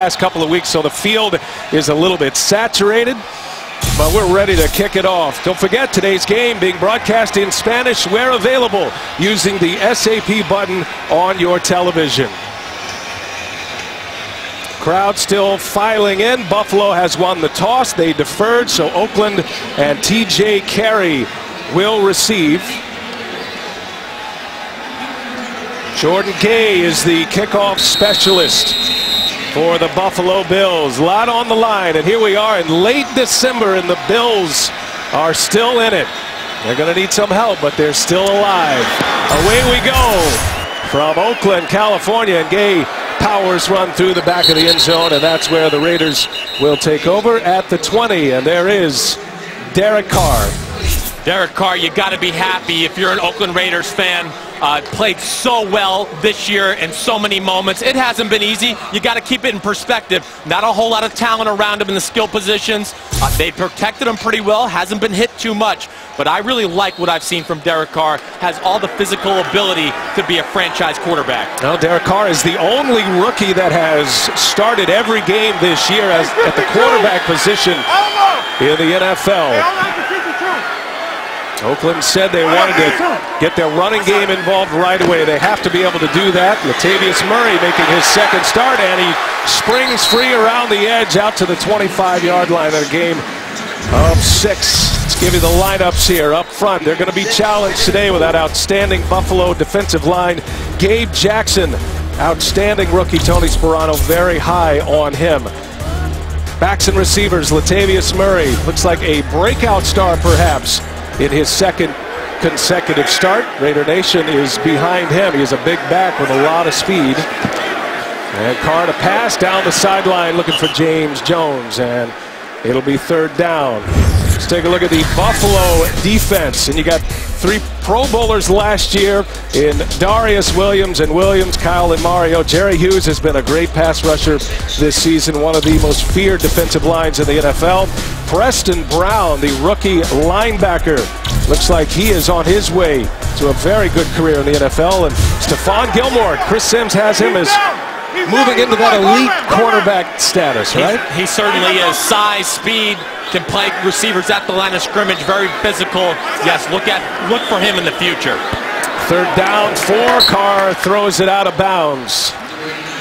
Last couple of weeks, so the field is a little bit saturated, but we're ready to kick it off. Don't forget, today's game being broadcast in Spanish where available using the SAP button on your television. Crowd still filing in. Buffalo has won the toss. They deferred, so Oakland and TJ Carey will receive. Jordan Gay is the kickoff specialist for the Buffalo Bills. A lot on the line, and here we are in late December, and the Bills are still in it. They're going to need some help, but they're still alive. Away we go from Oakland, California, and Gay powers run through the back of the end zone, and that's where the Raiders will take over at the 20, and there is Derek Carr. Derek Carr, you got to be happy if you're an Oakland Raiders fan. Played so well this year in so many moments. It hasn't been easy. You got to keep it in perspective. Not a whole lot of talent around him in the skill positions. They protected him pretty well. Hasn't been hit too much. But I really like what I've seen from Derek Carr. Has all the physical ability to be a franchise quarterback. Now, Derek Carr is the only rookie that has started every game this year at the quarterback position in the NFL. Oakland said they wanted to get their running game involved right away. They have to be able to do that. Latavius Murray making his second start, and he springs free around the edge out to the 25-yard line in a game of 6. Let's give you the lineups here up front. They're going to be challenged today with that outstanding Buffalo defensive line. Gabe Jackson, outstanding rookie. Tony Sperano very high on him. Backs and receivers, Latavius Murray looks like a breakout star perhaps in his second consecutive start. Raider Nation is behind him. He is a big back with a lot of speed. And Carr to pass down the sideline looking for James Jones, and it'll be third down. Let's take a look at the Buffalo defense, and you got 3 Pro Bowlers last year in Darius Williams and Williams, Kyle and Mario. Jerry Hughes has been a great pass rusher this season, one of the most feared defensive lines in the NFL. Preston Brown, the rookie linebacker, looks like he is on his way to a very good career in the NFL. And Stephon Gilmore, Chris Sims has him as moving into that elite cornerback status, right? He certainly is. Size, speed, can play receivers at the line of scrimmage, very physical. Yes, look for him in the future. Third down, 4. Carr throws it out of bounds.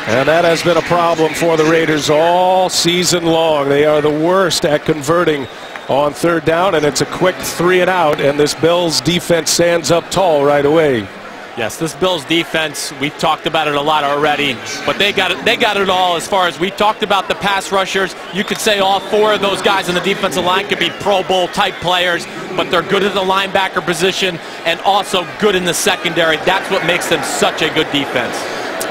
And that has been a problem for the Raiders all season long. They are the worst at converting on third down, and it's a quick 3 and out, and this Bills defense stands up tall right away. Yes, this Bills defense, we've talked about it a lot already, but they got it all as far as we talked about the pass rushers. You could say all 4 of those guys in the defensive line could be Pro Bowl type players, but they're good at the linebacker position and also good in the secondary. That's what makes them such a good defense.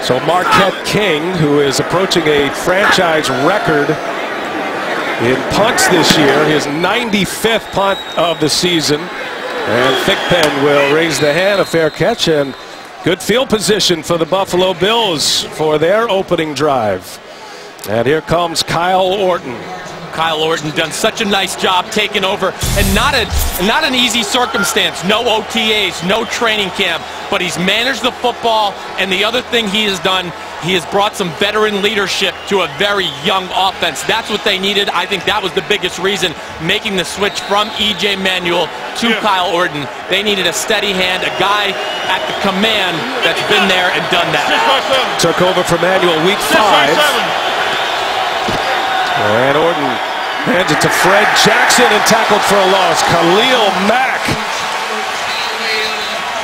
So Marquette King, who is approaching a franchise record in punts this year, his 95th punt of the season. And Thigpen will raise the hand, a fair catch, and good field position for the Buffalo Bills for their opening drive. And here comes Kyle Orton. Kyle Orton done such a nice job taking over, and not an easy circumstance. No OTAs, no training camp, but he's managed the football, and the other thing he has done, he has brought some veteran leadership to a very young offense. That's what they needed. I think that was the biggest reason, making the switch from E.J. Manuel to Kyle Orton. They needed a steady hand, a guy at the command that's been there and done that. Took over for Manuel week 5. And Orton hands it to Fred Jackson and tackled for a loss. Khalil Mack.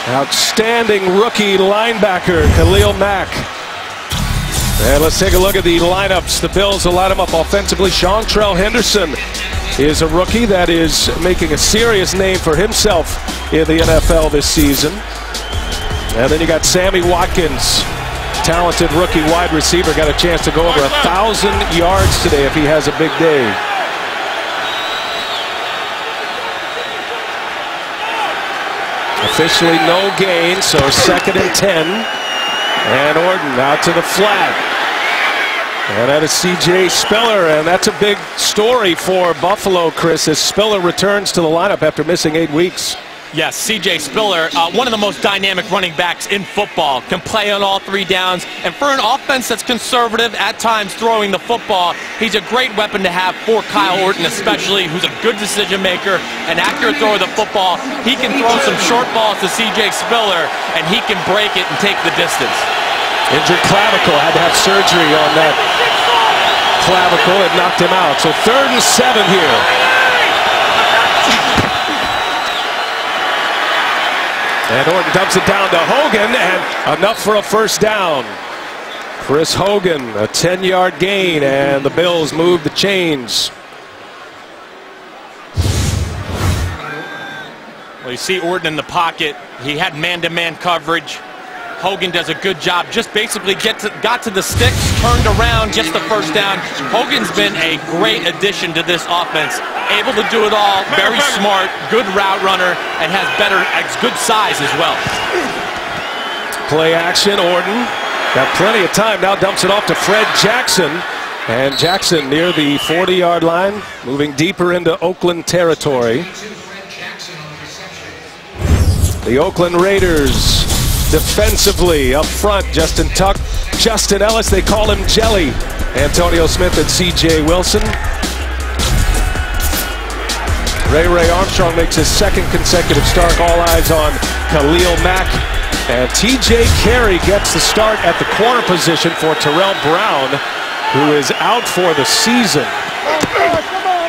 Outstanding rookie linebacker, Khalil Mack. And let's take a look at the lineups. The Bills will line them up offensively. Seantrell Henderson is a rookie that is making a serious name for himself in the NFL this season. And then you got Sammy Watkins, talented rookie wide receiver, got a chance to go over 1,000 yards today if he has a big day. Officially no gain, so 2nd and 10. And Orton out to the flat. And that is C.J. Spiller, and that's a big story for Buffalo, Chris, as Spiller returns to the lineup after missing 8 weeks. Yes, C.J. Spiller, one of the most dynamic running backs in football, can play on all 3 downs. And for an offense that's conservative, at times throwing the football, he's a great weapon to have for Kyle Orton especially, who's a good decision maker, an accurate thrower of the football. He can throw some short balls to C.J. Spiller, and he can break it and take the distance. Injured clavicle, had to have surgery on that clavicle. It knocked him out. So 3rd and 7 here. And Orton dumps it down to Hogan, and enough for a first down. Chris Hogan, a 10-yard gain, and the Bills move the chains. Well, you see Orton in the pocket. He had man-to-man coverage. Hogan does a good job. Just basically got to the sticks, turned around, gets the first down. Hogan's been a great addition to this offense. Able to do it all, very smart, good route runner, and has good size as well. Play action, Orton. Got plenty of time, now dumps it off to Fred Jackson. And Jackson near the 40-yard line, moving deeper into Oakland territory. The Oakland Raiders defensively up front, Justin Tuck, Justin Ellis, they call him Jelly. Antonio Smith and C.J. Wilson. Ray Armstrong makes his 2nd consecutive start. All eyes on Khalil Mack. And T.J. Carey gets the start at the corner position for Terrell Brown, who is out for the season.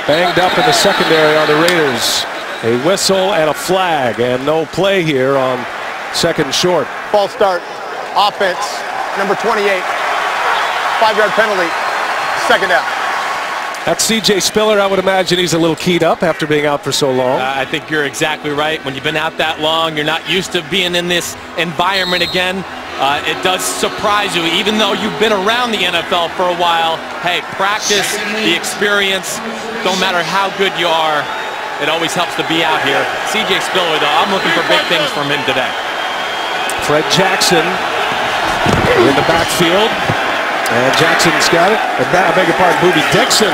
Banged up in the secondary on the Raiders. A whistle and a flag, and no play here on 2nd short. False start. Offense, number 28. 5-yard penalty. 2nd down. That's C.J. Spiller. I would imagine he's a little keyed up after being out for so long. I think you're exactly right. When you've been out that long, you're not used to being in this environment again. It does surprise you, even though you've been around the NFL for a while. Hey, practice, the experience, don't matter how good you are, it always helps to be out here. C.J. Spiller, though, I'm looking for big things from him today. Fred Jackson in the backfield. And Jackson's got it. I beg your pardon, Boobie Dixon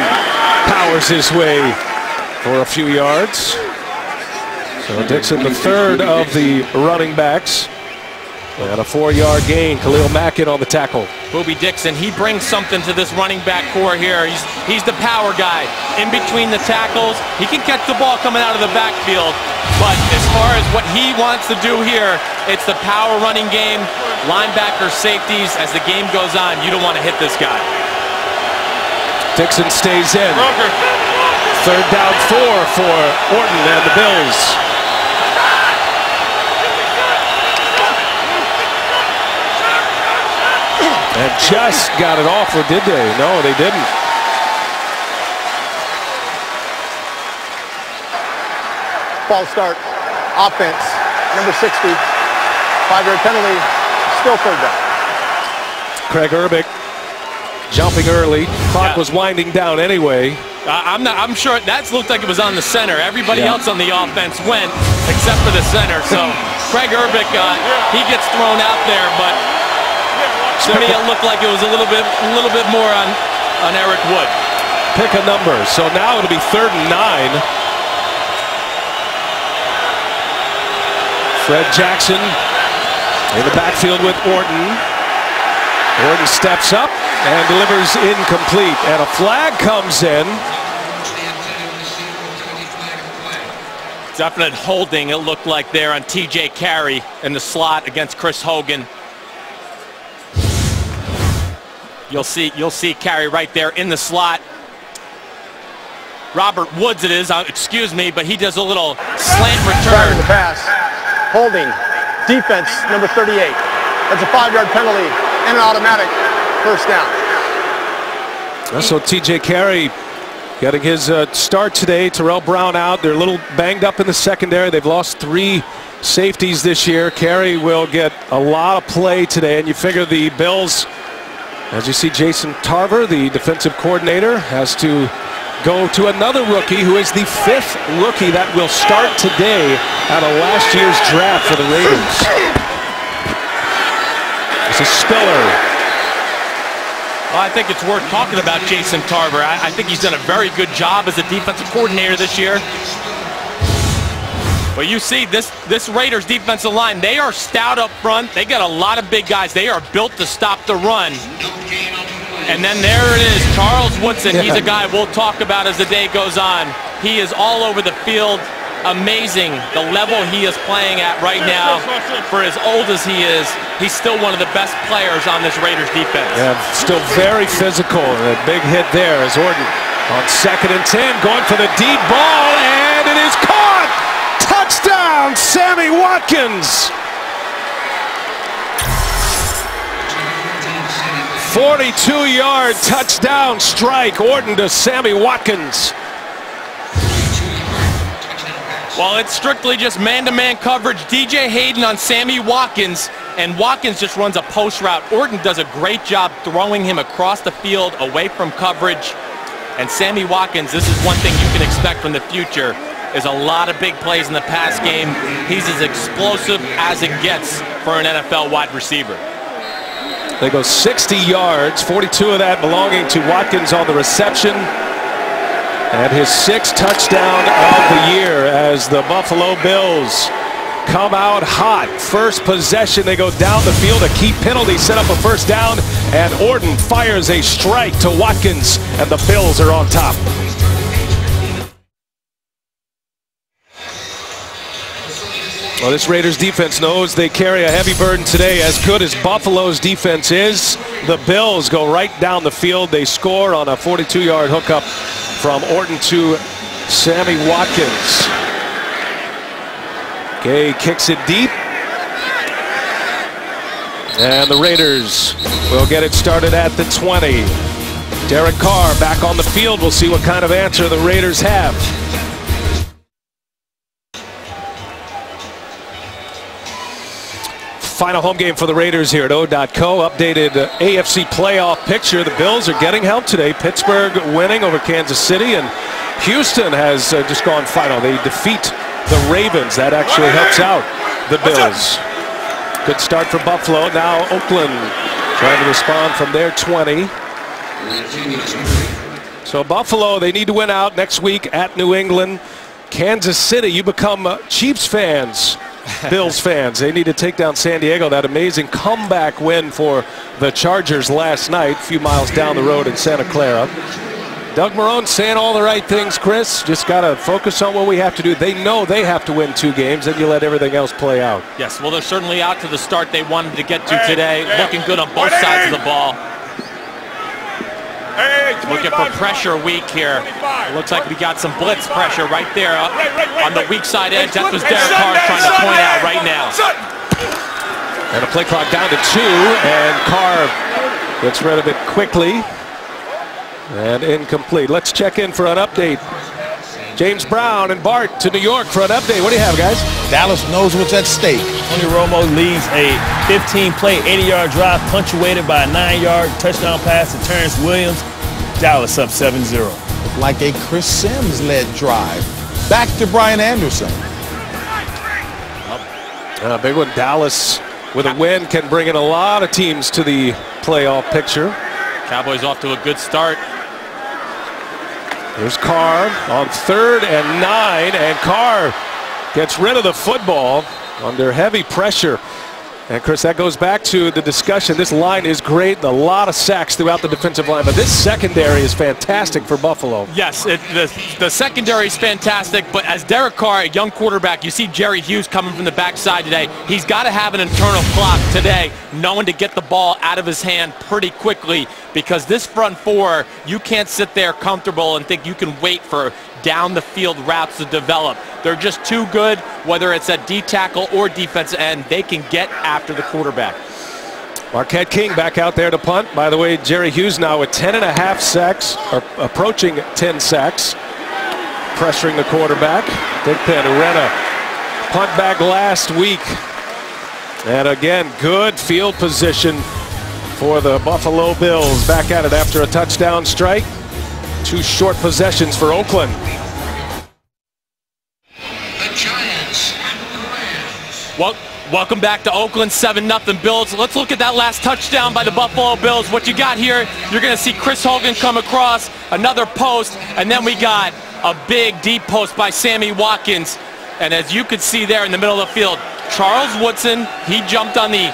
powers his way for a few yards. So Dixon, the 3rd of the running backs. And a 4-yard gain. Khalil Mack in on the tackle. Boobie Dixon, he brings something to this running back core here. He's the power guy. In between the tackles, he can catch the ball coming out of the backfield. But as far as what he wants to do here, it's the power running game, linebacker safeties. As the game goes on, you don't want to hit this guy. Dixon stays in. 3rd down 4 for Orton and the Bills. And just got it off, or did they? No, they didn't. False start. Offense, number 60. 5-yard penalty. Still 3rd down. Craig Urbick jumping early. Clock was winding down anyway. I'm sure that looked like it was on the center. Everybody else on the offense went except for the center. So Craig Urbick, he gets thrown out there, but to me, it looked like it was a little bit more on Eric Wood. Pick a number. So now it'll be 3rd and 9. Fred Jackson in the backfield with Orton. Orton steps up and delivers incomplete. And a flag comes in. Definite holding, it looked like there on T.J. Carey in the slot against Chris Hogan. You'll see Carey right there in the slot. Robert Woods it is, excuse me, but he does a little slant return. The pass. Holding. Defense, number 38. That's a 5-yard penalty and an automatic 1st down. So T.J. Carey getting his start today. Terrell Brown out. They're a little banged up in the secondary. They've lost 3 safeties this year. Carey will get a lot of play today, and you figure the Bills, as you see, Jason Tarver, the defensive coordinator, has to go to another rookie who is the 5th rookie that will start today out of last year's draft for the Raiders. This is Spiller. Well, I think it's worth talking about Jason Tarver. I think he's done a very good job as a defensive coordinator this year. Well, you see this Raiders defensive line, they are stout up front. They got a lot of big guys. They are built to stop the run. And then there it is, Charles Woodson. He's a guy we'll talk about as the day goes on. He is all over the field. Amazing the level he is playing at right now. For as old as he is, he's still one of the best players on this Raiders defense. Yeah, still very physical. And a big hit there as Orton on 2nd and 10 going for the deep ball, and it is caught! Touchdown, Sammy Watkins! 42-yard touchdown strike. Orton to Sammy Watkins. Well, it's strictly just man-to-man coverage. DJ Hayden on Sammy Watkins, and Watkins just runs a post route. Orton does a great job throwing him across the field away from coverage. And Sammy Watkins, this is one thing you can expect from the future, is a lot of big plays in the pass game. He's as explosive as it gets for an NFL wide receiver. They go 60 yards, 42 of that belonging to Watkins on the reception. And his 6th touchdown of the year as the Buffalo Bills come out hot. First possession, they go down the field. A key penalty set up a first down, and Orton fires a strike to Watkins, and the Bills are on top. Well, this Raiders defense knows they carry a heavy burden today. As good as Buffalo's defense is, the Bills go right down the field. They score on a 42-yard hookup from Orton to Sammy Watkins. Gay kicks it deep. And the Raiders will get it started at the 20. Derek Carr back on the field. We'll see what kind of answer the Raiders have. Final home game for the Raiders here at O.co. Updated AFC playoff picture. The Bills are getting help today. Pittsburgh winning over Kansas City, and Houston has just gone final. They defeat the Ravens. That actually helps out the Bills. Good start for Buffalo. Now Oakland trying to respond from their 20. So Buffalo, they need to win out next week at New England. Kansas City, you become Chiefs fans. Bills fans, they need to take down San Diego. That amazing comeback win for the Chargers last night, a few miles down the road in Santa Clara. Doug Marrone saying all the right things, Chris. Just got to focus on what we have to do. They know they have to win 2 games, then you let everything else play out. Yes, well, they're certainly out to the start they wanted to get to today. Looking good on both sides of the ball. Looking for pressure weak here. It looks like we got some blitz pressure right there on the weak side edge. That's what Derek Carr is trying to point out right now. And a play clock down to 2, and Carr gets rid of it quickly. And incomplete. Let's check in for an update. James Brown and Bart to New York for an update. What do you have, guys? Dallas knows what's at stake. Tony Romo leads a 15-play, 80-yard drive punctuated by a 9-yard touchdown pass to Terrence Williams. Dallas up 7-0. Like a Chris Sims-led drive. Back to Brian Anderson. A big one. Dallas with a win can bring in a lot of teams to the playoff picture. Cowboys off to a good start. Here's Carr on 3rd and 9, and Carr gets rid of the football under heavy pressure. And Chris, that goes back to the discussion. This line is great, a lot of sacks throughout the defensive line, but this secondary is fantastic for Buffalo. Yes, the secondary is fantastic, but as Derek Carr, a young quarterback, you see Jerry Hughes coming from the backside today. He's got to have an internal clock today, knowing to get the ball out of his hand pretty quickly, because this front 4, you can't sit there comfortable and think you can wait for down the field routes to develop. They're just too good, whether it's at D tackle or defensive end. They can get after the quarterback. Marquette King back out there to punt. By the way, Jerry Hughes now with 10.5 sacks, or approaching 10 sacks, pressuring the quarterback. Thigpen Urena punt back last week. And again, good field position for the Buffalo Bills. Back at it after a touchdown strike. 2 short possessions for Oakland. The Giants and the Rams. Well, welcome back to Oakland, 7-0 Bills. Let's look at that last touchdown by the Buffalo Bills. What you got here, you're going to see Chris Hogan come across, another post, and then we got a big deep post by Sammy Watkins. And as you could see there in the middle of the field, Charles Woodson, he jumped on the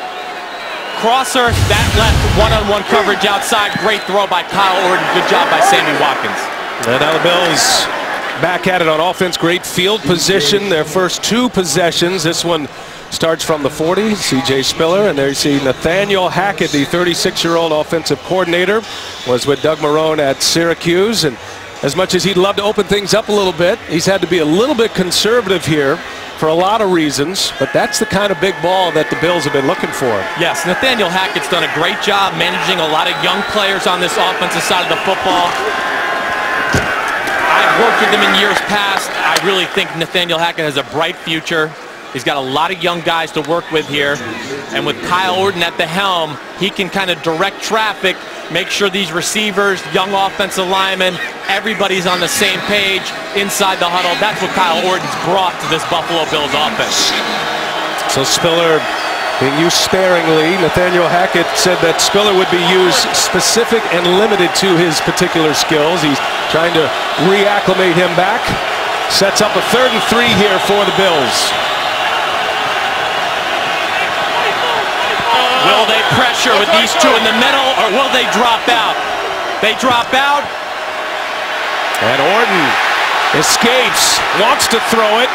crosser. That left one-on-one coverage outside. Great throw by Kyle Orton. Good job by Sammy Watkins. And now the Bills back at it on offense. Great field position. Their first 2 possessions. This one starts from the 40. C.J. Spiller. And there you see Nathaniel Hackett, the 36-year-old offensive coordinator, was with Doug Marrone at Syracuse. And as much as he'd love to open things up a little bit, he's had to be a little bit conservative here for a lot of reasons, but that's the kind of big ball that the Bills have been looking for. Yes, Nathaniel Hackett's done a great job managing a lot of young players on this offensive side of the football. I've worked with him in years past. I really think Nathaniel Hackett has a bright future. He's got a lot of young guys to work with here. And with Kyle Orton at the helm, he can kind of direct traffic, make sure these receivers, young offensive linemen, everybody's on the same page inside the huddle. That's what Kyle Orton's brought to this Buffalo Bills offense. So Spiller being used sparingly. Nathaniel Hackett said that Spiller would be used specific and limited to his particular skills. He's trying to reacclimate him back. Sets up a 3rd and 3 here for the Bills. Will they pressure with these 2 in the middle, or will they drop out? They drop out. And Orton escapes, wants to throw it,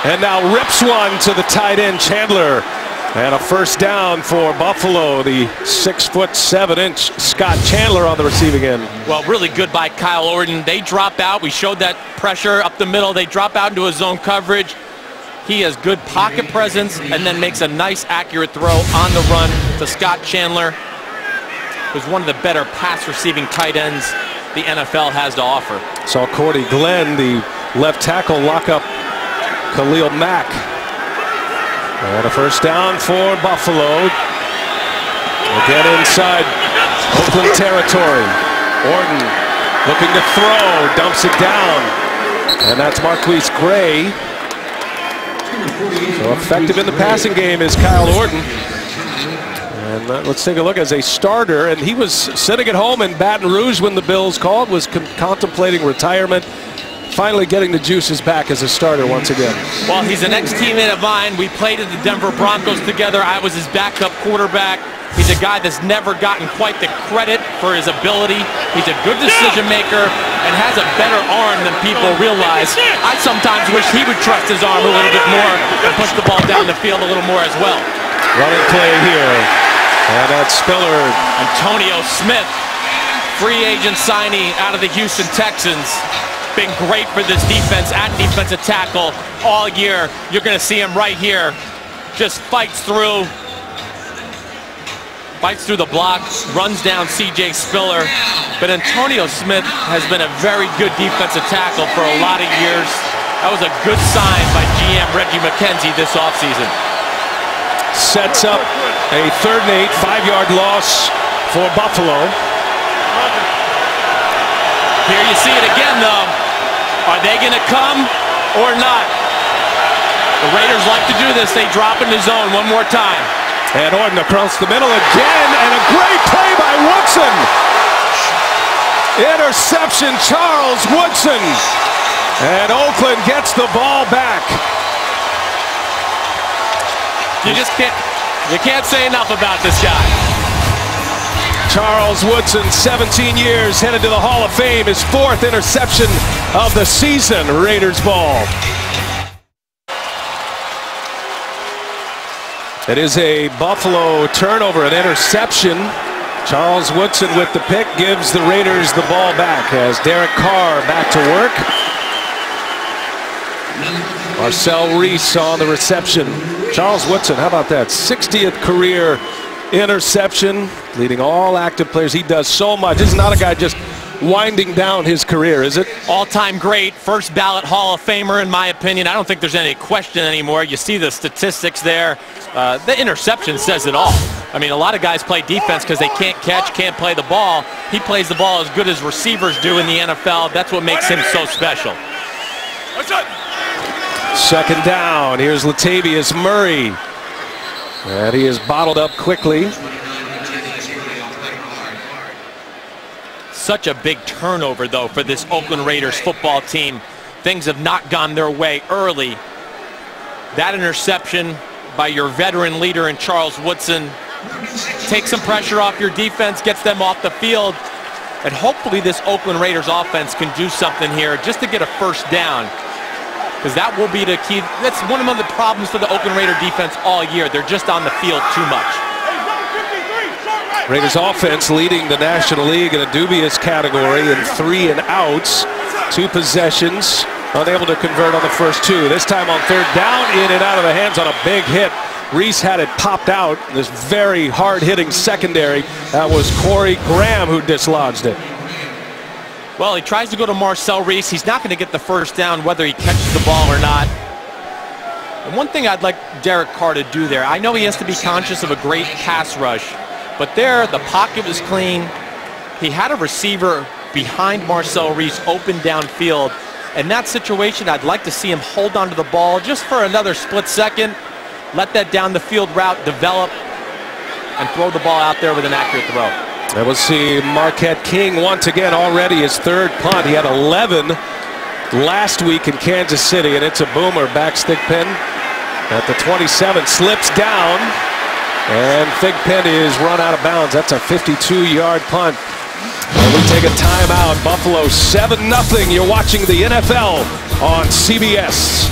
and now rips one to the tight end Chandler. And a first down for Buffalo, the 6'7" Scott Chandler on the receiving end. Well, really good by Kyle Orton. They drop out. We showed that pressure up the middle. They drop out into a zone coverage. He has good pocket presence and then makes a nice, accurate throw on the run to Scott Chandler, who's one of the better pass-receiving tight ends the NFL has to offer. Saw Cordy Glenn, the left tackle, lock up Khalil Mack. And a first down for Buffalo. Again inside Oakland territory. Orton looking to throw, dumps it down. And that's Marquise Gray. So effective in the passing game is Kyle Orton. And let's take a look as a starter. And he was sitting at home in Baton Rouge when the Bills called, was contemplating retirement. Finally getting the juices back as a starter once again. Well, he's an ex-teammate of mine. We played at the Denver Broncos together. I was his backup quarterback. He's a guy that's never gotten quite the credit for his ability. He's a good decision maker and has a better arm than people realize. I sometimes wish he would trust his arm a little bit more and push the ball down the field a little more as well. Running play here. And that's Spiller. Antonio Smith, free agent signee out of the Houston Texans. Been great for this defense at defensive tackle all year. You're going to see him right here. Just fights through the block, runs down C.J. Spiller. But Antonio Smith has been a very good defensive tackle for a lot of years. That was a good sign by GM Reggie McKenzie this offseason. Sets up a 3rd and 8, 5-yard loss for Buffalo. Here you see it again, though. Are they going to come or not? The Raiders like to do this. They drop in the zone one more time. And Orton across the middle again, and a great play by Woodson. Interception, Charles Woodson. And Oakland gets the ball back. You can't say enough about this guy. Charles Woodson, 17 years, headed to the Hall of Fame. His 4th interception of the season. Raiders ball. It is a Buffalo turnover, an interception. Charles Woodson with the pick gives the Raiders the ball back as Derek Carr back to work. Marcel Reese on the reception. Charles Woodson, how about that? 60th career interception, leading all active players. He does so much. This is not a guy just winding down his career, is it? All-time great, first ballot Hall of Famer in my opinion. I don't think there's any question anymore. You see the statistics there. The interception says it all. I mean, a lot of guys play defense because they can't catch, can't play the ball. He plays the ball as good as receivers do in the NFL. That's what makes him so special. 2nd down. Here's Latavius Murray. And he is bottled up quickly. Such a big turnover, though, for this Oakland Raiders football team. Things have not gone their way early. That interception by your veteran leader in Charles Woodson takes some pressure off your defense, gets them off the field, and hopefully this Oakland Raiders offense can do something here just to get a first down, because that will be the key. That's one of the problems for the Oakland Raider defense all year. They're just on the field too much. Raiders offense leading the National League in a dubious category in 3 and outs. 2 possessions, unable to convert on the first 2. This time on 3rd down, in and out of the hands on a big hit. Reese had it popped out. This very hard-hitting secondary. That was Corey Graham who dislodged it. Well, he tries to go to Marcel Reese. He's not going to get the first down whether he catches the ball or not. And one thing I'd like Derek Carr to do there, I know he has to be conscious of a great pass rush, but there the pocket was clean. He had a receiver behind Marcel Reese open downfield. In that situation, I'd like to see him hold onto the ball just for another split second, let that down the field route develop, and throw the ball out there with an accurate throw. And we'll see Marquette King once again, already his 3rd punt. He had 11 last week in Kansas City, and it's a boomer. Backstick pin at the 27, slips down, and Thigpen is run out of bounds. That's a 52-yard punt. And we take a timeout. Buffalo 7-0. You're watching the NFL on CBS.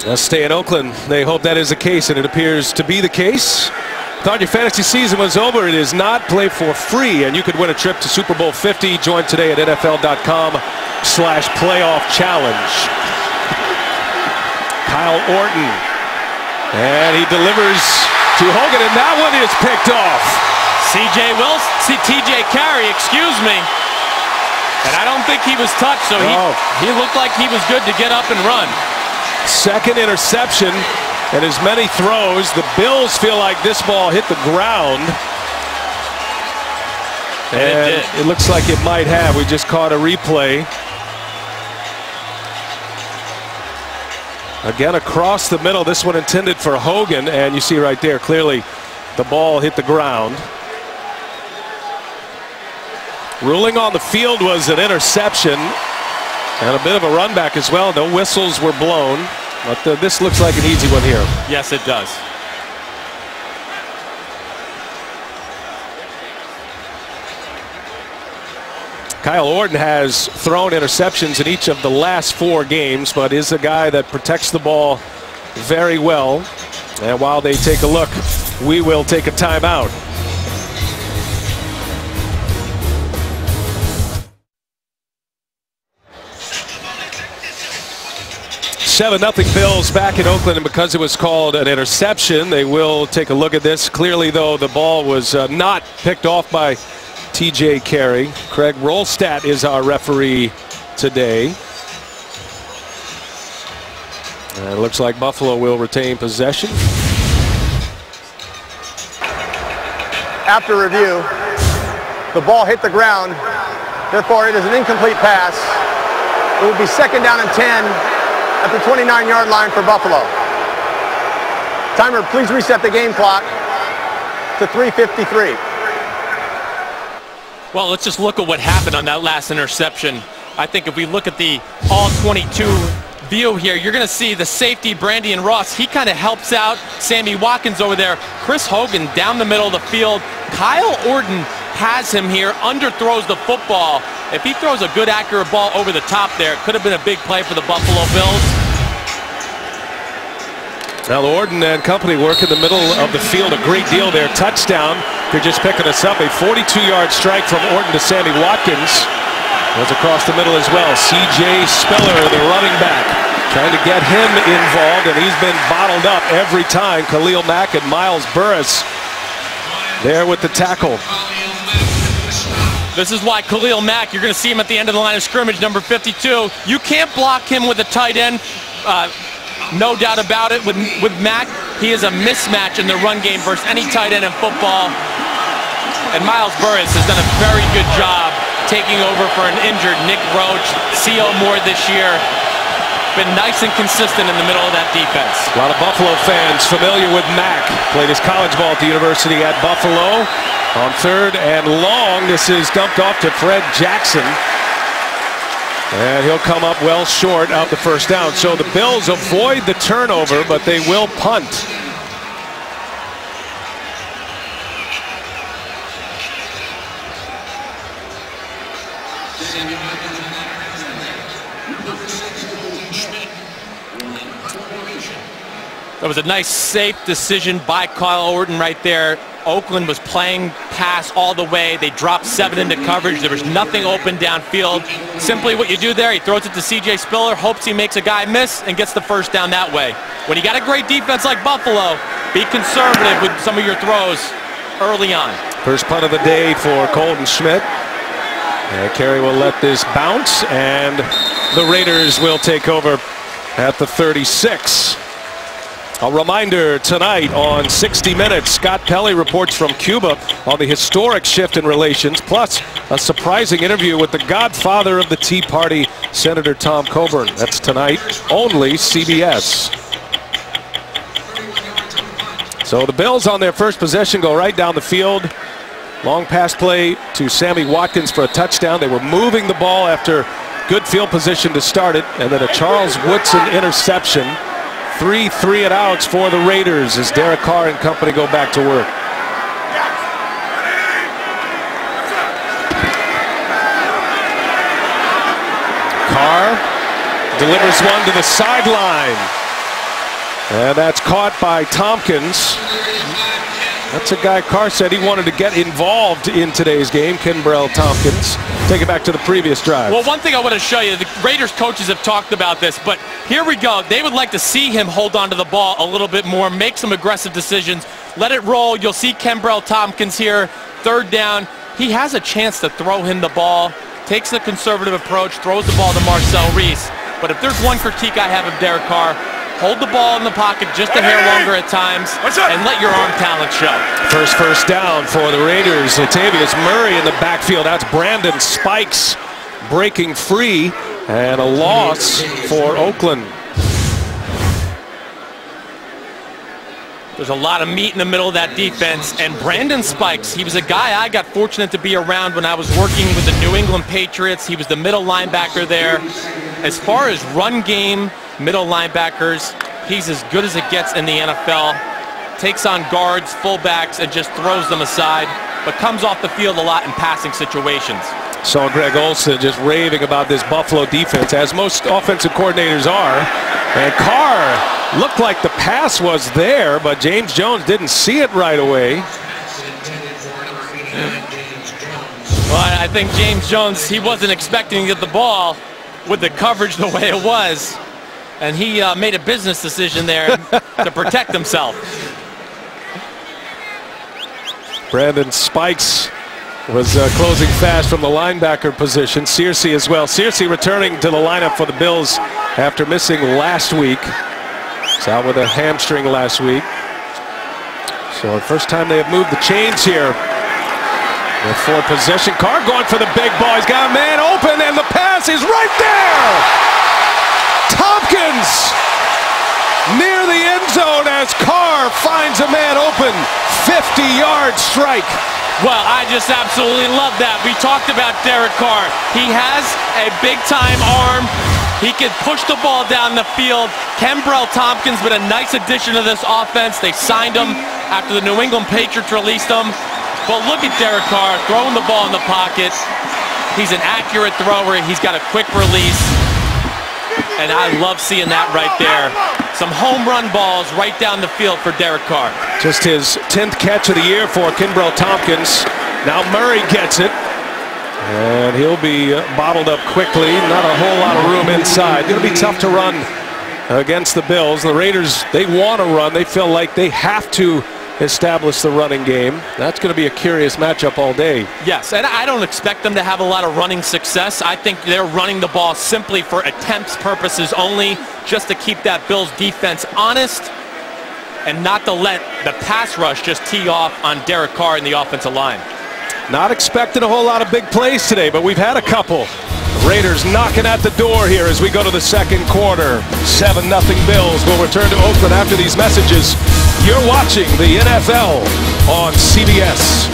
Let's stay in Oakland. They hope that is the case, and it appears to be the case. Thought your fantasy season was over. It is not. Play for free, and you could win a trip to Super Bowl 50. Join today at NFL.com/playoff challenge. Kyle Orton. And he delivers to Hogan, and that one is picked off. TJ Carey, excuse me. And I don't think he was touched, so he looked like he was good to get up and run. 2nd interception and as many throws. The Bills feel like this ball hit the ground. And it looks like it might have. We just caught a replay. Again, across the middle. This one intended for Hogan, and you see right there clearly the ball hit the ground. Ruling on the field was an interception and a bit of a run back as well. No whistles were blown, but this looks like an easy one here. Yes, it does. Kyle Orton has thrown interceptions in each of the last 4 games, but is a guy that protects the ball very well. And while they take a look, we will take a timeout. "7-0 Bills back in Oakland," and because it was called an interception, they will take a look at this. Clearly, though, the ball was not picked off by TJ Carey. Craig Rolstadt is our referee today. And it looks like Buffalo will retain possession. After review, the ball hit the ground. Therefore, it is an incomplete pass. It will be 2nd down and 10 at the 29-yard line for Buffalo. Timer, please reset the game clock to 3:53. Well, let's just look at what happened on that last interception. I think if we look at the all-22 view here, you're going to see the safety, Brandon Ross. He kind of helps out Sammy Watkins over there. Chris Hogan down the middle of the field. Kyle Orton has him here, underthrows the football. If he throws a good, accurate ball over the top there, it could have been a big play for the Buffalo Bills. Now Orton and company work in the middle of the field a great deal there. Touchdown. They're just picking us up. A 42-yard strike from Orton to Sammy Watkins. Was across the middle as well. C.J. Spiller, the running back, trying to get him involved, and he's been bottled up every time. Khalil Mack and Miles Burris there with the tackle. This is why Khalil Mack, you're going to see him at the end of the line of scrimmage, number 52. You can't block him with a tight end. No doubt about it. With Mack, he is a mismatch in the run game versus any tight end in football. And Miles Burris has done a very good job taking over for an injured Nick Roach. C.O. Moore this year. Been nice and consistent in the middle of that defense. A lot of Buffalo fans familiar with Mack. Played his college ball at the University at Buffalo. On 3rd and long, this is dumped off to Fred Jackson. And he'll come up well short of the first down. So the Bills avoid the turnover, but they will punt. That was a nice, safe decision by Kyle Orton right there. Oakland was playing pass all the way. They dropped 7 into coverage. There was nothing open downfield. Simply what you do there, he throws it to C.J. Spiller, hopes he makes a guy miss, and gets the first down that way. When you got a great defense like Buffalo, be conservative with some of your throws early on. First punt of the day for Colton Schmidt. And Carey will let this bounce, and the Raiders will take over at the 36. A reminder tonight on 60 Minutes, Scott Pelley reports from Cuba on the historic shift in relations, plus a surprising interview with the godfather of the Tea Party, Senator Tom Coburn. That's tonight, only CBS. So the Bills on their first possession go right down the field. Long pass play to Sammy Watkins for a touchdown. They were moving the ball after good field position to start it, and then a Charles Woodson interception. 3 3-and-outs for the Raiders as Derek Carr and company go back to work. Carr delivers one to the sideline. And that's caught by Tompkins. That's a guy Carr said he wanted to get involved in today's game, Kenbrell Tompkins. Take it back to the previous drive. Well, one thing I want to show you, the Raiders coaches have talked about this, but here we go. They would like to see him hold on to the ball a little bit more, make some aggressive decisions, let it roll. You'll see Kenbrell Tompkins here, third down. He has a chance to throw him the ball, takes the conservative approach, throws the ball to Marcel Reese. But if there's one critique I have of Derek Carr, hold the ball in the pocket just a hair longer at times and let your arm talent show. First down for the Raiders. Latavius Murray in the backfield. That's Brandon Spikes breaking free, and a loss for Oakland. There's a lot of meat in the middle of that defense, and Brandon Spikes, he was a guy I got fortunate to be around when I was working with the New England Patriots. He was the middle linebacker there. As far as run game, middle linebackers, he's as good as it gets in the NFL. Takes on guards, fullbacks, and just throws them aside, but comes off the field a lot in passing situations. Saw Greg Olson just raving about this Buffalo defense, as most offensive coordinators are. And Carr looked like the pass was there, but James Jones didn't see it right away. Well, I think James Jones, he wasn't expecting to get the ball with the coverage the way it was. And he made a business decision there to protect himself. Brandon Spikes was closing fast from the linebacker position. Searcy as well. Searcy returning to the lineup for the Bills after missing last week. He's out with a hamstring last week. So the first time they have moved the chains here. With 4 possession. Carr going for the big ball. He's got a man open, and the pass is right there! Tompkins near the end zone as Carr finds a man open. 50-yard strike. Well, I just absolutely love that. We talked about Derek Carr. He has a big-time arm. He can push the ball down the field. Kenbrell Tompkins been a nice addition to this offense. They signed him after the New England Patriots released him. But look at Derek Carr throwing the ball in the pocket. He's an accurate thrower. He's got a quick release. And I love seeing that right there. Some home run balls right down the field for Derek Carr. Just his 10th catch of the year for Kenbrell Tompkins. Now Murray gets it. And he'll be bottled up quickly. Not a whole lot of room inside. Going to be tough to run against the Bills. The Raiders, they want to run. They feel like they have to establish the running game. That's going to be a curious matchup all day. Yes, and I don't expect them to have a lot of running success. I think they're running the ball simply for attempts purposes only, just to keep that Bills defense honest and not to let the pass rush just tee off on Derek Carr in the offensive line. Not expecting a whole lot of big plays today, but we've had a couple. Raiders knocking at the door here as we go to the second quarter. 7-0 Bills. Will return to Oakland after these messages. You're watching the NFL on CBS.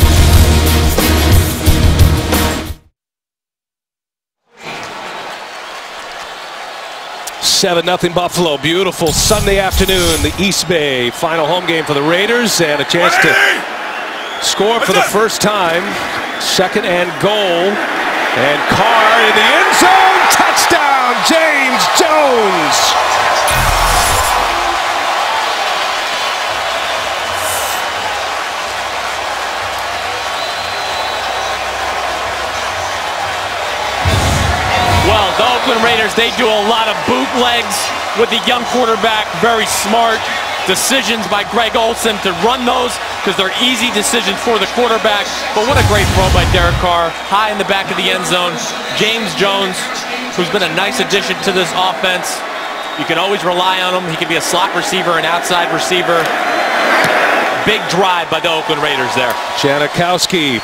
7-0 Buffalo. Beautiful Sunday afternoon. The East Bay final home game for the Raiders, and a chance to score for the first time. Second and goal. And Carr in the end zone. Touchdown, James Jones. Well, the Oakland Raiders, they do a lot of bootlegs with the young quarterback. Very smart decisions by Greg Olsen to run those because they're easy decisions for the quarterback. But what a great throw by Derek Carr, high in the back of the end zone. James Jones, who's been a nice addition to this offense. You can always rely on him. He can be a slot receiver, an outside receiver. Big drive by the Oakland Raiders there. Janikowski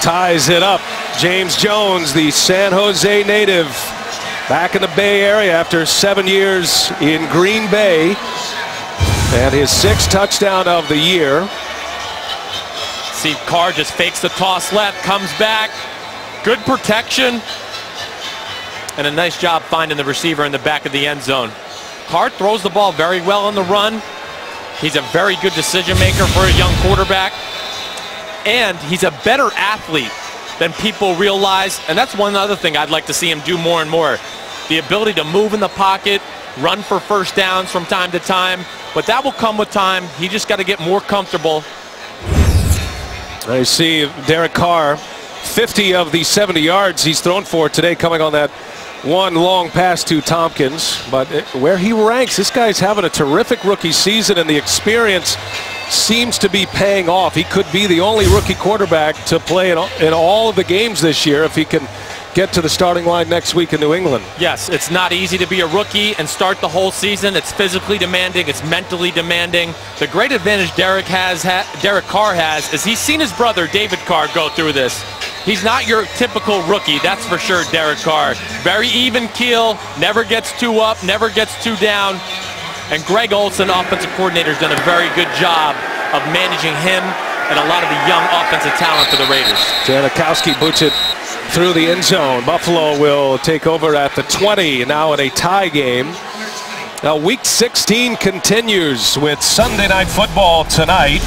ties it up. James Jones, the San Jose native, back in the Bay Area after 7 years in Green Bay, and his 6th touchdown of the year. See, Carr just fakes the toss left, comes back. Good protection. And a nice job finding the receiver in the back of the end zone. Carr throws the ball very well on the run. He's a very good decision maker for a young quarterback. And he's a better athlete than people realize. And that's one other thing I'd like to see him do more and more. The ability to move in the pocket, run for first downs from time to time. But that will come with time. He just got to get more comfortable. I see Derek Carr, 50 of the 70 yards he's thrown for today coming on that one long pass to Tompkins. But where he ranks, this guy's having a terrific rookie season, and the experience seems to be paying off. He could be the only rookie quarterback to play in all of the games this year if he can get to the starting line next week in New England. Yes, it's not easy to be a rookie and start the whole season. It's physically demanding. It's mentally demanding. The great advantage Derek Carr has is he's seen his brother, David Carr, go through this. He's not your typical rookie, that's for sure, Derek Carr. Very even keel, never gets too up, never gets too down. And Greg Olsen, offensive coordinator, has done a very good job of managing him and a lot of the young offensive talent for the Raiders. Janikowski boots it through the end zone. Buffalo will take over at the 20, now in a tie game. Now, Week 16 continues with Sunday Night Football tonight.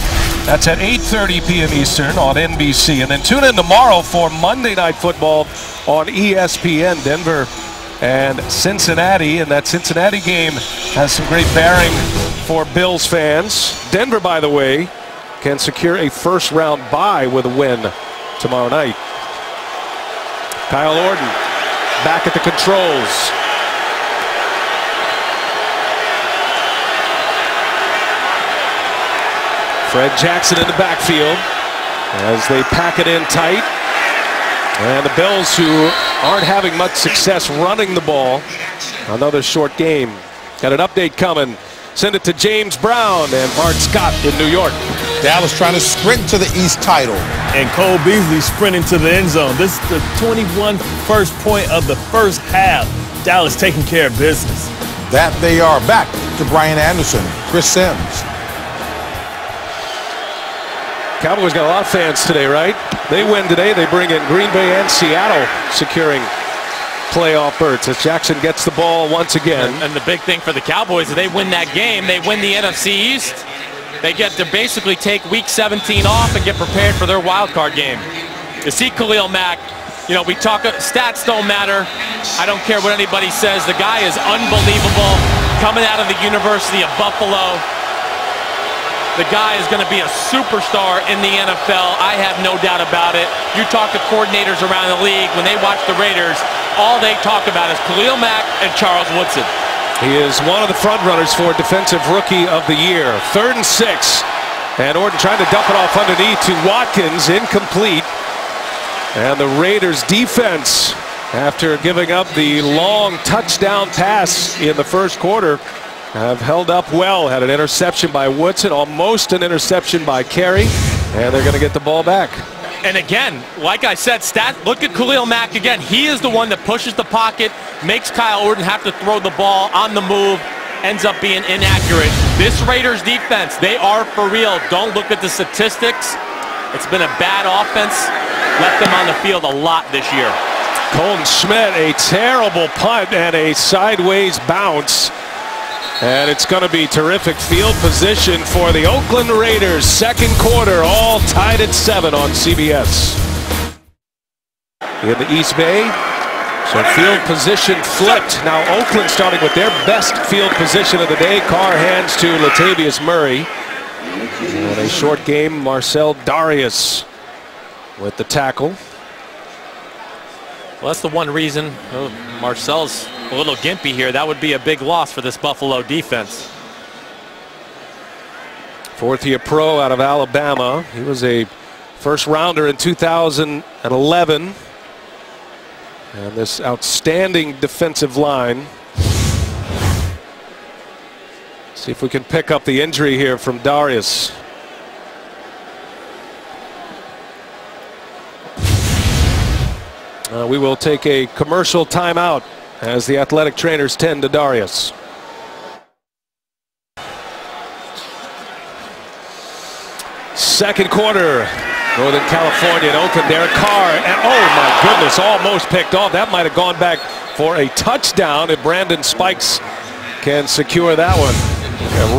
That's at 8:30 p.m. Eastern on NBC. And then tune in tomorrow for Monday Night Football on ESPN. Denver and Cincinnati. And that Cincinnati game has some great bearing for Bills fans. Denver, by the way, can secure a first-round bye with a win tomorrow night. Kyle Orton back at the controls. Fred Jackson in the backfield as they pack it in tight. And the Bills, who aren't having much success running the ball, another short game. Got an update coming. Send it to James Brown and Bart Scott in New York. Dallas trying to sprint to the East title. And Cole Beasley sprinting to the end zone. This is the 21st first point of the first half. Dallas taking care of business. That they are. Back to Brian Anderson, Chris Sims. Cowboys got a lot of fans today, right? They win today. They bring in Green Bay and Seattle, securing playoff berths as Jackson gets the ball once again. And the big thing for the Cowboys, if they win that game, they win the NFC East. They get to basically take Week 17 off and get prepared for their wild card game. You see Khalil Mack, you know, we talk, stats don't matter. I don't care what anybody says. The guy is unbelievable. Coming out of the University of Buffalo. The guy is going to be a superstar in the NFL. I have no doubt about it. You talk to coordinators around the league, when they watch the Raiders, all they talk about is Khalil Mack and Charles Woodson. He is one of the front runners for Defensive Rookie of the Year. 3rd and 6. And Orton trying to dump it off underneath to Watkins. Incomplete. And the Raiders defense, after giving up the long touchdown pass in the first quarter, have held up well. Had an interception by Woodson, almost an interception by Carey, and they're going to get the ball back. And again, like I said, look at Khalil Mack again. He is the one that pushes the pocket, makes Kyle Orton have to throw the ball on the move, ends up being inaccurate. This Raiders defense, they are for real. Don't look at the statistics. It's been a bad offense. Left them on the field a lot this year. Colton Schmidt, a terrible punt and a sideways bounce. And it's going to be terrific field position for the Oakland Raiders. Second quarter, all tied at 7 on CBS. In the East Bay, so field position flipped. Now Oakland starting with their best field position of the day. Carr hands to Latavius Murray. And a short game, Marcel Darius with the tackle. Well, that's the one reason Marcel's a little gimpy here. That would be a big loss for this Buffalo defense. Fourth-year pro out of Alabama. He was a first-rounder in 2011. And this outstanding defensive line. See if we can pick up the injury here from Darius. We will take a commercial timeout as the athletic trainers tend to Darius. Second quarter, Northern California and Oakland. Derek Carr, and oh my goodness, almost picked off. That might have gone back for a touchdown if Brandon Spikes can secure that one.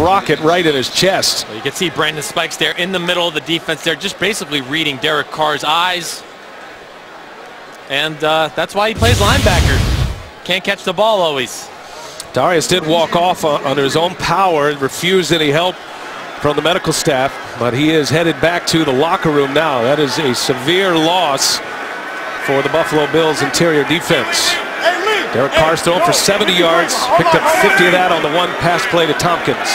A rocket right in his chest. Well, you can see Brandon Spikes there in the middle of the defense. They're just basically reading Derek Carr's eyes. And that's why he plays linebacker. Can't catch the ball always. Darius did walk off under his own power and refused any help from the medical staff, but he is headed back to the locker room now. That is a severe loss for the Buffalo Bills interior defense. Derek Carr's thrown for 70 yards, picked up 50 of that on the one pass play to Tompkins.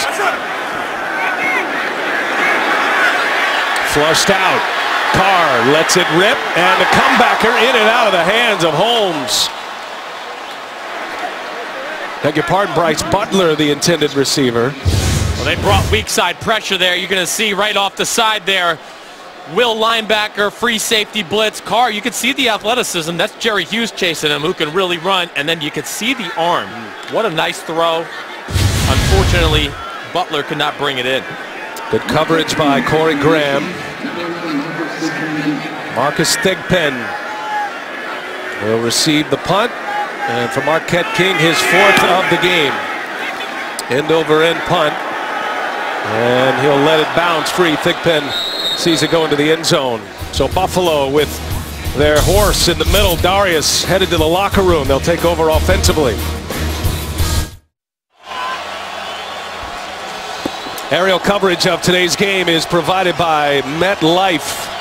Flushed out. Carr lets it rip, and the comebacker in and out of the hands of Holmes. Beg your pardon, Bryce Butler, the intended receiver. Well, they brought weak side pressure there. You're going to see right off the side there. Will linebacker, free safety blitz. Carr, you can see the athleticism. That's Jerry Hughes chasing him, who can really run. And then you can see the arm. What a nice throw. Unfortunately, Butler could not bring it in. Good coverage by Corey Graham. Marcus Thigpen will receive the punt. And for Marquette King, his fourth of the game. End over end punt. And he'll let it bounce free. Thigpen sees it go into the end zone. So Buffalo with their horse in the middle. Darius headed to the locker room. They'll take over offensively. Aerial coverage of today's game is provided by MetLife.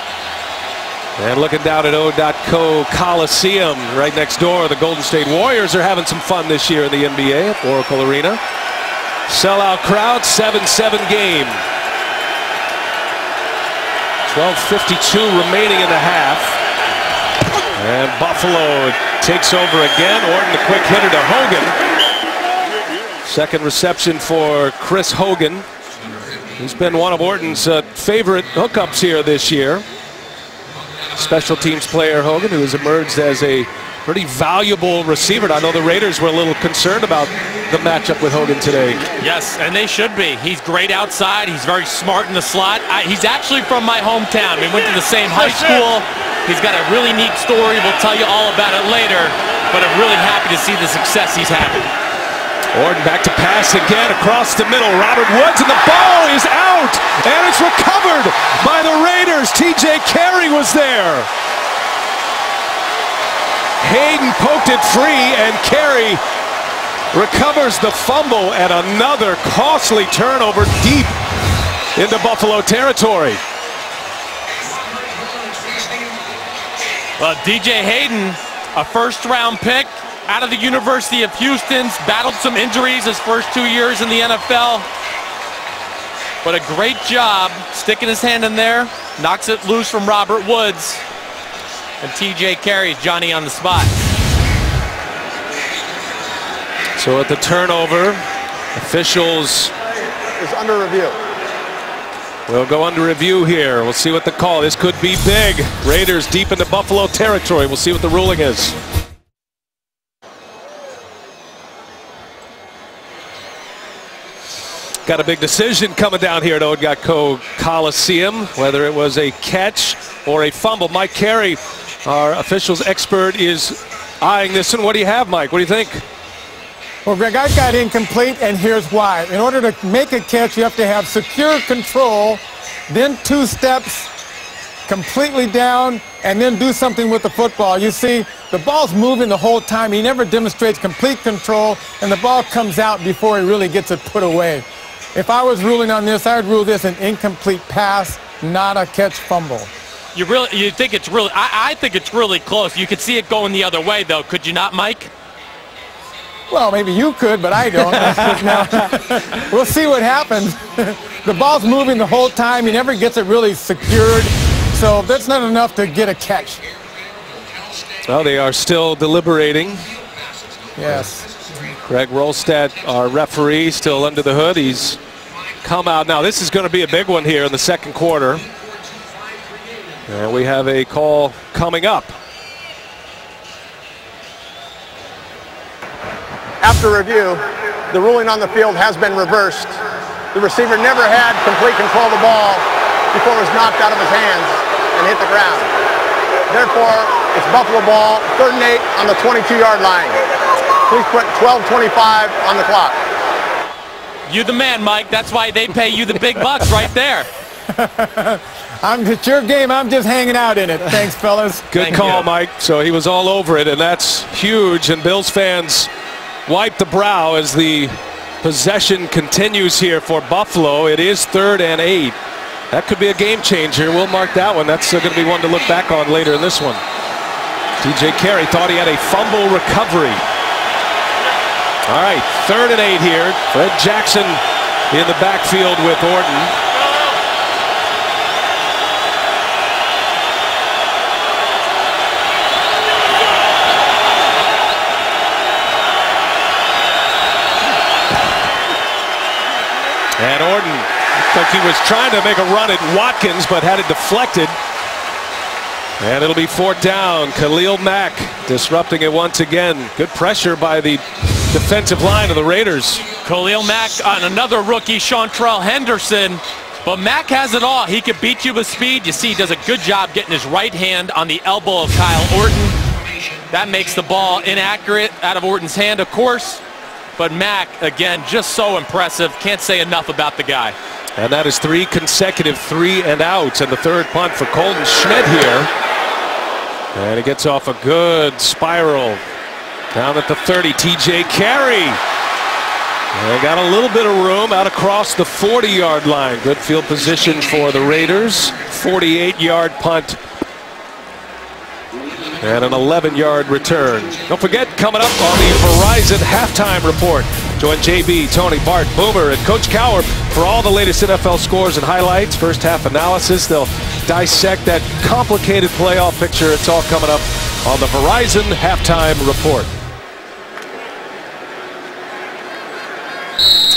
And looking down at O.co Coliseum right next door, the Golden State Warriors are having some fun this year in the NBA at Oracle Arena. Sellout crowd, 7-7 game. 12:52 remaining in the half. And Buffalo takes over again. Orton, a quick hitter to Hogan. Second reception for Chris Hogan. He's been one of Orton's favorite hookups here this year. Special teams player Hogan, who has emerged as a pretty valuable receiver. I know the Raiders were a little concerned about the matchup with Hogan today. Yes, and they should be. He's great outside. He's very smart in the slot. He's actually from my hometown. We went to the same high school. He's got a really neat story. We'll tell you all about it later, but I'm really happy to see the success he's having. Orton back to pass again across the middle. Robert Woods, and the ball is out, and it's recovered by the Raiders. TJ Carey was there. Hayden poked it free, and Carey recovers the fumble, and another costly turnover deep into Buffalo territory. Well, DJ Hayden, a first-round pick out of the University of Houston, battled some injuries his first 2 years in the NFL. But a great job sticking his hand in there, knocks it loose from Robert Woods. And TJ carries Johnny on the spot. So at the turnover, officials is under review. We'll go under review here. We'll see what the call. This could be big. Raiders deep into Buffalo territory. We'll see what the ruling is. Got a big decision coming down here at O.co Coliseum, whether it was a catch or a fumble. Mike Carey, our officials expert, is eyeing this one. What do you have, Mike? What do you think? Well, Greg, I got incomplete, and here's why. In order to make a catch, you have to have secure control, then 2 steps completely down, and then do something with the football. You see, the ball's moving the whole time. He never demonstrates complete control, and the ball comes out before he really gets it put away. If I was ruling on this, I would rule this an incomplete pass, not a catch fumble. You think it's really? I think it's really close. You could see it going the other way, though. Could you not, Mike? Well, maybe you could, but I don't. Now, we'll see what happens. The ball's moving the whole time. He never gets it really secured. So that's not enough to get a catch. Well, they are still deliberating. Yes. Greg Rolstad, our referee, still under the hood. He's come out. Now, this is going to be a big one here in the second quarter. And we have a call coming up. After review, the ruling on the field has been reversed. The receiver never had complete control of the ball before it was knocked out of his hands and hit the ground. Therefore, it's Buffalo ball, 3rd and 8 on the 22-yard line. Please put 12:25 on the clock. You the man, Mike. That's why they pay you the big bucks right there. It's your game. I'm just hanging out in it. Thanks, fellas. Good call, Mike. So he was all over it, and that's huge. And Bills fans wipe the brow as the possession continues here for Buffalo. It is 3rd and 8. That could be a game changer. We'll mark that one. That's going to be one to look back on later in this one. TJ Carey thought he had a fumble recovery. All right, 3rd and 8 here. Fred Jackson in the backfield with Orton. And Orton looked like he was trying to make a run at Watkins, but had it deflected. And it'll be 4th down. Khalil Mack disrupting it once again. Good pressure by the defensive line of the Raiders. Khalil Mack on another rookie, Chantrell Henderson. But Mack has it all. He can beat you with speed. You see he does a good job getting his right hand on the elbow of Kyle Orton. That makes the ball inaccurate out of Orton's hand, of course. But Mack, again, just so impressive. Can't say enough about the guy. And that is 3 consecutive 3 and outs. And the 3rd punt for Colton Schmidt here. And he gets off a good spiral. Down at the 30, TJ Carey. And got a little bit of room out across the 40-yard line. Good field position for the Raiders. 48-yard punt. And an 11-yard return. Don't forget, coming up on the Verizon Halftime Report, join JB, Tony, Bart, Boomer, and Coach Cowher for all the latest NFL scores and highlights, first half analysis. They'll dissect that complicated playoff picture. It's all coming up on the Verizon Halftime Report.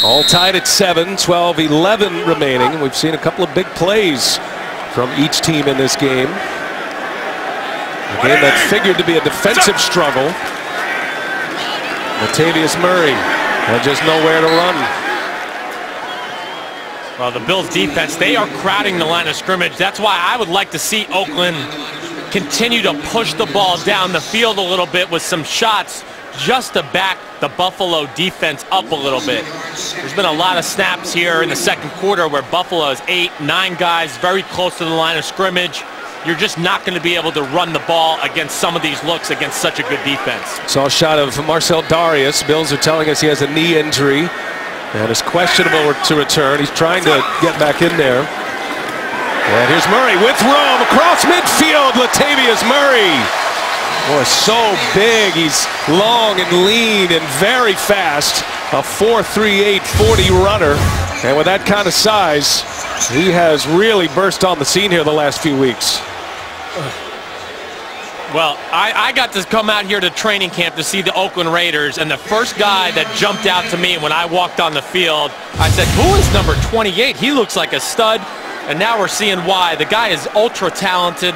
All tied at 7, 12-11 remaining. We've seen a couple of big plays from each team in this game. A game that figured to be a defensive struggle. Latavius Murray and just nowhere to run. Well, the Bills defense, they are crowding the line of scrimmage. That's why I would like to see Oakland continue to push the ball down the field a little bit with some shots just to back the Buffalo defense up a little bit. There's been a lot of snaps here in the second quarter where Buffalo has 8, 9 guys very close to the line of scrimmage. You're just not going to be able to run the ball against some of these looks against such a good defense. Saw a shot of Marcel Darius. Bills are telling us he has a knee injury and is questionable to return. He's trying to get back in there. And here's Murray with room across midfield. Latavius Murray. Boy, so big. He's long and lean and very fast. A 4.38 40 runner. And with that kind of size, he has really burst on the scene here the last few weeks. Well, I got to come out here to training camp to see the Oakland Raiders, and the first guy that jumped out to me when I walked on the field, I said, who is number 28? He looks like a stud, and now we're seeing why. The guy is ultra talented,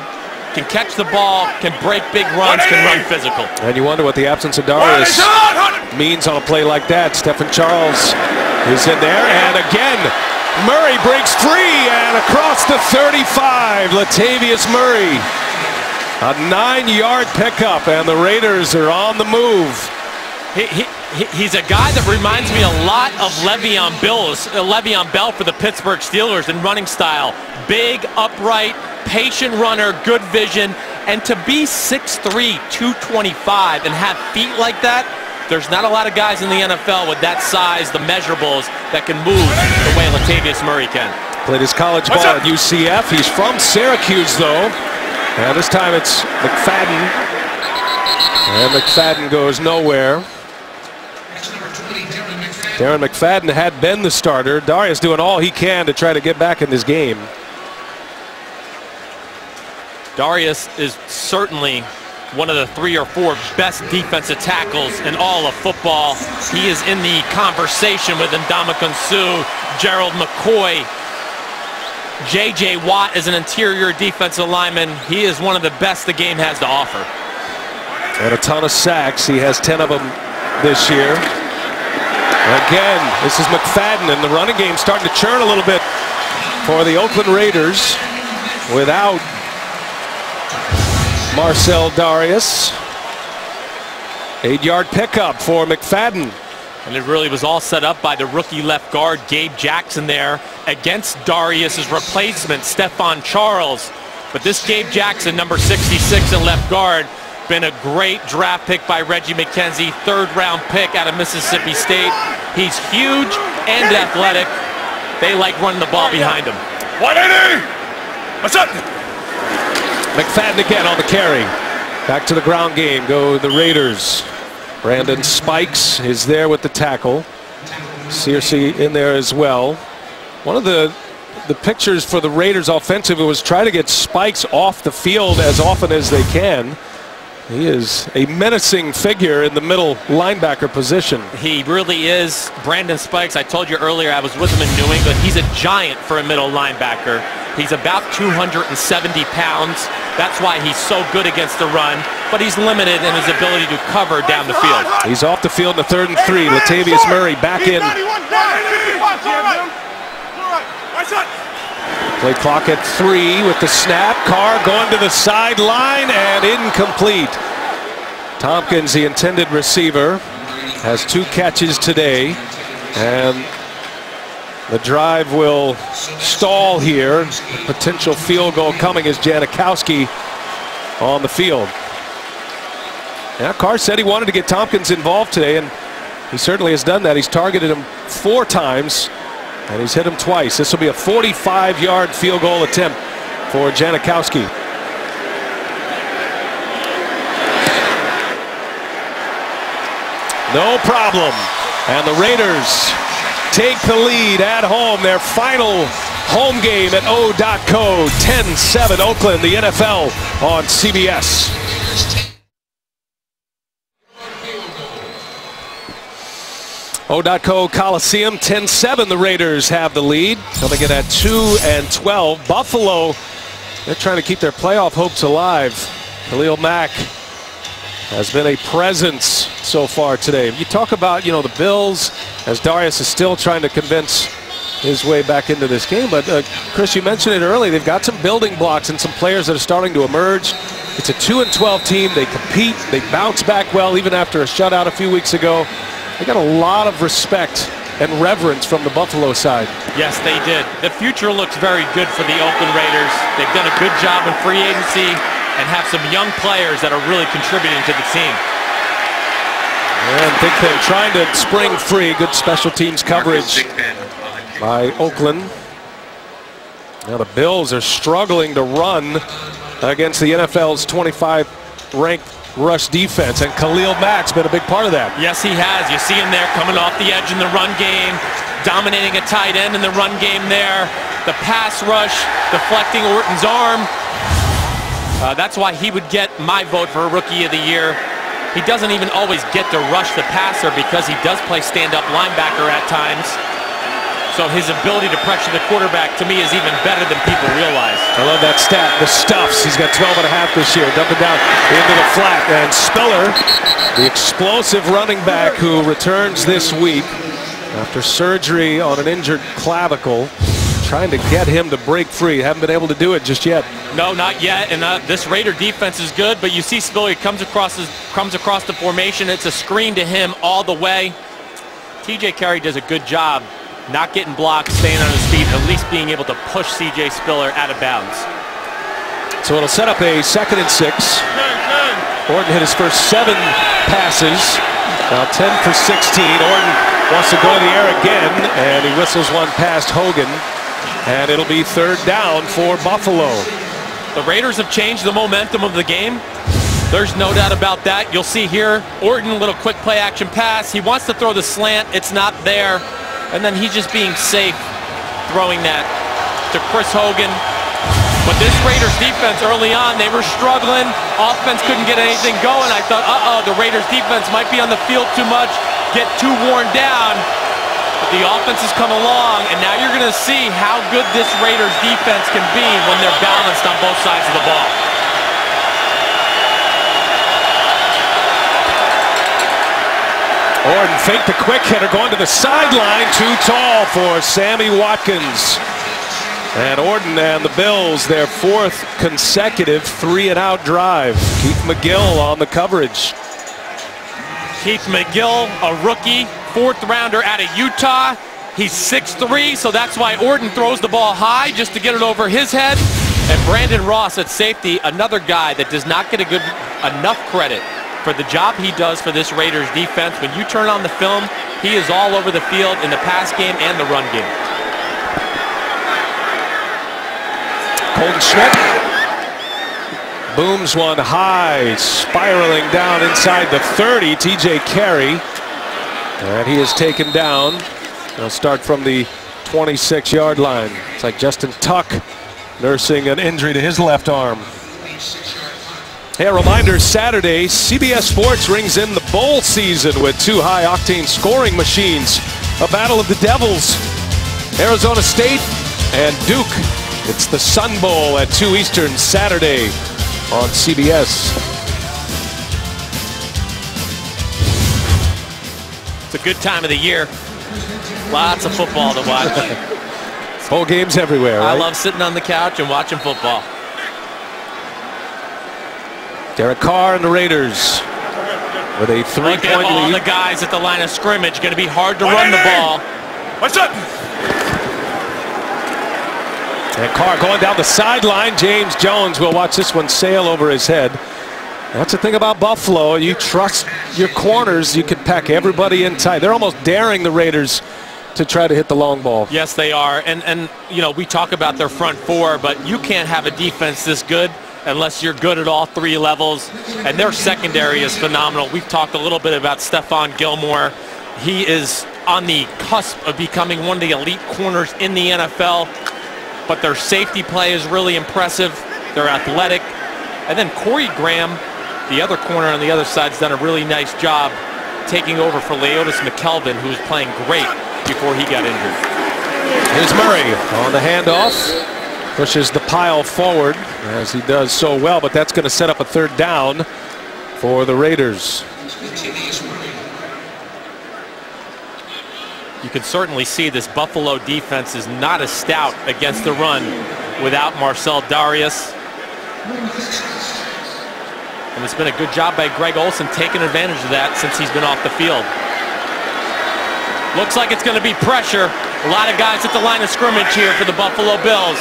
can catch the ball, can break big runs, can run physical. And you wonder what the absence of Darius means on a play like that. Stephen Charles is in there, and again, Murray breaks free and across the 35. Latavius Murray. A 9-yard pickup, and the Raiders are on the move. He's a guy that reminds me a lot of Le'Veon Bell for the Pittsburgh Steelers in running style. Big, upright, patient runner, good vision, and to be 6'3", 225 and have feet like that, there's not a lot of guys in the NFL with that size, the measurables, that can move the way Latavius Murray can. Played his college ball at UCF. He's from Syracuse, though. And this time it's McFadden. And McFadden goes nowhere. Darren McFadden had been the starter. Darius doing all he can to try to get back in this game. Darius is certainly one of the 3 or 4 best defensive tackles in all of football. He is in the conversation with Ndamukong Suh, Gerald McCoy. J.J. Watt is an interior defensive lineman. He is one of the best the game has to offer. And a ton of sacks. He has 10 of them this year. Again, this is McFadden, and the running game starting to churn a little bit for the Oakland Raiders without Marcel Darius. 8-yard pickup for McFadden. And it really was all set up by the rookie left guard, Gabe Jackson, there against Darius's replacement, Stephon Charles. But this Gabe Jackson, number 66 in left guard, been a great draft pick by Reggie McKenzie, 3rd-round pick out of Mississippi State. He's huge and athletic. They like running the ball behind him. 180! What's up? McFadden again on the carry. Back to the ground game go the Raiders. Brandon Spikes is there with the tackle. Searcy in there as well. One of the pictures for the Raiders offensive was try to get Spikes off the field as often as they can. He is a menacing figure in the middle linebacker position. He really is. Brandon Spikes, I told you earlier I was with him in New England. He's a giant for a middle linebacker. He's about 270 pounds. That's why he's so good against the run, but he's limited in his ability to cover down the field. He's off the field in the 3rd and 3. Latavius Murray back in. Play clock at 3 with the snap. Carr going to the sideline and incomplete. Tompkins, the intended receiver, has 2 catches today, and the drive will stall here. Potential field goal coming as Janikowski on the field. Yeah, Carr said he wanted to get Tompkins involved today, and he certainly has done that. He's targeted him 4 times, and he's hit him twice. This will be a 45-yard field goal attempt for Janikowski. No problem. And the Raiders take the lead at home. Their final home game at O.co. 10-7 Oakland, the NFL on CBS. O.co Coliseum, 10-7. The Raiders have the lead. Coming in at 2-12. Buffalo, they're trying to keep their playoff hopes alive. Khalil Mack has been a presence so far today. You talk about, the Bills, as Darius is still trying to convince his way back into this game. But, Chris, you mentioned it early. They've got some building blocks and some players that are starting to emerge. It's a 2-12 team. They compete. They bounce back well even after a shutout a few weeks ago. They got a lot of respect and reverence from the Buffalo side. Yes, they did. The future looks very good for the Oakland Raiders. They've done a good job in free agency and have some young players that are really contributing to the team. And I think they're trying to spring free. Good special teams coverage by Oakland. Now the Bills are struggling to run against the NFL's 25th-ranked rush defense, and Khalil Mack's been a big part of that. Yes, he has. You see him there coming off the edge in the run game, dominating a tight end in the run game there. The pass rush, deflecting Orton's arm. That's why he would get my vote for Rookie of the Year. He doesn't even always get to rush the passer because he does play stand-up linebacker at times. So his ability to pressure the quarterback, to me, is even better than people realize. I love that stat. The Stuffs. He's got 12.5 this year. Dumping down into the flat. And Spiller, the explosive running back who returns this week after surgery on an injured clavicle. trying to get him to break free. Haven't been able to do it just yet. No, not yet. And this Raider defense is good, but you see Spiller comes across the formation. It's a screen to him all the way. TJ Carey does a good job not getting blocked, staying on his feet, at least being able to push CJ Spiller out of bounds. So it'll set up a 2nd and 6. Orton hit his first 7 passes. Now 10 for 16. Orton wants to go in the air again, and he whistles one past Hogan. And it'll be 3rd down for Buffalo. The Raiders have changed the momentum of the game. There's no doubt about that. You'll see here, Orton, little quick play action pass. He wants to throw the slant. It's not there. And then he's just being safe throwing that to Chris Hogan. But this Raiders defense early on, they were struggling. Offense couldn't get anything going. I thought, the Raiders defense might be on the field too much, get too worn down. But the offense has come along, and now you're going to see how good this Raiders defense can be when they're balanced on both sides of the ball. Orton faked the quick hitter, going to the sideline, too tall for Sammy Watkins. And Orton and the Bills, their 4th consecutive 3-and-out drive. Keith McGill on the coverage. Keith McGill, a rookie, 4th rounder out of Utah. He's 6'3", so that's why Orton throws the ball high just to get it over his head. And Brandon Ross at safety, another guy that does not get enough credit for the job he does for this Raiders defense. When you turn on the film, he is all over the field in the pass game and the run game. Colton Schmidt booms one high, spiraling down inside the 30. TJ Carey, and he is taken down. He'll start from the 26-yard line. It's like Justin Tuck nursing an injury to his left arm. Hey, a reminder, Saturday, CBS Sports rings in the bowl season with 2 high-octane scoring machines. A battle of the Devils, Arizona State and Duke. It's the Sun Bowl at 2 Eastern Saturday on CBS. It's a good time of the year. Lots of football to watch. Bowl games everywhere, right? I love sitting on the couch and watching football. Derek Carr and the Raiders with a 3-point lead. All the guys at the line of scrimmage. Going to be hard to run the ball. What's up? And Carr going down the sideline. James Jones will watch this one sail over his head. That's the thing about Buffalo. You trust your corners. You can pack everybody in tight. They're almost daring the Raiders to try to hit the long ball. Yes, they are. And you know, we talk about their front 4, but you can't have a defense this good unless you're good at all 3 levels. And their secondary is phenomenal. We've talked a little bit about Stephon Gilmore. He is on the cusp of becoming one of the elite corners in the NFL. But their safety play is really impressive. They're athletic. And then Corey Graham, the other corner on the other side, has done a really nice job taking over for Leotis McKelvin, who was playing great before he got injured. Here's Murray on the handoff. Pushes the pile forward, as he does so well, but that's going to set up a 3rd down for the Raiders. You can certainly see this Buffalo defense is not as stout against the run without Marcel Darius. And it's been a good job by Greg Olsen taking advantage of that since he's been off the field. Looks like it's going to be pressure. A lot of guys at the line of scrimmage here for the Buffalo Bills.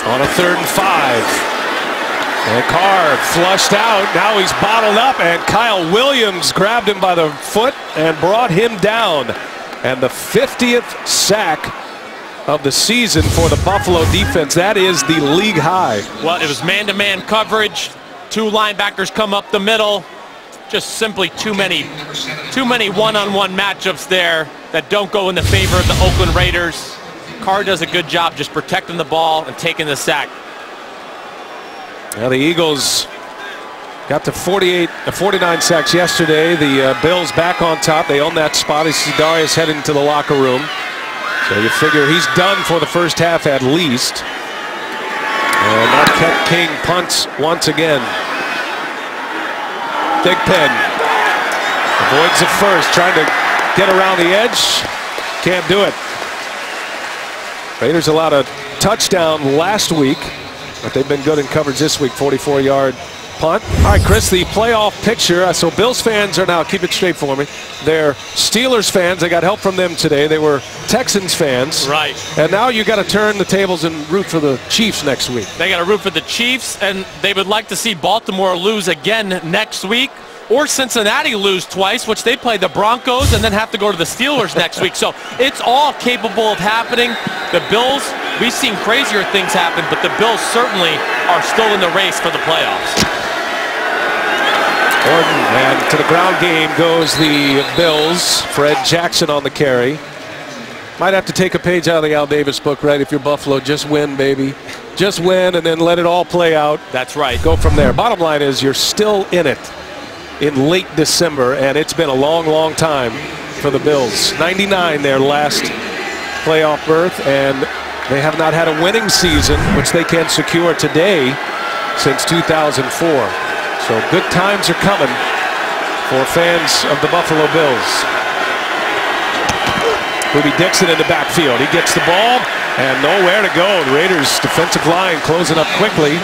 On a 3rd and 5. And Carr flushed out. Now he's bottled up, and Kyle Williams grabbed him by the foot and brought him down. And the 50th sack of the season for the Buffalo defense. That is the league high. Well, it was man-to-man coverage. 2 linebackers come up the middle. Just simply too many one-on-one matchups there that don't go in the favor of the Oakland Raiders. Carr does a good job just protecting the ball and taking the sack. Now the Eagles got to 49 sacks yesterday. The Bills back on top. They own that spot. You see Darius heading to the locker room. So you figure he's done for the first half at least. And Marquette King punts once again. Thigpen avoids the first, trying to get around the edge. Can't do it. Raiders allowed a touchdown last week, but they've been good in coverage this week. 44-yard punt. All right, Chris, the playoff picture. So Bills fans are now, keep it straight for me, they're Steelers fans. They got help from them today. They were Texans fans. Right. And now you got to turn the tables and root for the Chiefs next week. They got to root for the Chiefs, and they would like to see Baltimore lose again next week, or Cincinnati lose twice, which they play the Broncos and then have to go to the Steelers next week. So it's all capable of happening. The Bills, we've seen crazier things happen, but the Bills certainly are still in the race for the playoffs. Orton, and to the ground game goes the Bills. Fred Jackson on the carry. Might have to take a page out of the Al Davis book, right? If you're Buffalo, just win, baby. Just win and then let it all play out. That's right. Go from there. Bottom line is you're still in it in late December, and it's been a long, long time for the Bills. 99 their last playoff berth, and they have not had a winning season, which they can secure today, since 2004. So good times are coming for fans of the Buffalo Bills. Ruby Dixon in the backfield. He gets the ball and nowhere to go. The Raiders defensive line closing up quickly.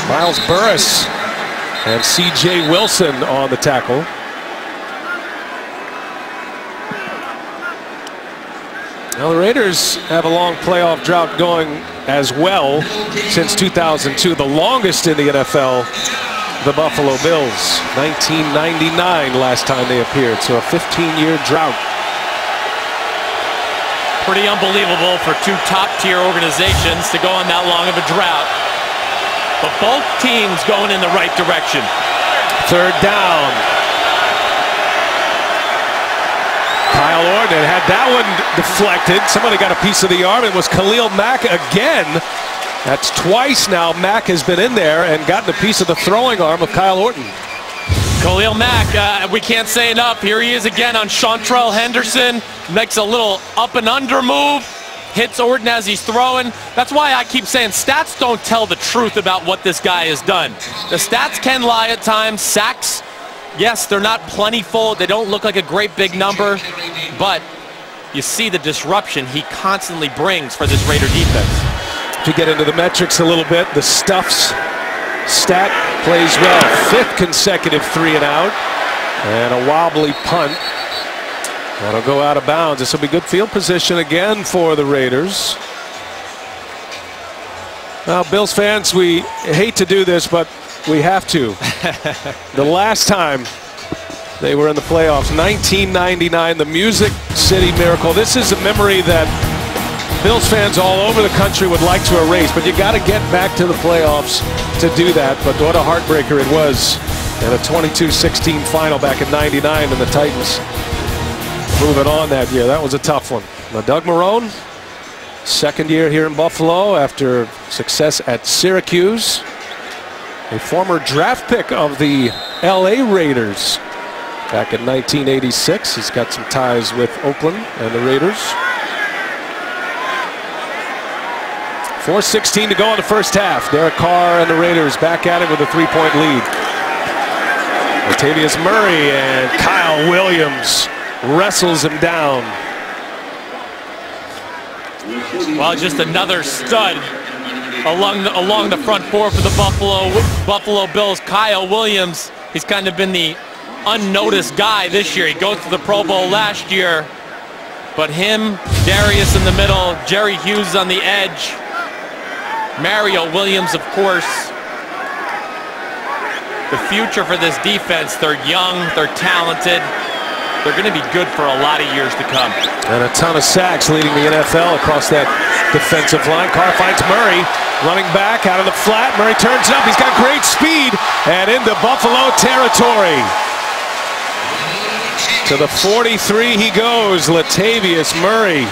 Miles Burris and C.J. Wilson on the tackle. Now the Raiders have a long playoff drought going as well since 2002, the longest in the NFL. The Buffalo Bills, 1999 last time they appeared, so a 15-year drought. Pretty unbelievable for two top-tier organizations to go on that long of a drought. But both teams going in the right direction. Third down. Kyle Orton had that one deflected. Somebody got a piece of the arm. It was Khalil Mack again. That's twice now Mack has been in there and gotten a piece of the throwing arm of Kyle Orton. Khalil Mack, we can't say enough. Here he is again on Chantrell Henderson. Makes a little up and under move. Hits Orton as he's throwing. That's why I keep saying stats don't tell the truth about what this guy has done. The stats can lie at times. Sacks, yes, they're not plentiful. They don't look like a great big number. But you see the disruption he constantly brings for this Raider defense. To get into the metrics a little bit, the Stuffs stat plays well. 5th consecutive 3 and out, and a wobbly punt. That'll go out of bounds. This will be good field position again for the Raiders. Now, Bills fans, we hate to do this, but we have to. The last time they were in the playoffs, 1999, the Music City Miracle. This is a memory that Bills fans all over the country would like to erase, but you got to get back to the playoffs to do that. But what a heartbreaker it was in a 22-16 final back in '99, and the Titans moving on that year. That was a tough one. Now, Doug Marrone, second year here in Buffalo after success at Syracuse. A former draft pick of the LA Raiders back in 1986. He's got some ties with Oakland and the Raiders. 4:16 to go in the first half. Derek Carr and the Raiders back at it with a 3-point lead. Latavius Murray and Kyle Williams wrestles him down. Well, just another stud along the front four for the Buffalo Bills. Kyle Williams, he's kind of been the unnoticed guy this year. He goes to the Pro Bowl last year, but him, Darius in the middle, Jerry Hughes on the edge, Mario Williams, of course. The future for this defense, they're young, they're talented. They're going to be good for a lot of years to come. And a ton of sacks leading the NFL across that defensive line. Carr finds Murray running back out of the flat. Murray turns it up. He's got great speed and into Buffalo territory. To the 43 he goes, Latavius Murray.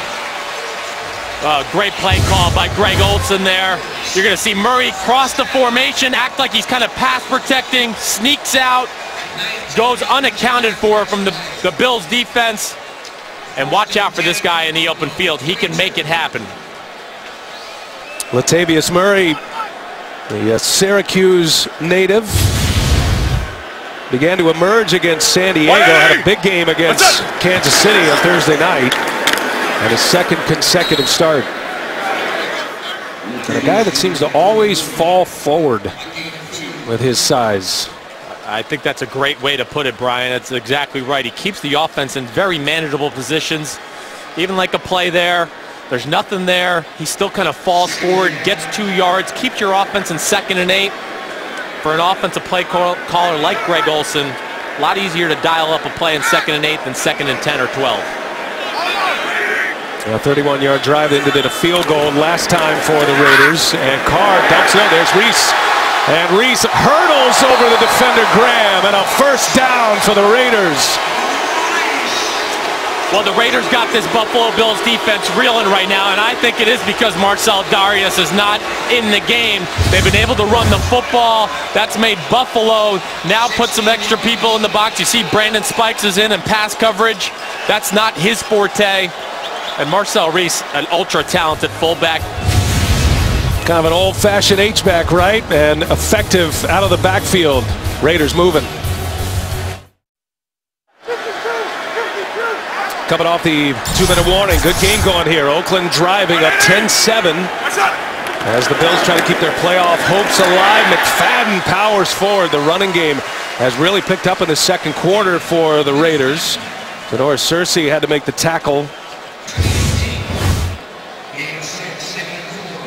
Great play call by Greg Olsen there. You're going to see Murray cross the formation, act like he's kind of pass protecting, sneaks out, goes unaccounted for from the Bills defense. And watch out for this guy in the open field. He can make it happen. Latavius Murray, the Syracuse native, began to emerge against San Diego. Had a big game against Kansas City on Thursday night. And his second consecutive start. And a guy that seems to always fall forward with his size. I think that's a great way to put it, Brian. That's exactly right. He keeps the offense in very manageable positions. Even like a play there, there's nothing there. He still kind of falls forward, gets 2 yards, keeps your offense in 2nd and 8. For an offensive play caller like Greg Olsen, a lot easier to dial up a play in 2nd and 8 than 2nd and 10 or 12. A 31-yard drive ended in a field goal last time for the Raiders. And Carr dumps it out. There's Reese. And Reese hurdles over the defender Graham. And a first down for the Raiders. Well, the Raiders got this Buffalo Bills defense reeling right now, and I think it is because Marcel Darius is not in the game. They've been able to run the football. That's made Buffalo now put some extra people in the box. You see Brandon Spikes is in pass coverage. That's not his forte. And Marcel Reese, an ultra-talented fullback. Kind of an old-fashioned H-back, right? And effective out of the backfield. Raiders moving. Coming off the 2-minute warning. Good game going here. Oakland driving up 10-7. As the Bills try to keep their playoff hopes alive. McFadden powers forward. The running game has really picked up in the 2nd quarter for the Raiders. Denor Searcy had to make the tackle.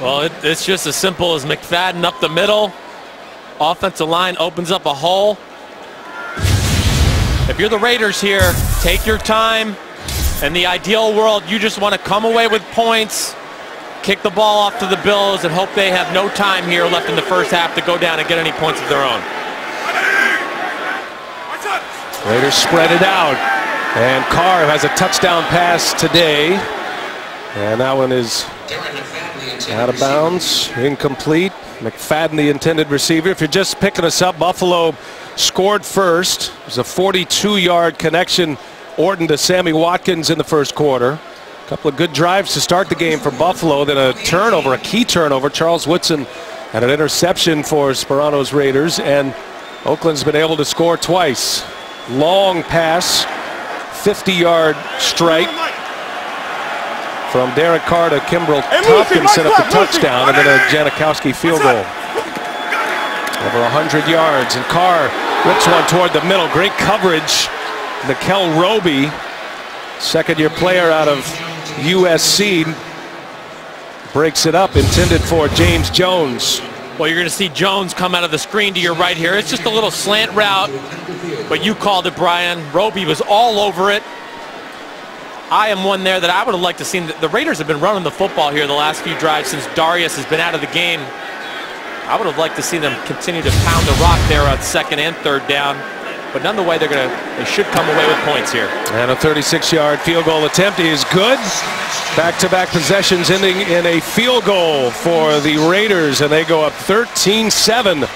Well, it's just as simple as McFadden up the middle. Offensive line opens up a hole. If you're the Raiders here, take your time. In the ideal world, you just want to come away with points, kick the ball off to the Bills, and hope they have no time here left in the first half to go down and get any points of their own. Raiders spread it out. And Carr has a touchdown pass today. And that one is out of bounds, incomplete. McFadden, the intended receiver. If you're just picking us up, Buffalo scored first. It was a 42-yard connection. Orton to Sammy Watkins in the 1st quarter. A couple of good drives to start the game for Buffalo. Then a turnover, a key turnover. Charles Woodson had an interception for Sperano's Raiders. And Oakland's been able to score twice. Long pass, 50-yard strike from Derek Carr to Kimbrel Tompkins set up the touchdown. And then a Janikowski field goal. Over 100 yards. And Carr whips one toward the middle. Great coverage. Nickel Roby, 2nd-year player out of USC, breaks it up, intended for James Jones. Well, you're going to see Jones come out of the screen to your right here. It's just a little slant route, but you called it, Brian. Roby was all over it. I am one there that I would have liked to see. The Raiders have been running the football here the last few drives since Darius has been out of the game. I would have liked to see them continue to pound the rock there on 2nd and 3rd down. But none the way they should come away with points here. And a 36-yard field goal attempt is good. Back-to-back possessions ending in a field goal for the Raiders, and they go up 13-7.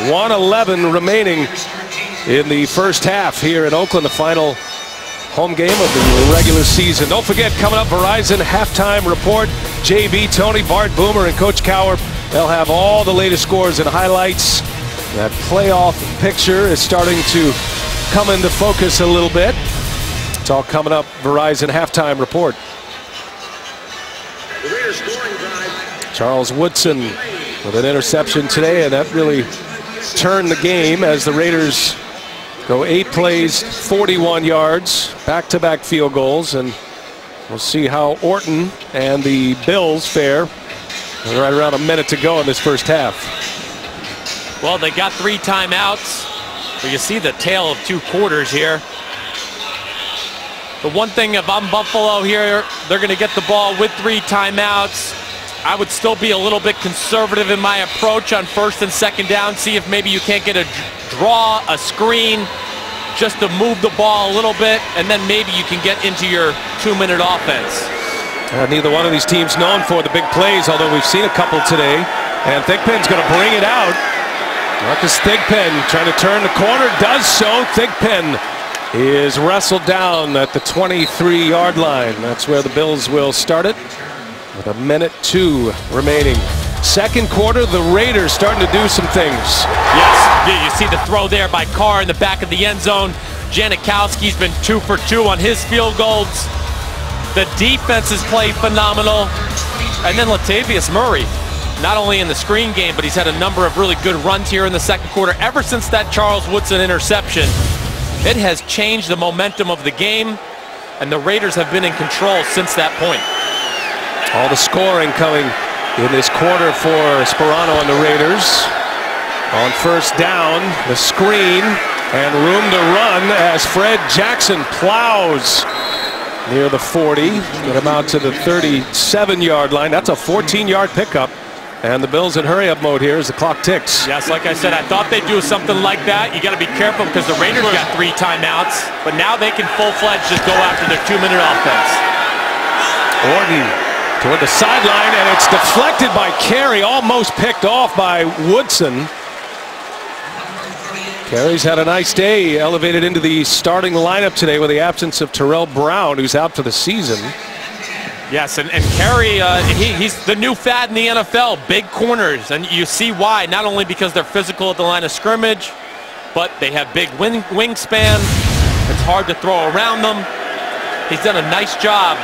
1:11 remaining in the first half here in Oakland, the final home game of the regular season. Don't forget, coming up, Verizon halftime report. JB, Tony, Bart, Boomer, and Coach Cowher. They'll have all the latest scores and highlights. That playoff picture is starting to come into focus a little bit. It's all coming up. Verizon halftime report. Charles Woodson with an interception today, and that really turned the game as the Raiders go 8 plays, 41 yards, back-to-back field goals, and we'll see how Orton and the Bills fare. Right around a minute to go in this first half. Well, they got 3 timeouts, but you see the tale of 2 quarters here. The one thing, if I'm Buffalo here, they're going to get the ball with 3 timeouts. I would still be a little bit conservative in my approach on 1st and 2nd down. See if maybe you can't get a draw, a screen, just to move the ball a little bit, and then maybe you can get into your 2-minute offense. Neither one of these teams known for the big plays, although we've seen a couple today. And Thigpen's going to bring it out. Marcus Thigpen trying to turn the corner, does so. Thigpen is wrestled down at the 23-yard line. That's where the Bills will start it with 1:02 remaining. 2nd quarter, the Raiders starting to do some things. Yes, you see the throw there by Carr in the back of the end zone. Janikowski's been 2 for 2 on his field goals. The defense has played phenomenal. And then Latavius Murray, not only in the screen game, but he's had a number of really good runs here in the second quarter. Ever since that Charles Woodson interception, it has changed the momentum of the game, and the Raiders have been in control since that point. All the scoring coming in this quarter for Sperano and the Raiders. On first down, the screen, and room to run as Fred Jackson plows near the 40. Get him out to the 37-yard line. That's a 14-yard pickup. And the Bills in hurry-up mode here as the clock ticks. Yes, like I said, I thought they'd do something like that. You got to be careful because the Raiders got 3 timeouts, but now they can full-fledged just go after their 2-minute offense. Orton toward the sideline, and it's deflected by Carey, almost picked off by Woodson. Carey's had a nice day, elevated into the starting lineup today with the absence of Terrell Brown, who's out for the season. Yes, and Carey, he's the new fad in the NFL, big corners, and you see why, not only because they're physical at the line of scrimmage, but they have big wingspan. It's hard to throw around them. He's done a nice job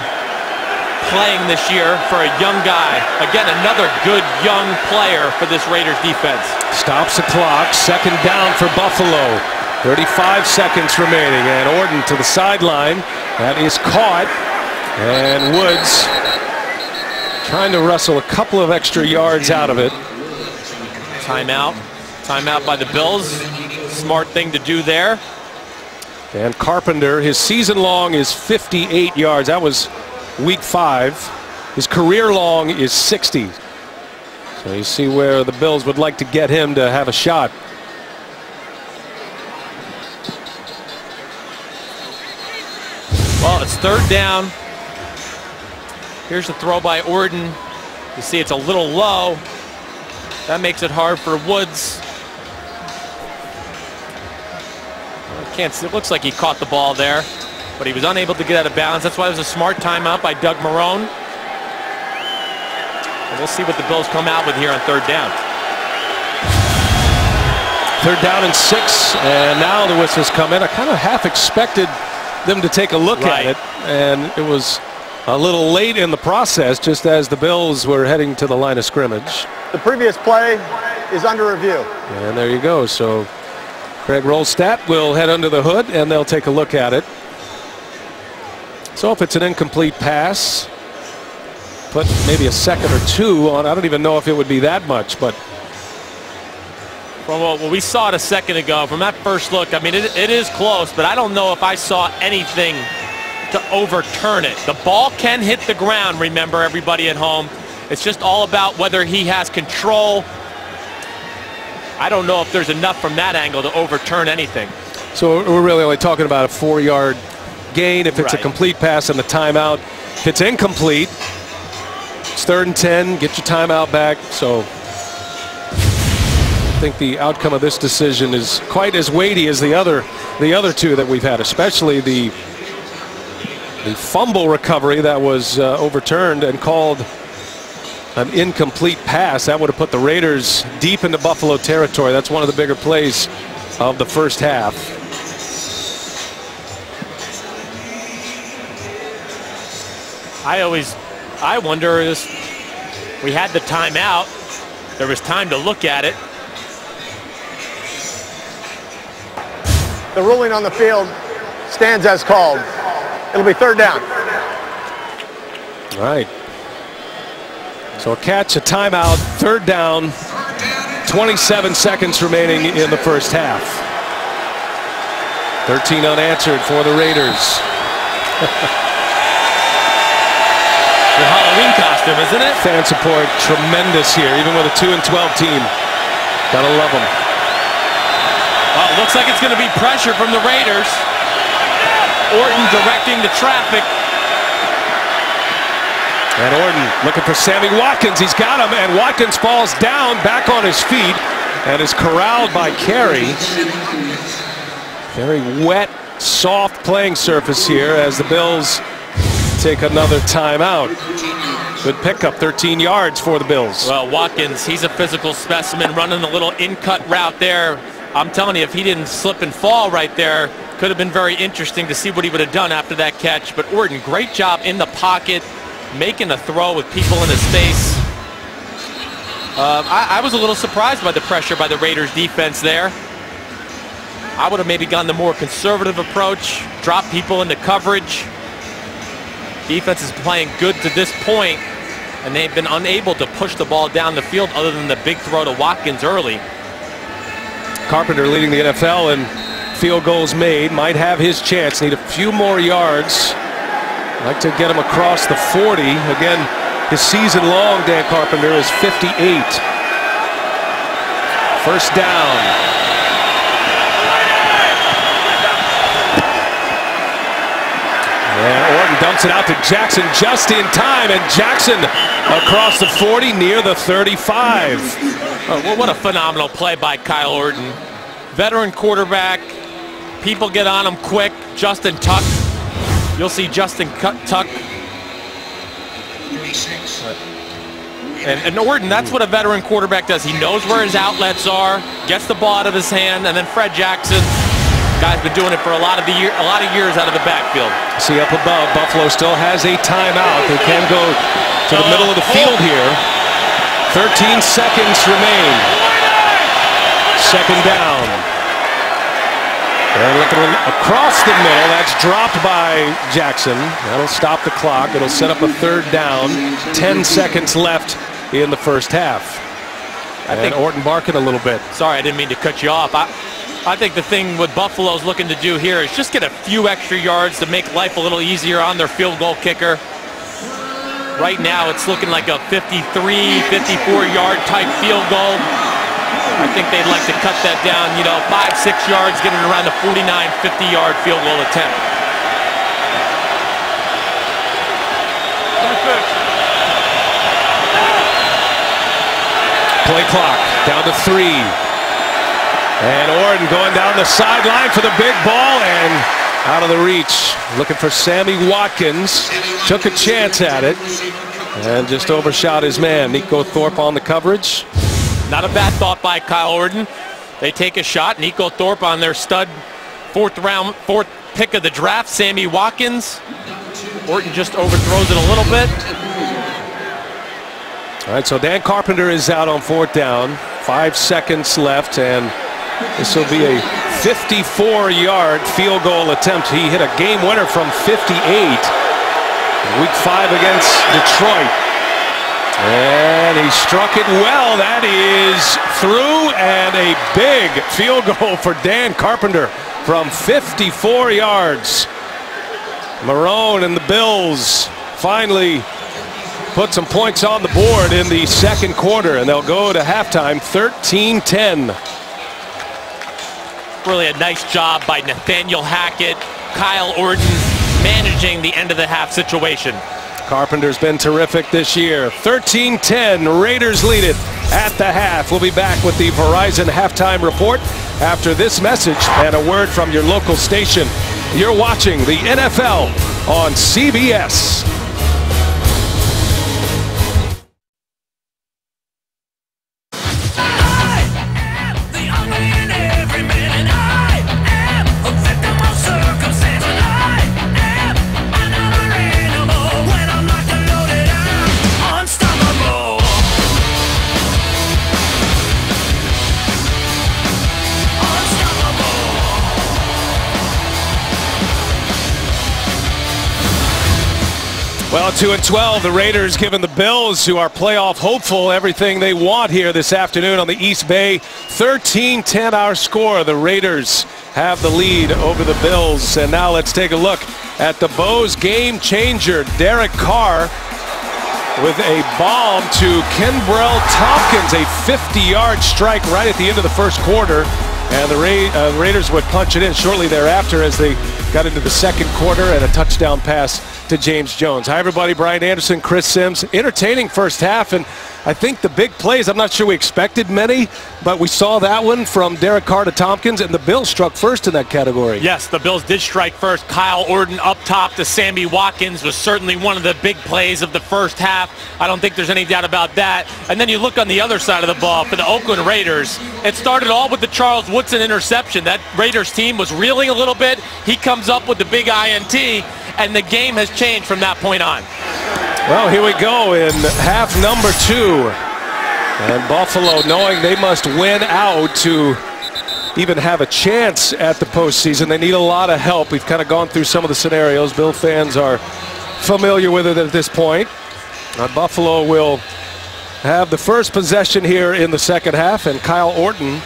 playing this year for a young guy. Again, another good young player for this Raiders defense. Stops the clock, second down for Buffalo. 35 seconds remaining, and Orton to the sideline. That is caught. And Woods trying to wrestle a couple of extra yards out of it. Timeout. Timeout by the Bills. Smart thing to do there. And Carpenter, his season long is 58 yards. That was week 5. His career long is 60. So you see where the Bills would like to get him to have a shot. Well, it's third down. Here's the throw by Orton. You see it's a little low. That makes it hard for Woods. Can't see, it looks like he caught the ball there, but he was unable to get out of bounds. That's why it was a smart timeout by Doug Marrone. And we'll see what the Bills come out with here on third down. Third down and 6, and now the whistles come in. I kind of half expected them to take a look at it, and it was a little late in the process, just as the Bills were heading to the line of scrimmage. The previous play is under review. And there you go. So Craig Rolstat will head under the hood, and they'll take a look at it. So if it's an incomplete pass, put maybe a second or 2 on. I don't even know if it would be that much, but from what we saw it a second ago, from that first look, I mean, it is close, but I don't know if I saw anything to overturn it. The ball can hit the ground, remember, everybody at home. It's just all about whether he has control. I don't know if there's enough from that angle to overturn anything. So we're really only talking about a 4-yard gain if it's a complete pass and the timeout. If it's incomplete, it's 3rd and 10, get your timeout back. So I think the outcome of this decision is quite as weighty as the other 2 that we've had, especially the fumble recovery that was overturned and called an incomplete pass. That would have put the Raiders deep into Buffalo territory. That's one of the bigger plays of the first half. I wonder, we had the timeout. There was time to look at it. The ruling on the field stands as called. It'll be third down. Right. So a catch, a timeout, third down, 27 seconds remaining in the first half. 13 unanswered for the Raiders. Your Halloween costume, isn't it? Fan support tremendous here, even with a 2-12 team. Gotta love them. Well, it looks like it's going to be pressure from the Raiders. Orton directing the traffic. And Orton looking for Sammy Watkins. He's got him, and Watkins falls down back on his feet and is corralled by Carey. Very wet, soft playing surface here as the Bills take another timeout. Good pickup, 13 yards for the Bills. Well, Watkins, he's a physical specimen, running a little in-cut route there. I'm telling you, if he didn't slip and fall right there, could have been very interesting to see what he would have done after that catch. But Orton, great job in the pocket, making a throw with people in his face. I was a little surprised by the pressure by the Raiders defense there. I would have maybe gone the more conservative approach, drop people into coverage. Defense is playing good to this point, and they've been unable to push the ball down the field other than the big throw to Watkins early. Carpenter leading the NFL in field goals made. Might have his chance. Need a few more yards. Like to get him across the 40. Again, his season long, Dan Carpenter, is 58. First down. And Orton dumps it out to Jackson just in time, and Jackson across the 40 near the 35. Oh, well, what a phenomenal play by Kyle Orton. Veteran quarterback. People get on him quick. Justin Tuck. You'll see Justin Tuck. And Orton, that's what a veteran quarterback does. He knows where his outlets are, gets the ball out of his hand, and then Fred Jackson. Guy's been doing it for a lot of years out of the backfield. See up above, Buffalo still has a timeout. They can go to the middle of the field here. 13 seconds remain. Second down. And looking across the middle, that's dropped by Jackson. That'll stop the clock. It'll set up a third down. 10 seconds left in the first half. I think Orton barking a little bit. Sorry, I didn't mean to cut you off. I think the thing what Buffalo's looking to do here is just get a few extra yards to make life a little easier on their field goal kicker. Right now, it's looking like a 53, 54-yard type field goal. I think they'd like to cut that down, 5-6 yards, get it around the 49, 50-yard field goal attempt. Play clock down to 3. And Orton going down the sideline for the big ball and out of the reach. Looking for Sammy Watkins. Took a chance at it and just overshot his man. Nico Thorpe on the coverage. Not a bad thought by Kyle Orton. They take a shot. Nico Thorpe on their stud fourth pick of the draft, Sammy Watkins. Orton just overthrows it a little bit. All right, so Dan Carpenter is out on fourth down. 5 seconds left, and this will be a 54-yard field goal attempt. He hit a game winner from 58 in Week 5 against Detroit. And he struck it well. That is through, and a big field goal for Dan Carpenter from 54 yards. Marone and the Bills finally put some points on the board in the second quarter, and they'll go to halftime 13-10. Really a nice job by Nathaniel Hackett, Kyle Orton managing the end of the half situation. Carpenter's been terrific this year. 13-10, Raiders lead it at the half. We'll be back with the Verizon halftime report after this message and a word from your local station. You're watching the NFL on CBS. Well, 2-12, the Raiders giving the Bills, who are playoff hopeful, everything they want here this afternoon on the East Bay. 13-10 our score. The Raiders have the lead over the Bills. And now let's take a look at the Bows game changer, Derek Carr, with a bomb to Kenbrell Tompkins, a 50-yard strike right at the end of the first quarter. And the Raiders would punch it in shortly thereafter as they got into the second quarter, and a touchdown pass to James Jones. Hi, everybody. Brian Anderson, Chris Sims. Entertaining first half, and I think the big plays, I'm not sure we expected many, but we saw that one from Derek Carr to Tompkins, and the Bills struck first in that category. Yes, the Bills did strike first. Kyle Orton up top to Sammy Watkins was certainly one of the big plays of the first half. I don't think there's any doubt about that. And then you look on the other side of the ball for the Oakland Raiders. It started all with the Charles Woodson interception. That Raiders team was reeling a little bit. He comes up with the big INT, and the game has changed from that point on. Well, here we go in half number 2. And Buffalo, knowing they must win out to even have a chance at the postseason, they need a lot of help. We've kind of gone through some of the scenarios. Bill fans are familiar with it at this point. Buffalo will have the first possession here in the second half, and Kyle Orton,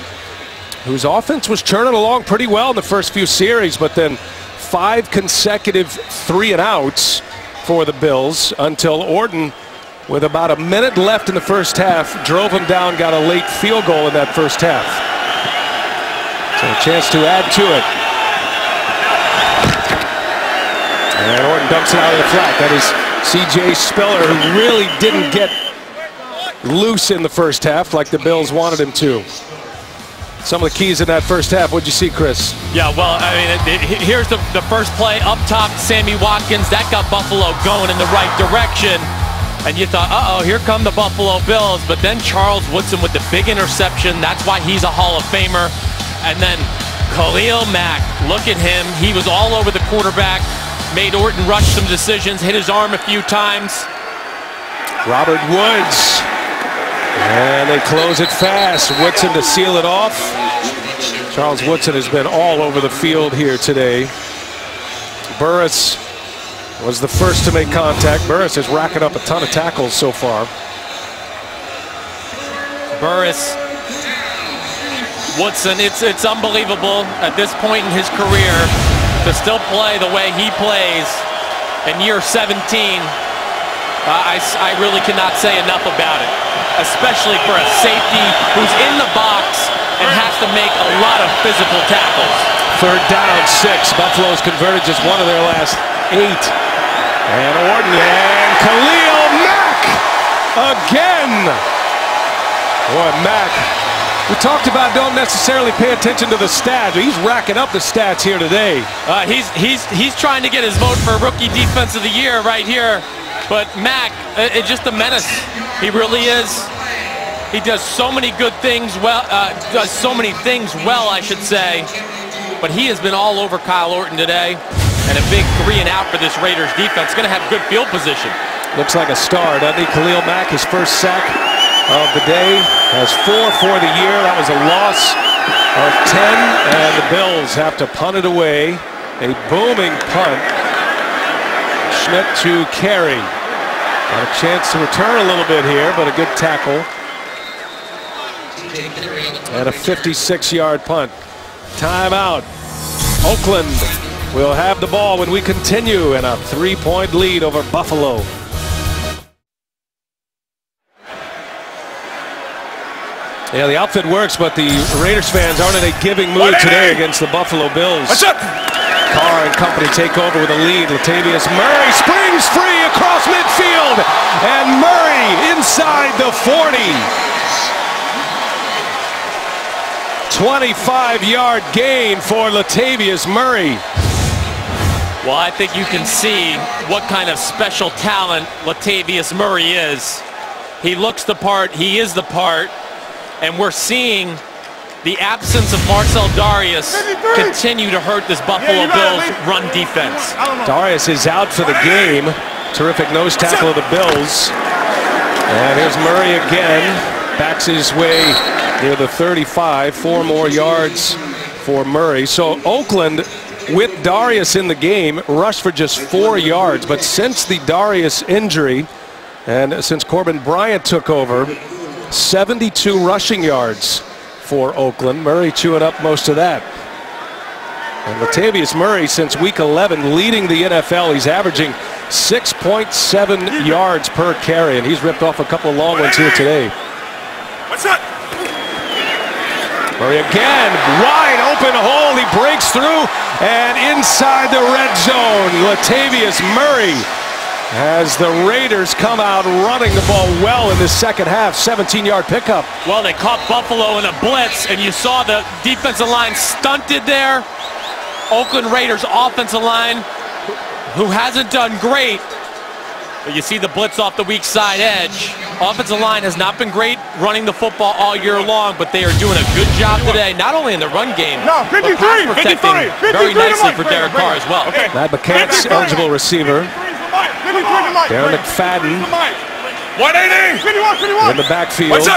whose offense was churning along pretty well in the first few series, but then 5 consecutive 3-and-outs for the Bills until Orton, with about a minute left in the first half, drove him down, got a late field goal in that first half. So a chance to add to it. And Orton dumps it out of the flat. That is C.J. Spiller, who really didn't get loose in the first half like the Bills wanted him to. Some of the keys in that first half. What'd you see, Chris? Yeah, well, I mean, here's the first play up top. Sammy Watkins, that got Buffalo going in the right direction. And you thought, uh-oh, here come the Buffalo Bills. But then Charles Woodson with the big interception. That's why he's a Hall of Famer. And then Khalil Mack, look at him. He was all over the quarterback. Made Orton rush some decisions, hit his arm a few times. Robert Woods. And they close it fast. Woodson to seal it off. Charles Woodson has been all over the field here today. Burris was the first to make contact. Burris is racking up a ton of tackles so far. Burris, Woodson, it's unbelievable at this point in his career to still play the way he plays in year 17. I really cannot say enough about it, especially for a safety who's in the box and has to make a lot of physical tackles. Third down, 6. Buffalo's converted just one of their last 8. And Orton and Khalil Mack again. Boy, Mack, we talked about don't necessarily pay attention to the stats. He's racking up the stats here today. He's trying to get his vote for Rookie Defense of the Year right here. But Mack, it's just a menace. He really is. He does so many good things well, does so many things well, I should say. But he has been all over Kyle Orton today. And a big 3-and-out for this Raiders defense. Going to have good field position. Looks like a star, doesn't he? Khalil Mack, his first sack of the day, has 4 for the year. That was a loss of 10, and the Bills have to punt it away. A booming punt. Schmidt to carry. Got a chance to return a little bit here, but a good tackle. And a 56-yard punt. Timeout. Oakland will have the ball when we continue, and a 3-point lead over Buffalo. Yeah, the outfit works, but the Raiders fans aren't in a giving mood today against the Buffalo Bills. What's up? Carr and company take over with a lead. Latavius Murray springs free across midfield, and Murray inside the 40. 25-yard gain for Latavius Murray. Well, I think you can see what kind of special talent Latavius Murray is. He looks the part, he is the part, and we're seeing the absence of Marcel Darius continue to hurt this Buffalo Bills run defense. Darius is out for the game. Terrific nose tackle of the Bills. And here's Murray again. Backs his way near the 35. 4 more yards for Murray. So Oakland, with Darius in the game, rushed for just 4 yards. But since the Darius injury, and since Corbin Bryant took over, 72 rushing yards for Oakland. Murray chewing up most of that. And Latavius Murray, since week 11, leading the NFL. He's averaging 6.7 yards per carry, and he's ripped off a couple of long ones here today. What's up? Murray again, wide open hole. He breaks through, and inside the red zone, Latavius Murray, as the Raiders come out running the ball well in this second half. 17-yard pickup. Well, they caught Buffalo in a blitz, and you saw the defensive line stunted there. Oakland Raiders offensive line, who hasn't done great, but you see the blitz off the weak side edge. Offensive line has not been great running the football all year long, but they are doing a good job today, not only in the run game, but pass protecting very nicely for Derek Carr as well. Matt McCants, eligible receiver. Darren McFadden in the backfield.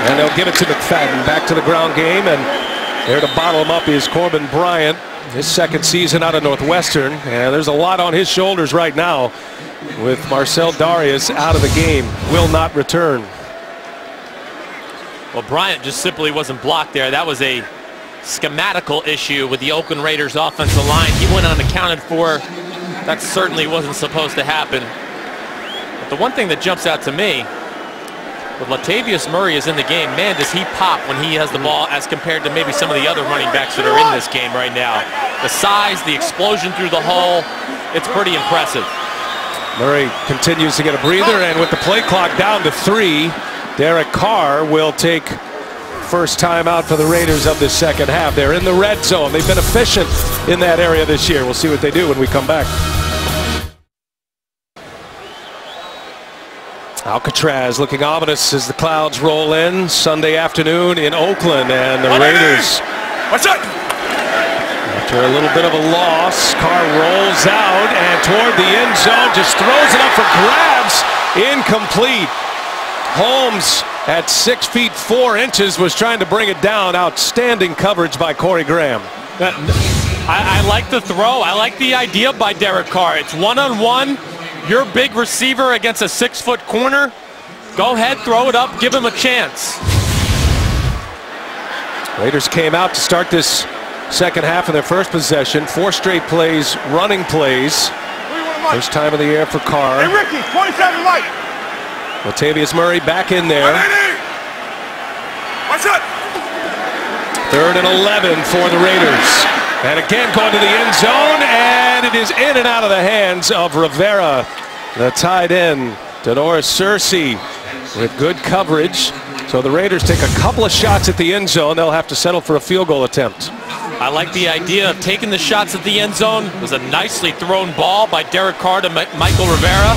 And they'll give it to McFadden. Back to the ground game, and there to bottle him up is Corbin Bryant. His second season out of Northwestern, and there's a lot on his shoulders right now with Marcel Darius out of the game. Will not return. Well, Bryant just simply wasn't blocked there. That was a schematical issue with the Oakland Raiders offensive line. He went unaccounted for. That certainly wasn't supposed to happen. But the one thing that jumps out to me, with Latavius Murray is in the game, man, does he pop when he has the ball as compared to maybe some of the other running backs that are in this game right now. The size, the explosion through the hole, it's pretty impressive. Murray continues to get a breather, and with the play clock down to 3, Derek Carr will take first time out for the Raiders of the second half. They're in the red zone. They've been efficient in that area this year. We'll see what they do when we come back. Alcatraz looking ominous as the clouds roll in. Sunday afternoon in Oakland, and the Raiders. What's up? After a little bit of a loss, Carr rolls out and toward the end zone, just throws it up for grabs. Incomplete. Holmes at 6 feet 4 inches was trying to bring it down. Outstanding coverage by Corey Graham. I like the throw. I like the idea by Derek Carr. It's one-on-one. Your big receiver against a 6-foot corner. Go ahead, throw it up, give him a chance. Raiders came out to start this second half in their first possession. 4 straight plays, running plays. First time of the year for Carr. Hey, Ricky, 27 right. Latavius Murray back in there. What's up? 3rd and 11 for the Raiders. And again going to the end zone, and it is in and out of the hands of Rivera. The tight end, Denoris Searcy, with good coverage. So the Raiders take a couple of shots at the end zone. They'll have to settle for a field goal attempt. I like the idea of taking the shots at the end zone. It was a nicely thrown ball by Derek Carr to Michael Rivera.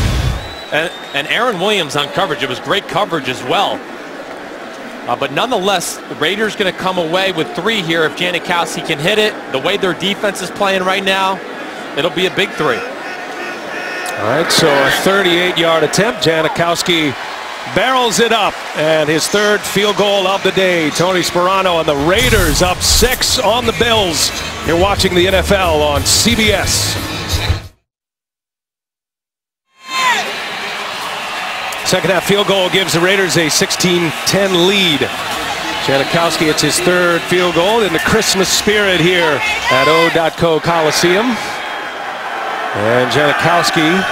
And Aaron Williams on coverage. It was great coverage as well. But nonetheless, the Raiders going to come away with 3 here if Janikowski can hit it. The way their defense is playing right now, it'll be a big 3. All right, so a 38-yard attempt. Janikowski barrels it up, and his 3rd field goal of the day. Tony Sperano and the Raiders up 6 on the Bills. You're watching the NFL on CBS. Second half field goal gives the Raiders a 16-10 lead. Janikowski, it's his 3rd field goal in the Christmas spirit here at O.co Coliseum. And Janikowski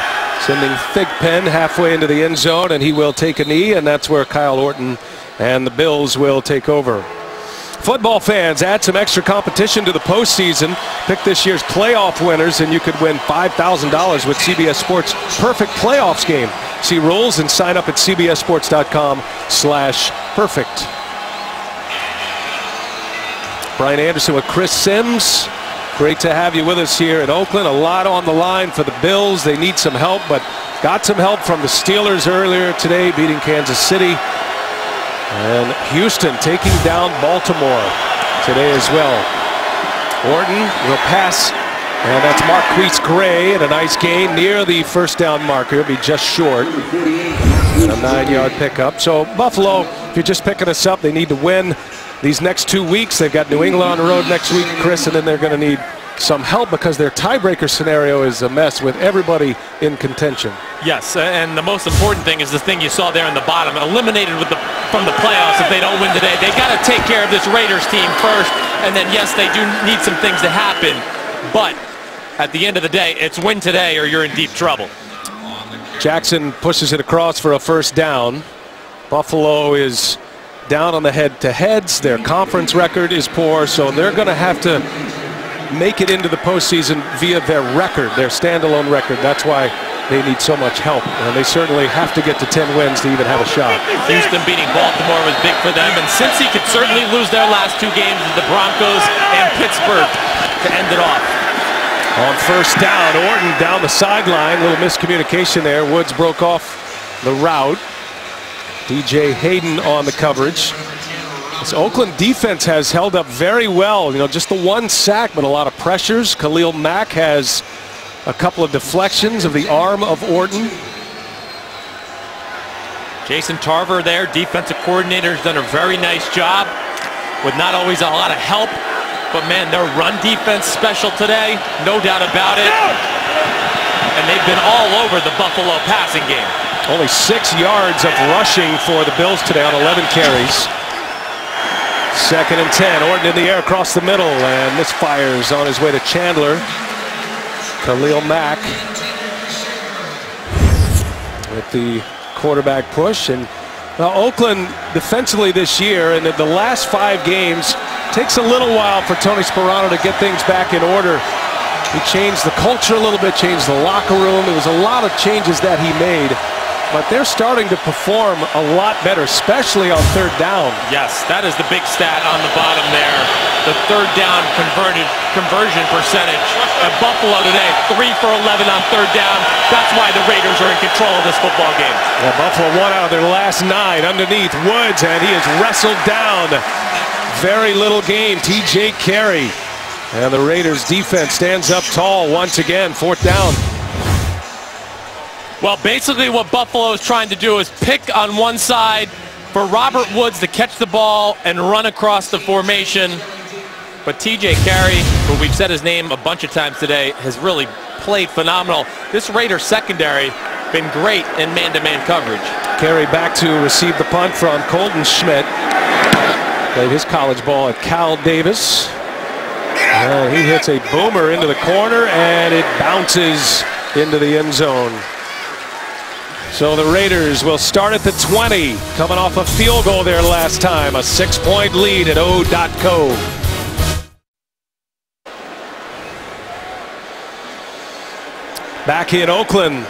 sending Thigpen halfway into the end zone, and he will take a knee, and that's where Kyle Orton and the Bills will take over. Football fans, add some extra competition to the postseason. Pick this year's playoff winners, and you could win $5,000 with CBS Sports Perfect Playoffs game. See rules and sign up at cbssports.com/perfect. Brian Anderson with Chris Sims. Great to have you with us here in Oakland. A lot on the line for the Bills. They need some help, but got some help from the Steelers earlier today, beating Kansas City. And Houston taking down Baltimore today as well. Orton will pass, and that's Marquise Gray, and a nice gain near the first down marker. He'll be just short. A 9-yard pickup. So Buffalo, if you're just picking us up, they need to win these next 2 weeks. They've got New England on the road next week, Chris, and then they're going to need some help because their tiebreaker scenario is a mess with everybody in contention. Yes, and the most important thing is the thing you saw there in the bottom. Eliminated from the playoffs if they don't win today. They got to take care of this Raiders team first, and then yes, they do need some things to happen. But at the end of the day, it's win today or you're in deep trouble. Jackson pushes it across for a first down. Buffalo is down on the head-to-heads. Their conference record is poor, so they're going to have to make it into the postseason via their record, their standalone record. That's why they need so much help, and they certainly have to get to 10 wins to even have a shot. Houston beating Baltimore was big for them, and Cincy could certainly lose their last 2 games with the Broncos and Pittsburgh to end it off. On first down, Orton down the sideline. A little miscommunication there. Woods broke off the route. DJ Hayden on the coverage. This Oakland defense has held up very well. You know, just the 1 sack, but a lot of pressures. Khalil Mack has a couple of deflections of the arm of Orton. Jason Tarver there, defensive coordinator, has done a very nice job with not always a lot of help, but man, their run defense special today, no doubt about it. And they've been all over the Buffalo passing game. Only 6 yards of rushing for the Bills today on 11 carries. 2nd and 10. Orton in the air across the middle, and misfires on his way to Chandler. Khalil Mack with the quarterback push. And Oakland defensively this year, and the last 5 games, takes a little while for Tony Sparano to get things back in order. He changed the culture a little bit, changed the locker room. It was a lot of changes that he made. But they're starting to perform a lot better, especially on 3rd down. Yes, that is the big stat on the bottom there. The 3rd down conversion percentage. At Buffalo today, 3 for 11 on 3rd down. That's why the Raiders are in control of this football game. Yeah, Buffalo won out of their last 9 underneath Woods, and he is wrestled down. Very little gain, TJ Carey. And the Raiders defense stands up tall once again, 4th down. Well, basically what Buffalo is trying to do is pick on one side for Robert Woods to catch the ball and run across the formation. But TJ Carey, who we've said his name a bunch of times today, has really played phenomenal. This Raiders secondary been great in man-to-man coverage. Carey back to receive the punt from Colton Schmidt. Played his college ball at Cal Davis. He hits a boomer into the corner, and it bounces into the end zone. So the Raiders will start at the 20, coming off a field goal there last time. A 6-point lead at O.co. Back in Oakland.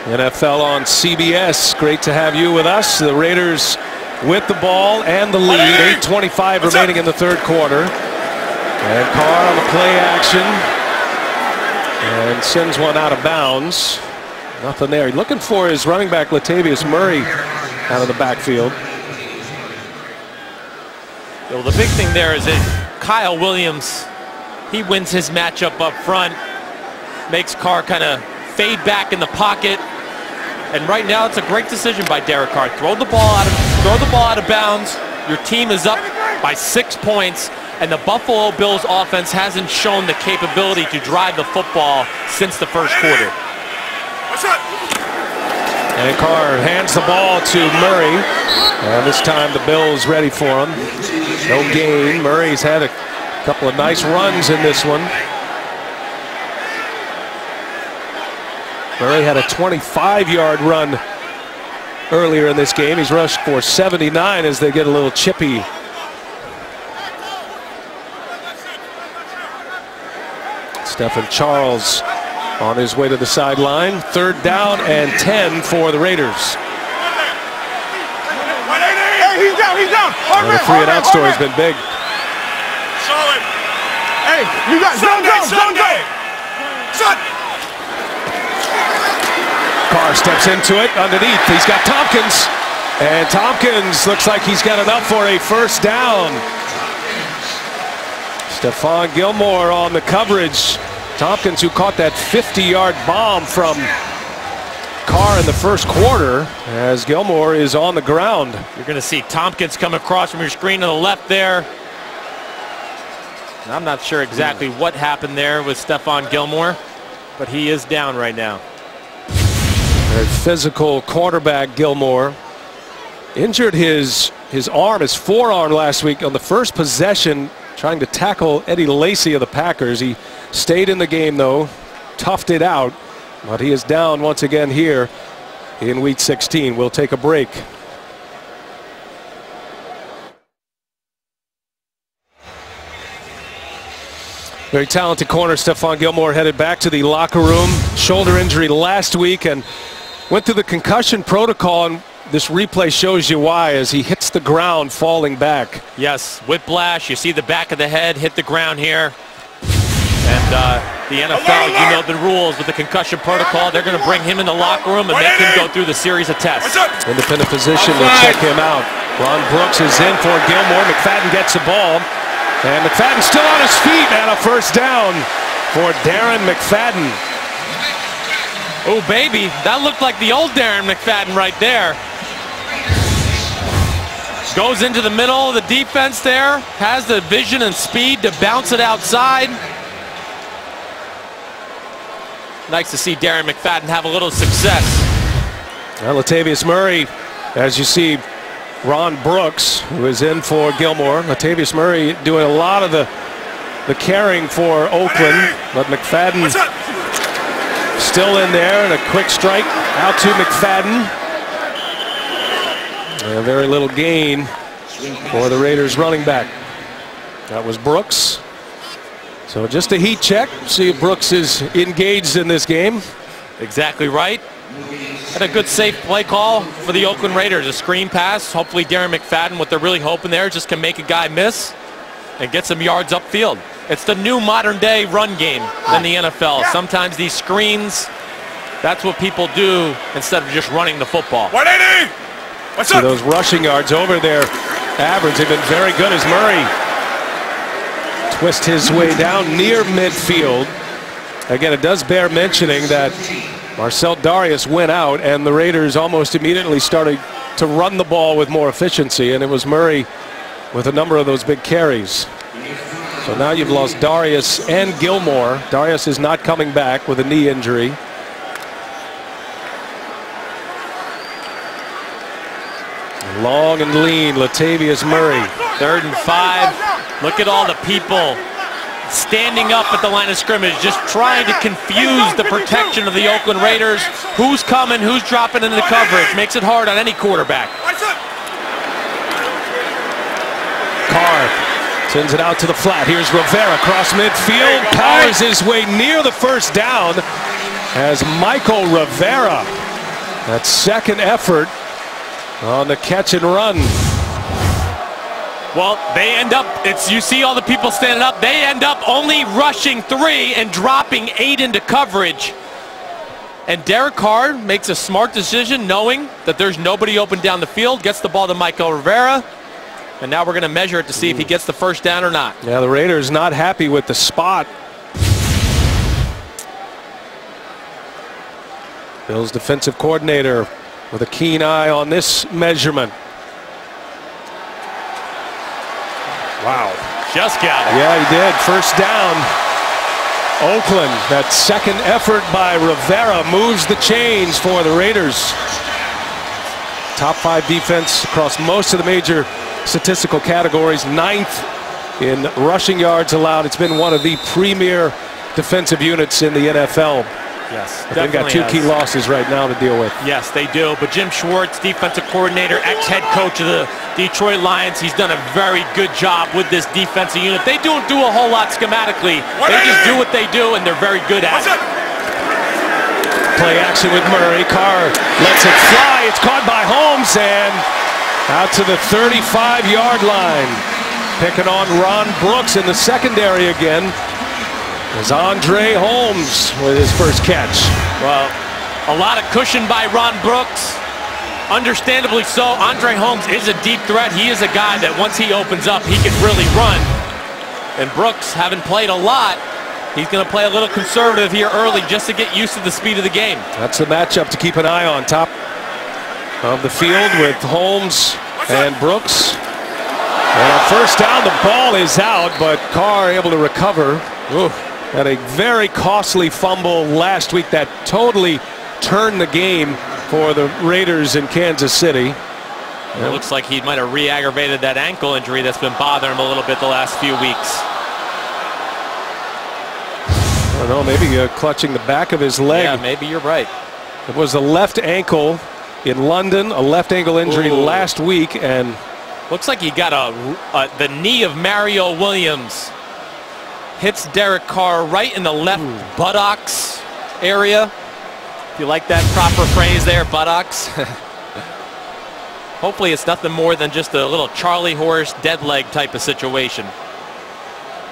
NFL on CBS. Great to have you with us. The Raiders with the ball and the lead. 8:25 remaining in the 3rd quarter. And Carr on the play action. And sends one out of bounds. Nothing there. Looking for his running back, Latavius Murray, out of the backfield. Well, the big thing there is that Kyle Williams, he wins his matchup up front, makes Carr kind of fade back in the pocket. And right now, it's a great decision by Derek Carr. Throw the ball out of bounds. Your team is up by 6 points, and the Buffalo Bills offense hasn't shown the capability to drive the football since the 1st quarter. And Carr hands the ball to Murray. And this time the Bills ready for him. No gain. Murray's had a couple of nice runs in this one. Murray had a 25-yard run earlier in this game. He's rushed for 79 as they get a little chippy. Stephen Charles on his way to the sideline. 3rd down and 10 for the Raiders. Hey, he's down, he's down. And the 3 and out story has been big. Solid. Hey, you got zone. Carr steps into it underneath. He's got Tompkins. And Tompkins looks like he's got enough for a 1st down. Stephon Gilmore on the coverage. Tompkins, who caught that 50-yard bomb from Carr in the 1st quarter, as Gilmore is on the ground. You're going to see Tompkins come across from your screen to the left there. I'm not sure exactly what happened there with Stephon Gilmore, but he is down right now. Very physical quarterback Gilmore. Injured his arm, his forearm last week on the first possession, trying to tackle Eddie Lacy of the Packers. He stayed in the game, though, toughed it out, but he is down once again here in Week 16. We'll take a break. Very talented corner Stephon Gilmore headed back to the locker room. Shoulder injury last week and went through the concussion protocol, and this replay shows you why as he hits the ground falling back. Yes, whiplash. You see the back of the head hit the ground here. And the NFL, you know the rules with the concussion protocol. They're going to bring him in the locker room and make him go through the series of tests. Independent physician will check him out. Ron Brooks is in for Gilmore. McFadden gets the ball. And McFadden still on his feet and a 1st down. for Darren McFadden. Oh, baby, that looked like the old Darren McFadden right there. Goes into the middle of the defense there, has the vision and speed to bounce it outside. Nice to see Darren McFadden have a little success. Well, Latavius Murray, as you see, Ron Brooks, who is in for Gilmore. Latavius Murray doing a lot of the carrying for Oakland, but McFadden still in there, and a quick strike out to McFadden. And very little gain for the Raiders running back. That was Brooks. So just a heat check, see if Brooks is engaged in this game. Exactly right. Had a good safe play call for the Oakland Raiders. A screen pass. Hopefully Darren McFadden, what they're really hoping there, just can make a guy miss and get some yards upfield. It's the new modern day run game in the NFL. Sometimes these screens, that's what people do instead of just running the football. 180! What's up? Those rushing yards over their average have been very good as Murray twists his way down near midfield. Again, it does bear mentioning that Marcel Darius went out and the Raiders almost immediately started to run the ball with more efficiency, and it was Murray with a number of those big carries. So now you've lost Darius and Gilmore. Darius is not coming back with a knee injury. Long and lean, Latavius Murray. 3rd and 5. Look at all the people standing up at the line of scrimmage, just trying to confuse the protection of the Oakland Raiders. Who's coming, who's dropping into coverage. Makes it hard on any quarterback. Carr sends it out to the flat. Here's Rivera across midfield. Powers his way near the first down as Michael Rivera. That second effort on the catch and run. Well, they end up, you see all the people standing up, they end up only rushing 3 and dropping 8 into coverage. And Derek Carr makes a smart decision knowing that there's nobody open down the field, gets the ball to Michael Rivera, and now we're going to measure it to see if he gets the first down or not. Yeah, the Raiders not happy with the spot. Bill's defensive coordinator with a keen eye on this measurement. Wow. Just got it. Yeah, he did. First down. Oakland, that second effort by Rivera moves the chains for the Raiders. Top 5 defense across most of the major statistical categories. 9th in rushing yards allowed. It's been one of the premier defensive units in the NFL. Yes, they've got 2 key losses right now to deal with. Yes, they do. But Jim Schwartz, defensive coordinator, ex-head coach of the Detroit Lions, he's done a very good job with this defensive unit. They don't do a whole lot schematically. They just do what they do, and they're very good at it. Play action with Murray. Carr lets it fly. It's caught by Holmes and out to the 35-yard line. Picking on Ron Brooks in the secondary again. As Andre Holmes with his first catch. Well, a lot of cushion by Ron Brooks. Understandably so. Andre Holmes is a deep threat. He is a guy that once he opens up, he can really run. And Brooks, having played a lot, he's going to play a little conservative here early just to get used to the speed of the game. That's the matchup to keep an eye on. Top of the field with Holmes and Brooks. And on first down, the ball is out, but Carr able to recover. Ooh. Had a very costly fumble last week that totally turned the game for the Raiders in Kansas City. It looks like he might have re-aggravated that ankle injury that's been bothering him a little bit the last few weeks. I don't know, maybe clutching the back of his leg. Yeah, maybe you're right. It was the left ankle in London, a left ankle injury last week, and looks like he got the knee of Mario Williams. Hits Derek Carr right in the left buttocks area. If you like that proper phrase there, buttocks. Hopefully it's nothing more than just a little Charlie horse dead leg type of situation.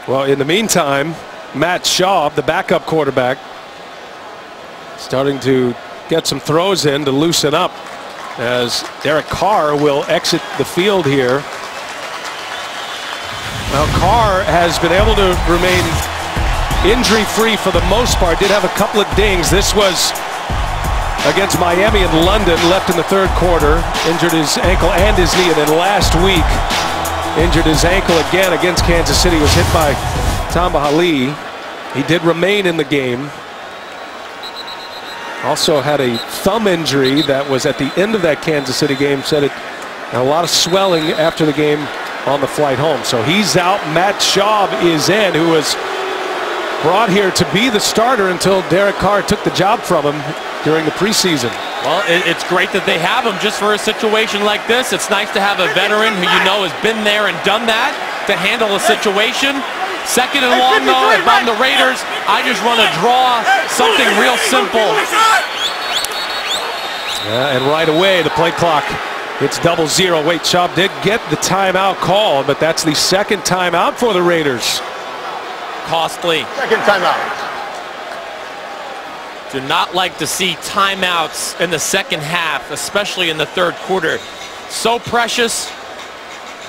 Well, in the meantime, Matt Schaub, the backup quarterback, starting to get some throws in to loosen up as Derek Carr will exit the field here. Now Carr has been able to remain injury-free for the most part. Did have a couple of dings. This was against Miami and London, left in the third quarter. Injured his ankle and his knee. And then last week, injured his ankle again against Kansas City. Was hit by Tamba Hali. He did remain in the game. Also had a thumb injury that was at the end of that Kansas City game. Said it, a lot of swelling after the game on the flight home. So he's out. Matt Schaub is in, who was brought here to be the starter until Derek Carr took the job from him during the preseason. Well, it's great that they have him just for a situation like this. It's nice to have a veteran who you know has been there and done that to handle a situation. Second and long, though, if I'm the Raiders, I just want to draw something real simple. And right away, the play clock, it's 0-0. Wait, Schaub did get the timeout call, but that's the second timeout for the Raiders. Costly. Second timeout. Do not like to see timeouts in the second half, especially in the third quarter. So precious.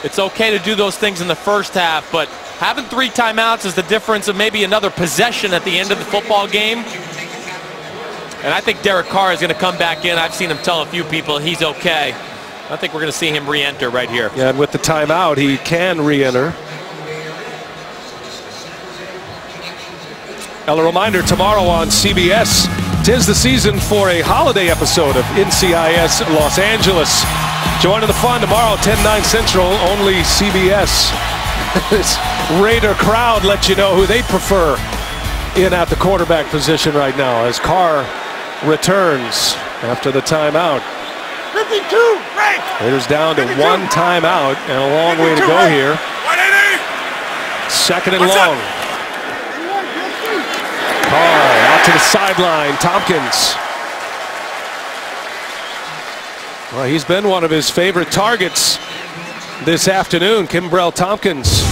It's okay to do those things in the first half, but having 3 timeouts is the difference of maybe another possession at the end of the football game. And I think Derek Carr is going to come back in. I've seen him tell a few people he's okay. I think we're going to see him re-enter right here. Yeah, and with the timeout, he can re-enter. And a reminder, tomorrow on CBS, 'tis the season for a holiday episode of NCIS Los Angeles. Join in the fun tomorrow, 10/9 Central, only CBS. This Raider crowd lets you know who they prefer in at the quarterback position right now as Carr returns after the timeout. 52, break. Raiders down to 1 timeout and a long way to go here. 2nd and long. Carr out to the sideline. Tompkins. Well, he's been one of his favorite targets this afternoon, Kimbrell Tompkins.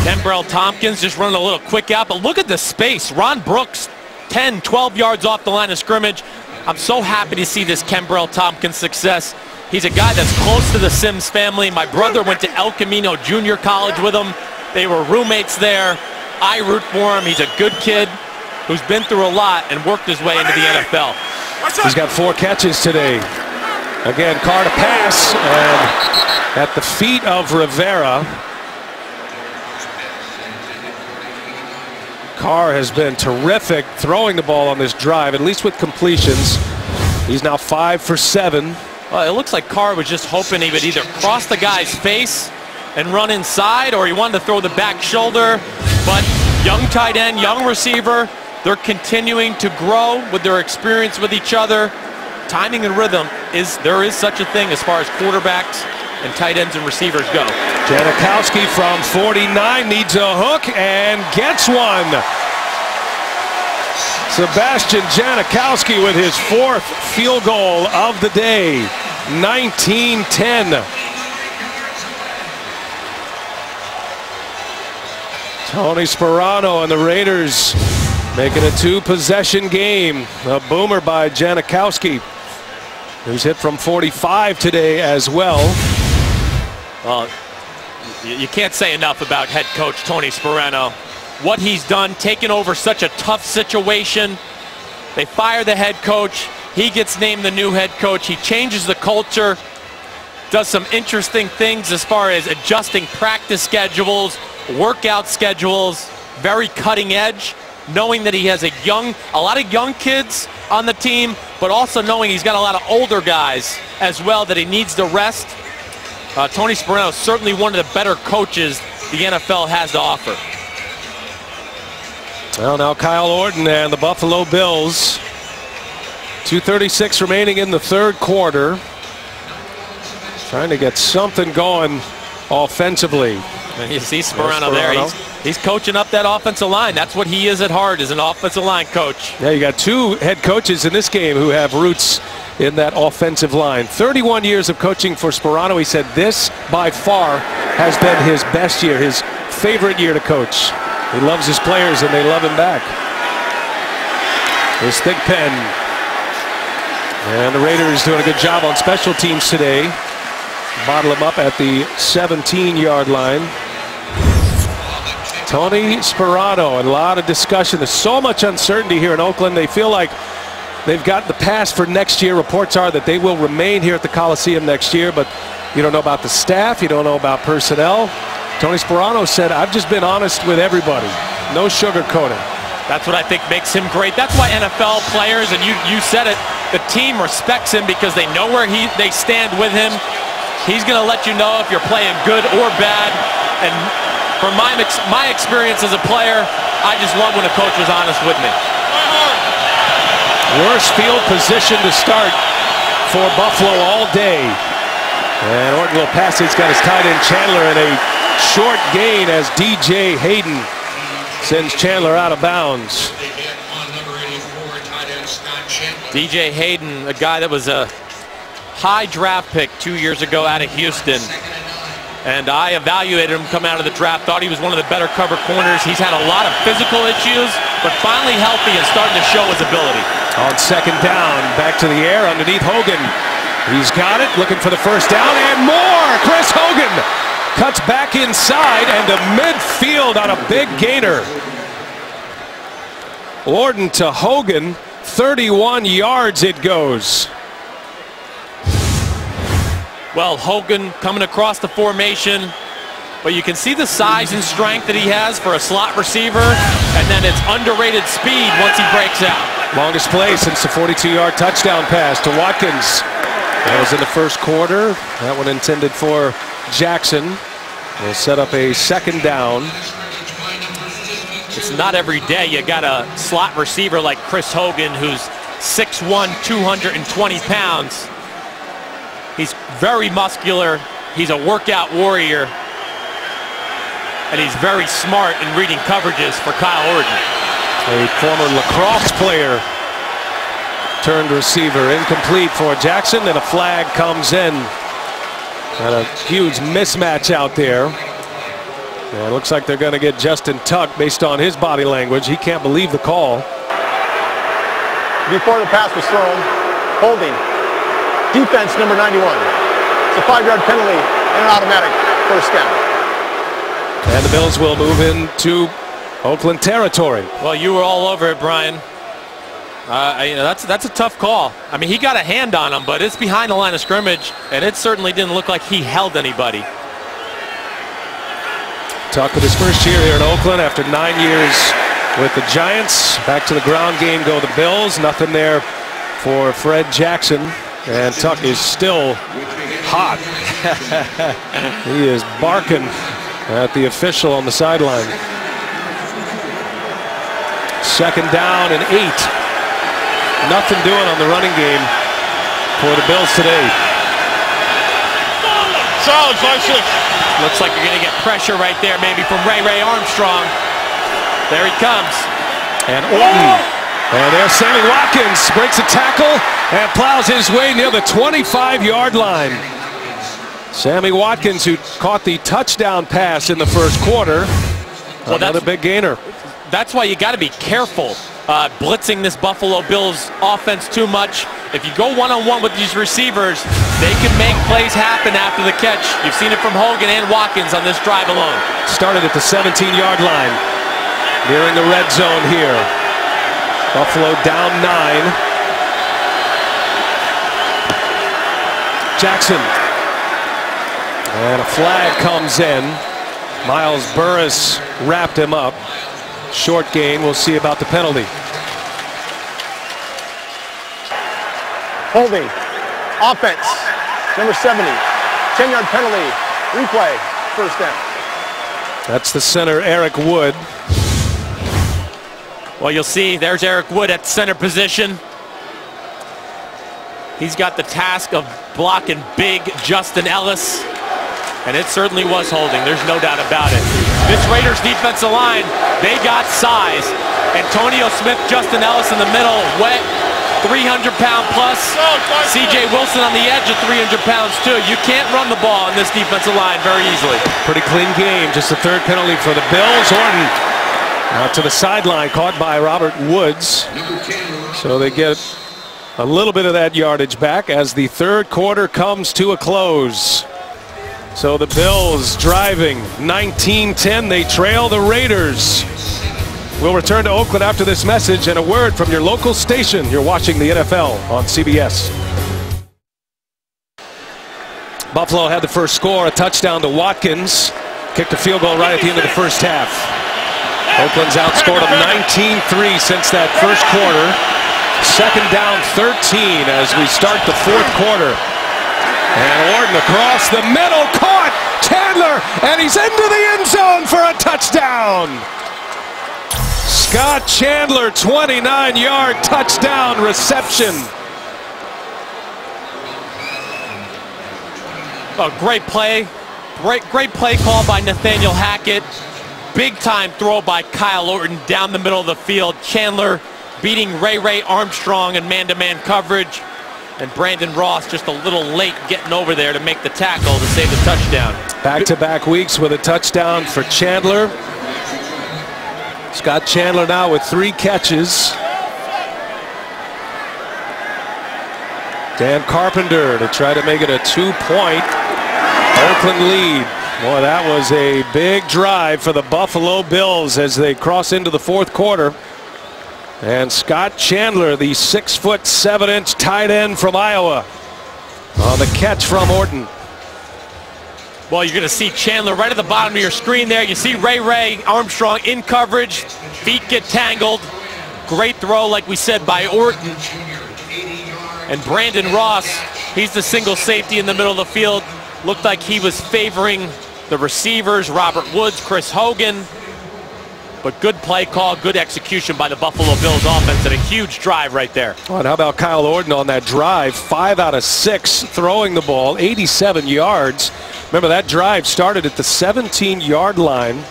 Kimbrell Tompkins just running a little quick out, but look at the space. Ron Brooks, 10, 12 yards off the line of scrimmage. I'm so happy to see this Kimbrell Tompkins success. He's a guy that's close to the Sims family. My brother went to El Camino Junior College with him. They were roommates there. I root for him. He's a good kid who's been through a lot and worked his way into the NFL. He's got 4 catches today. Again, Carr to pass, and at the feet of Rivera. Carr has been terrific throwing the ball on this drive, at least with completions. He's now 5 for 7. Well, it looks like Carr was just hoping he would either cross the guy's face and run inside, or he wanted to throw the back shoulder. But young tight end, young receiver, they're continuing to grow with their experience with each other. Timing and rhythm, there is such a thing as far as quarterbacks and tight ends and receivers go. Janikowski from 49 needs a hook and gets one. Sebastian Janikowski with his 4th field goal of the day. 19-10. Tony Sperano and the Raiders making a 2-possession game. A boomer by Janikowski, who's hit from 45 today as well. Well, you can't say enough about head coach Tony Sperano. What he's done, taking over such a tough situation. They fire the head coach. He gets named the new head coach. He changes the culture, does some interesting things as far as adjusting practice schedules, workout schedules, very cutting edge, knowing that he has a lot of young kids on the team, but also knowing he's got a lot of older guys as well that he needs to rest. Tony Sperano is certainly one of the better coaches the NFL has to offer. Well, now Kyle Orton and the Buffalo Bills. 2:36 remaining in the third quarter. Trying to get something going offensively. And you see Sperano there. He's coaching up that offensive line. That's what he is at heart, is an offensive line coach. Yeah, you got 2 head coaches in this game who have roots in that offensive line. 31 years of coaching for Sperano. He said this, by far, has been his best year, his favorite year to coach. He loves his players, and they love him back. Here's Thigpen. And the Raiders doing a good job on special teams today. Bottle him up at the 17-yard line. Tony Sperano, and a lot of discussion. There's so much uncertainty here in Oakland. They feel like they've got the pass for next year. Reports are that they will remain here at the Coliseum next year, but you don't know about the staff. You don't know about personnel. Tony Sperano said, I've just been honest with everybody. No sugarcoating. That's what I think makes him great. That's why NFL players, and you said it, the team respects him because they know where they stand with him. He's going to let you know if you're playing good or bad. And from my experience as a player, I just love when a coach was honest with me. Worst field position to start for Buffalo all day. And Orton will pass. He's got his tight end Chandler in a short gain as DJ Hayden sends Chandler out of bounds. DJ Hayden, a guy that was a high draft pick 2 years ago out of Houston. And I evaluated him coming out of the draft, thought he was one of the better cover corners. He's had a lot of physical issues, but finally healthy and starting to show his ability. On second down, back to the air underneath Hogan. He's got it, looking for the first down, and more! Chris Hogan cuts back inside and to midfield on a big gainer. Orton to Hogan, 31 yards it goes. Well, Hogan coming across the formation, but you can see the size and strength that he has for a slot receiver, and then it's underrated speed once he breaks out. Longest play since the 42-yard touchdown pass to Watkins. That was in the first quarter. That one intended for Jackson. Will set up a second down. It's not every day you got a slot receiver like Chris Hogan, who's 6'1", 220 pounds. He's very muscular. He's a workout warrior. And he's very smart in reading coverages for Kyle Orton. A former lacrosse player turned receiver. Incomplete for Jackson, and a flag comes in. And a huge mismatch out there. And it looks like they're going to get Justin Tuck based on his body language. He can't believe the call. Before the pass was thrown, holding. Defense number 91. It's a 5-yard penalty and an automatic first down. And the Bills will move into Oakland territory. Well, you were all over it, Brian. You know, that's a tough call. I mean, he got a hand on him, but it's behind the line of scrimmage, and it certainly didn't look like he held anybody. Tuck with his first year here in Oakland after 9 years with the Giants. Back to the ground game go the Bills. Nothing there for Fred Jackson. And Tuck is still hot. He is barking at the official on the sideline. Second down and 8. Nothing doing on the running game for the Bills today. Solid 5-6. Looks like you're going to get pressure right there, maybe from Ray Armstrong. There he comes. And Orton. And there's Sammy Watkins, breaks a tackle and plows his way near the 25-yard line. Sammy Watkins, who caught the touchdown pass in the first quarter. Well, another big gainer. That's why you got to be careful blitzing this Buffalo Bills offense too much. If you go one-on-one with these receivers, they can make plays happen after the catch. You've seen it from Hogan and Watkins on this drive alone. Started at the 17-yard line, nearing the red zone here. Buffalo down 9. Jackson. And a flag comes in. Miles Burris wrapped him up. Short gain. We'll see about the penalty. Holding. Offense. Number 70. 10-yard penalty. Replay. First down. That's the center, Eric Wood. Well, you'll see there's Eric Wood at center position. He's got the task of blocking big Justin Ellis. And it certainly was holding. There's no doubt about it. This Raiders defensive line, they got size. Antonio Smith, Justin Ellis in the middle, wet, 300-pound plus. C.J. Wilson on the edge of 300 pounds too. You can't run the ball on this defensive line very easily. Pretty clean game. Just the third penalty for the Bills. Orton out to the sideline, caught by Robert Woods. So they get a little bit of that yardage back as the third quarter comes to a close. So the Bills driving 19-10. They trail the Raiders. We'll return to Oakland after this message and a word from your local station. You're watching the NFL on CBS. Buffalo had the first score, a touchdown to Watkins. Kicked a field goal right at the end of the first half. Oakland's outscored them 19-3 since that first quarter. Second down 13 as we start the fourth quarter. And Orton across the middle, caught Chandler, and he's into the end zone for a touchdown. Scott Chandler, 29-yard touchdown reception. A great play. Great play call by Nathaniel Hackett. Big time throw by Kyle Orton down the middle of the field. Chandler beating Ray Armstrong in man-to-man coverage. And Brandon Ross just a little late getting over there to make the tackle to save the touchdown. Back-to-back weeks with a touchdown for Chandler. Scott Chandler now with 3 catches. Dan Carpenter to try to make it a 2-point Oakland lead. Boy, that was a big drive for the Buffalo Bills as they cross into the fourth quarter. And Scott Chandler, the 6'7" tight end from Iowa, on the catch from Orton. Well, you're going to see Chandler right at the bottom of your screen there. You see Ray Armstrong in coverage. Feet get tangled. Great throw, like we said, by Orton. And Brandon Ross, he's the single safety in the middle of the field. Looked like he was favoring the receivers, Robert Woods, Chris Hogan. But good play call, good execution by the Buffalo Bills offense, and a huge drive right there. Oh, and how about Kyle Orton on that drive? 5 out of 6 throwing the ball, 87 yards. Remember, that drive started at the 17-yard line.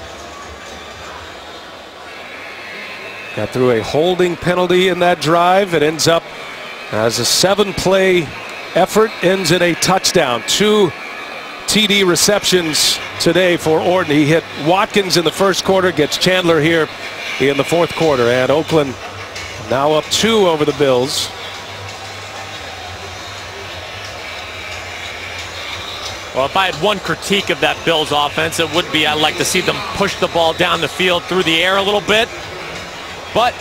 Got through a holding penalty in that drive. It ends up as a 7-play effort, ends in a touchdown. 2 TD receptions today for Orton. He hit Watkins in the first quarter, gets Chandler here in the fourth quarter. And Oakland now up 2 over the Bills. Well, if I had one critique of that Bills offense, it would be I'd like to see them push the ball down the field through the air a little bit. But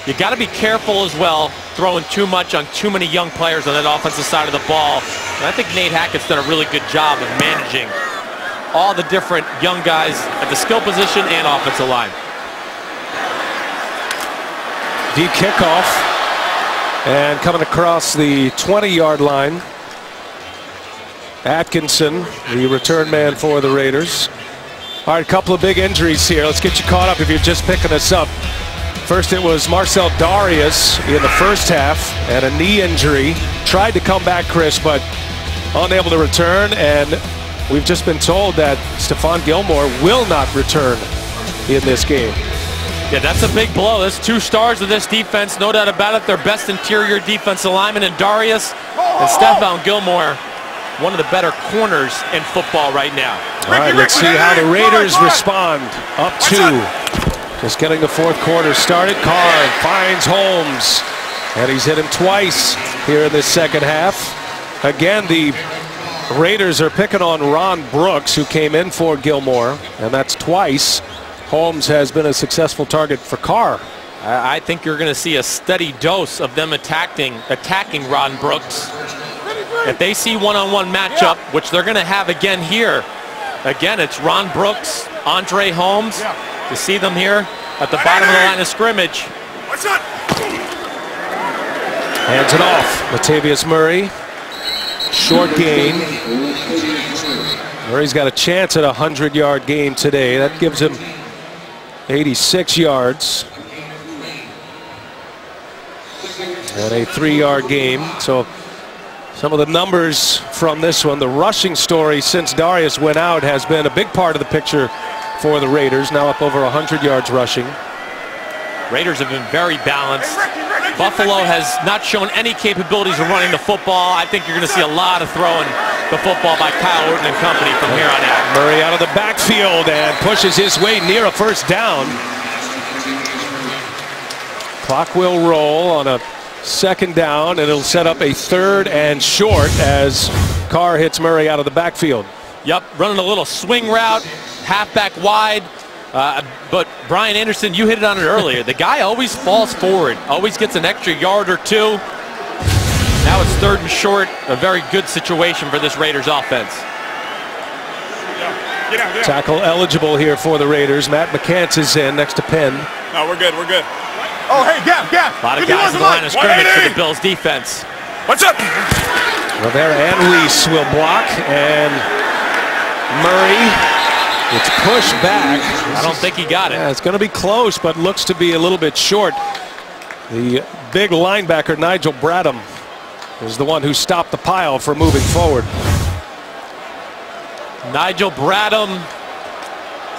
you got to be careful as well, throwing too much on too many young players on that offensive side of the ball. And I think Nate Hackett's done a really good job of managing all the different young guys at the skill position and offensive line. Deep kickoff, and coming across the 20-yard line, Atkinson, the return man for the Raiders. All right, a couple of big injuries here. Let's get you caught up if you're just picking us up. First, it was Marcel Darius in the first half and a knee injury. Tried to come back, Chris, but unable to return. And we've just been told that Stephon Gilmore will not return in this game. Yeah, that's a big blow. That's 2 stars of this defense, no doubt about it. Their best interior defensive lineman in Darius and Stephon Gilmore, one of the better corners in football right now. All right, let's see how the Raiders respond. Up 2. Just getting the fourth quarter started. Carr finds Holmes, and he's hit him twice here in this second half. Again, the Raiders are picking on Ron Brooks, who came in for Gilmore, and that's twice. Holmes has been a successful target for Carr. I think you're going to see a steady dose of them attacking Ron Brooks. If they see one-on-one matchup, which they're going to have again here, again, it's Ron Brooks, Andre Holmes. You see them here at the bottom of the line of scrimmage. Hands it off. Latavius Murray. Short gain. Murray's got a chance at a 100-yard game today. That gives him 86 yards. And a 3-yard game. So some of the numbers from this one, the rushing story since Darius went out has been a big part of the picture for the Raiders, now up over 100 yards rushing. Raiders have been very balanced. Buffalo has not shown any capabilities of running the football. I think you're going to see a lot of throwing the football by Kyle Orton and company from here on out. Murray out of the backfield and pushes his way near a first down. Clock will roll on a second down, and it'll set up a 3rd and short as Carr hits Murray out of the backfield. Yep, running a little swing route, halfback wide. But Brian Anderson, you hit it on it earlier. The guy always falls forward, always gets an extra yard or two. Now it's 3rd and short, a very good situation for this Raiders offense. Get out. Tackle eligible here for the Raiders. Matt McCants is in next to Penn. No, we're good. Oh, hey, gap. A lot of guys in the line of scrimmage for the Bills defense. What's up? Rivera and Reese will block, and Murray, it's pushed back. I don't think he got it. Yeah, it's going to be close, but looks to be a little bit short. The big linebacker, Nigel Bradham, is the one who stopped the pile for moving forward. Nigel Bradham,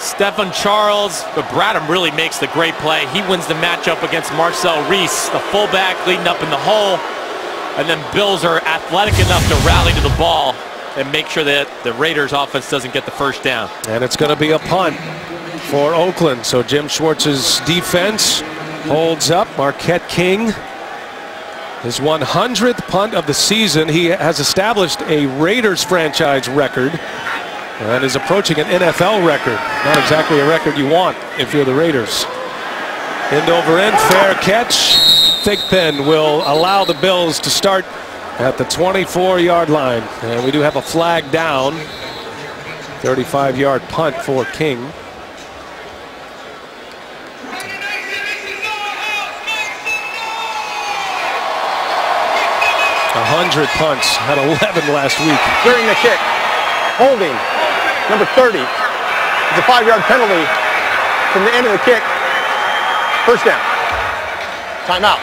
Stephen Charles, but Bradham really makes the great play. He wins the matchup against Marcel Reese, the fullback leading up in the hole. And then Bills are athletic enough to rally to the ball and make sure that the Raiders offense doesn't get the first down. And it's going to be a punt for Oakland. So Jim Schwartz's defense holds up. Marquette King, his 100th punt of the season. He has established a Raiders franchise record and is approaching an NFL record. Not exactly a record you want if you're the Raiders. End over end, fair catch. Thigpen will allow the Bills to start at the 24-yard line. And we do have a flag down. 35-yard punt for King. A 100 punts, had 11 last week. During the kick, holding, number 30. It's a 5-yard penalty from the end of the kick. First down. Timeout.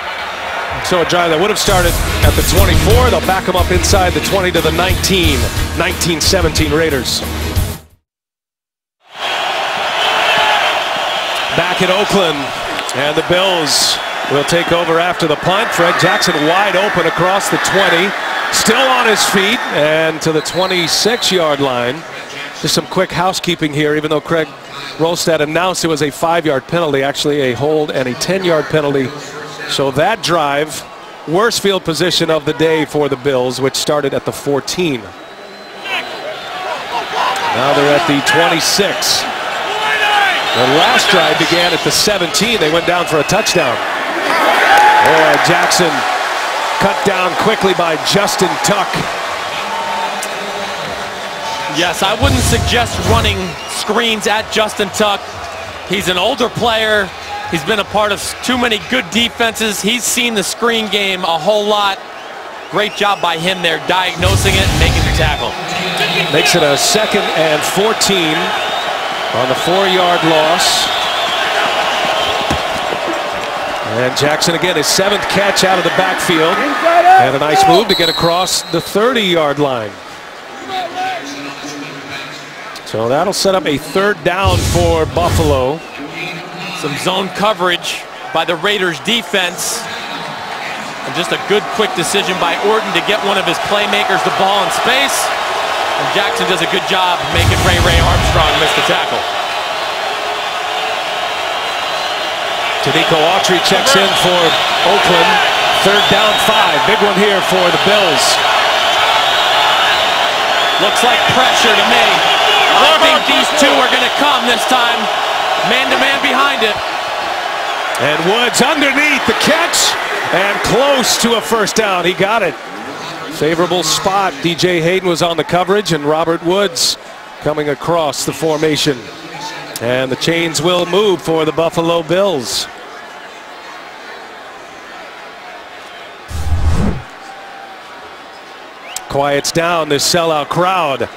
So a drive that would have started at the 24, they'll back them up inside the 20 to the 19. 19-17 Raiders. Back in Oakland, and the Bills will take over after the punt. Fred Jackson wide open across the 20, still on his feet, and to the 26-yard line. Just some quick housekeeping here, even though Craig Rolstad announced it was a 5-yard penalty, actually a hold and a 10-yard penalty. So that drive, worst field position of the day for the Bills, which started at the 14. Now they're at the 26. The last drive began at the 17. They went down for a touchdown. Oh, Jackson cut down quickly by Justin Tuck. Yes, I wouldn't suggest running screens at Justin Tuck. He's an older player. He's been a part of too many good defenses. He's seen the screen game a whole lot. Great job by him there, diagnosing it and making the tackle. Makes it a 2nd and 14 on the 4-yard loss. And Jackson again, his 7th catch out of the backfield. And a nice move to get across the 30-yard line. So that'll set up a 3rd down for Buffalo. Some zone coverage by the Raiders defense. And just a good quick decision by Orton to get one of his playmakers the ball in space. And Jackson does a good job making Ray Armstrong miss the tackle. Tanico Autry checks in for Oakland. 3rd down 5. Big one here for the Bills. Looks like pressure to me. I think these two are going to come this time. Man-to-man behind it. And Woods underneath the catch and close to a 1st down. He got it. Favorable spot. DJ Hayden was on the coverage and Robert Woods coming across the formation. And the chains will move for the Buffalo Bills. Quiets down this sellout crowd.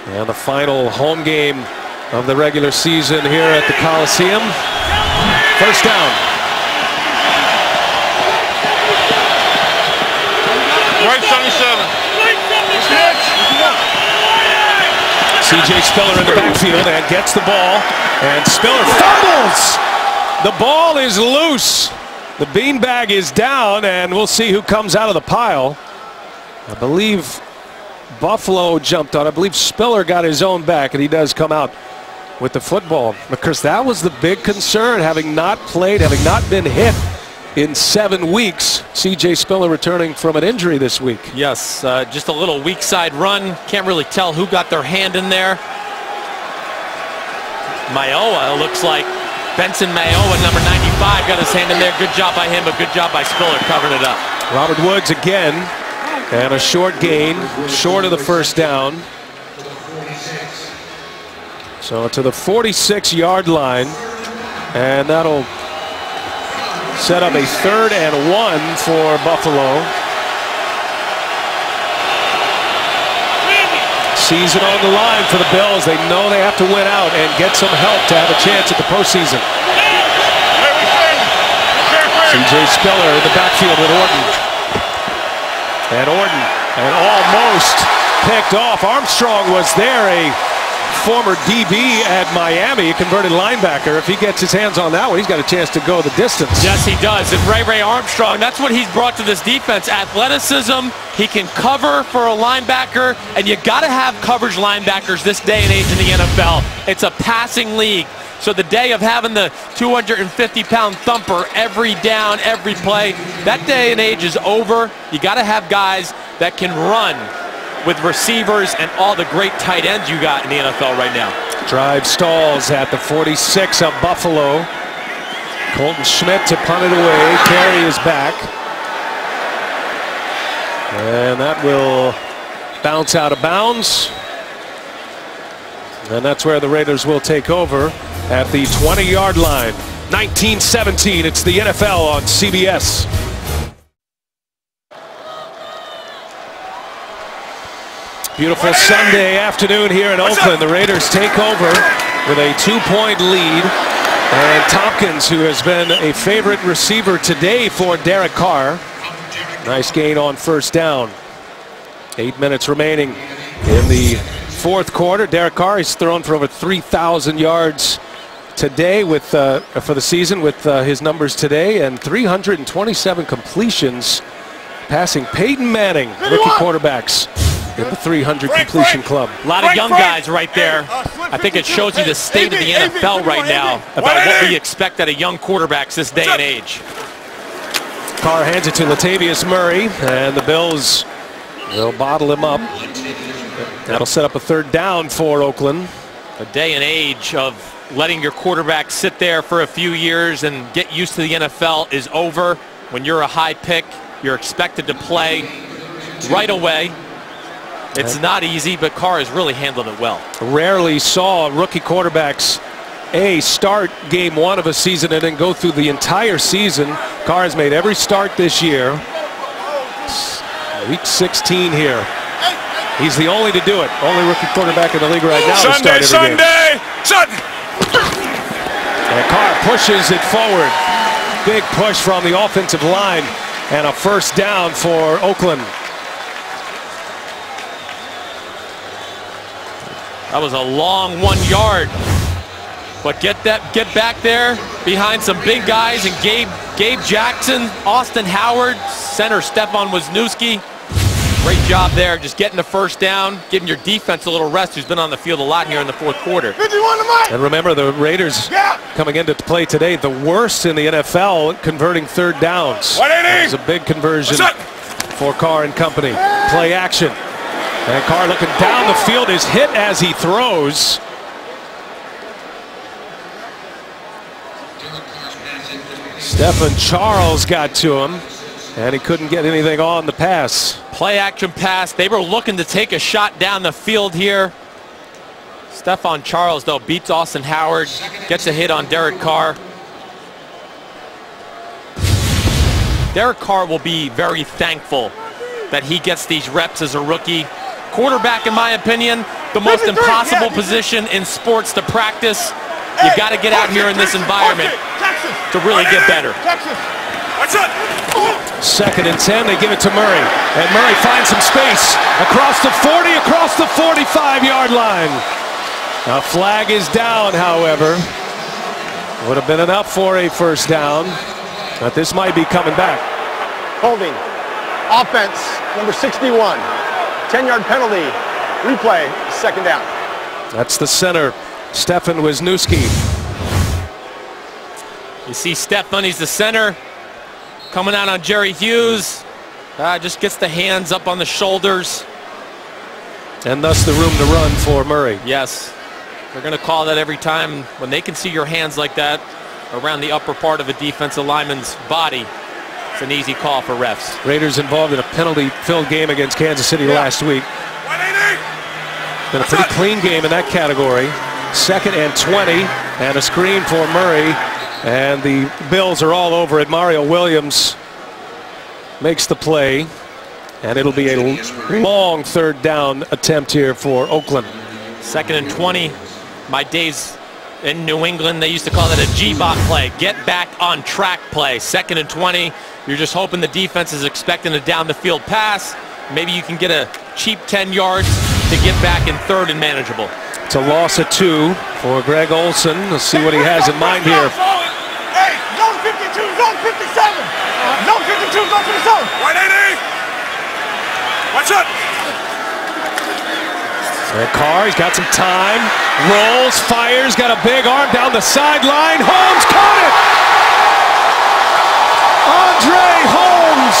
And the final home game of the regular season here at the Coliseum. 1st down. Right 77. C.J. Spiller in the backfield and gets the ball. And Spiller fumbles. The ball is loose. The beanbag is down, and we'll see who comes out of the pile. I believe Buffalo jumped on. I believe Spiller got his own back, and he does come out with the football. Because that was the big concern, having not played, having not been hit in 7 weeks. C.J. Spiller returning from an injury this week. Yes, just a little weak side run. Can't really tell who got their hand in there. Mayowa, looks like Benson Mayowa, number 95, got his hand in there. Good job by him, but good job by Spiller covering it up. Robert Woods again, and a short gain, short of the first down. So to the 46-yard line, and that'll set up a 3rd and 1 for Buffalo. Season on the line for the Bills. They know they have to win out and get some help to have a chance at the postseason. C.J. Spiller in the backfield with Orton. And almost picked off. Armstrong was there, a former DB at Miami, a converted linebacker. If he gets his hands on that one, he's got a chance to go the distance. Yes, he does. And Ray Armstrong, that's what he's brought to this defense. Athleticism. He can cover for a linebacker, and you got to have coverage linebackers this day and age in the NFL. It's a passing league. So the day of having the 250-pound thumper every down, every play, that day and age is over. You got to have guys that can run with receivers and all the great tight ends you got in the NFL right now. Drive stalls at the 46 of Buffalo. Colton Schmidt to punt it away. Carey is back. And that will bounce out of bounds. And that's where the Raiders will take over at the 20-yard line. 19-17, it's the NFL on CBS. Beautiful Sunday afternoon here in Oakland. The Raiders take over with a 2-point lead. And Tompkins, who has been a favorite receiver today for Derek Carr. Nice gain on first down. 8 minutes remaining in the fourth quarter. Derek Carr has thrown for over 3,000 yards today with for the season with his numbers today, and 327 completions, passing Peyton Manning, rookie quarterbacks, in the 300 completion club. A lot of young guys right there. I think it shows you the state of the NFL right now about what we expect out of young quarterbacks this day and age. Carr hands it to Latavius Murray, and the Bills will bottle him up. That'll set up a 3rd down for Oakland. A day and age of letting your quarterback sit there for a few years and get used to the NFL is over. When you're a high pick, you're expected to play right away. It's not easy, but Carr has really handled it well. Rarely saw rookie quarterbacks start game 1 of a season and then go through the entire season. Carr has made every start this year. Week 16 here. He's the only to do it. Only rookie quarterback in the league right now to start every game. And Carr pushes it forward. Big push from the offensive line, and a 1st down for Oakland. That was a long 1 yard. But get back there behind some big guys, and Gabe Jackson, Austin Howard, center Stefan Wisniewski. Great job there, just getting the 1st down, giving your defense a little rest, who's been on the field a lot here in the 4th quarter. And remember, the Raiders coming into play today, the worst in the NFL converting 3rd downs. It was a big conversion for Carr and company. Play action. And Carr looking down the field is hit as he throws. Stephen Charles got to him, and he couldn't get anything on the pass. Play action pass. They were looking to take a shot down the field here. Stefan Charles, though, beats Austin Howard, gets a hit on Derek Carr. Derek Carr will be very thankful that he gets these reps as a rookie. Quarterback, in my opinion, the most impossible position in sports to practice. You got to get out here in this environment to really get better. 2nd and 10, they give it to Murray. And Murray finds some space across the 40, across the 45-yard line. A flag is down, however. Would have been enough for a 1st down, but this might be coming back. Holding. Offense, number 61. 10-yard penalty. Replay, 2nd down. That's the center, Stefan Wisniewski. You see Stefan, he's the center. Coming out on Jerry Hughes. Just gets the hands up on the shoulders. And thus the room to run for Murray. Yes. They're going to call that every time. When they can see your hands like that around the upper part of a defensive lineman's body, it's an easy call for refs. Raiders involved in a penalty-filled game against Kansas City last week. Been a pretty clean game in that category. 2nd and 20, and a screen for Murray. And the Bills are all over it. Mario Williams makes the play, and it'll be a long 3rd down attempt here for Oakland. 2nd and 20. My days in New England, they used to call that a G-bot play. Get back on track play. 2nd and 20. You're just hoping the defense is expecting a down the field pass. Maybe you can get a cheap 10 yards to get back in 3rd and manageable. It's a loss of 2 for Greg Olson. Let's see what he has in mind here. Hey, zone 52, zone 57. Zone 52, zone 57. 180. Watch out. And Carr, he's got some time. Rolls, fires, got a big arm down the sideline. Holmes caught it! Andre Holmes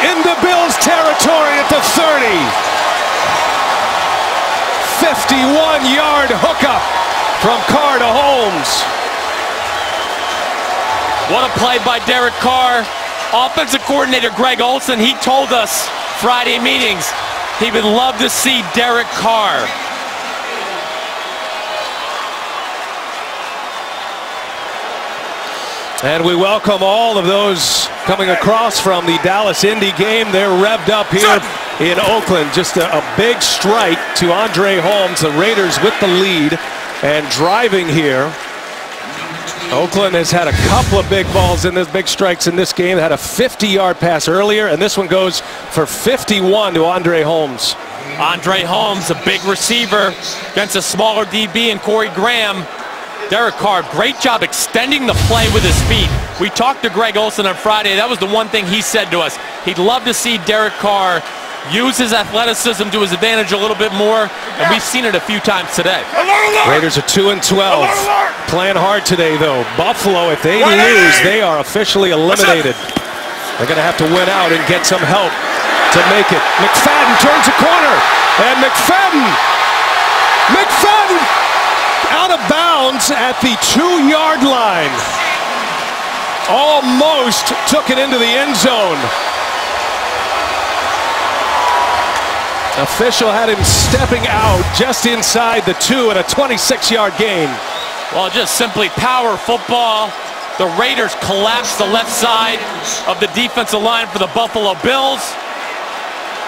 into Bills territory at the 30. 51-yard hookup from Carr to Holmes. What a play by Derek Carr. Offensive coordinator Greg Olson, he told us Friday meetings he would love to see Derek Carr. And we welcome all of those coming across from the Dallas-Indy game. They're revved up here in Oakland. Just a big strike to Andre Holmes. The Raiders with the lead and driving here. Oakland has had a couple of big balls in this, big strikes in this game. They had a 50-yard pass earlier, and this one goes for 51 to Andre Holmes. Andre Holmes, a big receiver against a smaller DB and Corey Graham. Derek Carr, great job extending the play with his feet. We talked to Greg Olson on Friday. That was the one thing he said to us. He'd love to see Derek Carr use his athleticism to his advantage a little bit more, and we've seen it a few times today. Raiders are 2 and 12. Playing hard today, though. Buffalo, if they lose, they are officially eliminated. They're going to have to win out and get some help to make it. McFadden turns the corner, and McFadden out of bounds at the 2-yard line. Almost took it into the end zone. Official had him stepping out just inside the 2 and a 26-yard gain. Well, just simply power football. The Raiders collapsed the left side of the defensive line for the Buffalo Bills.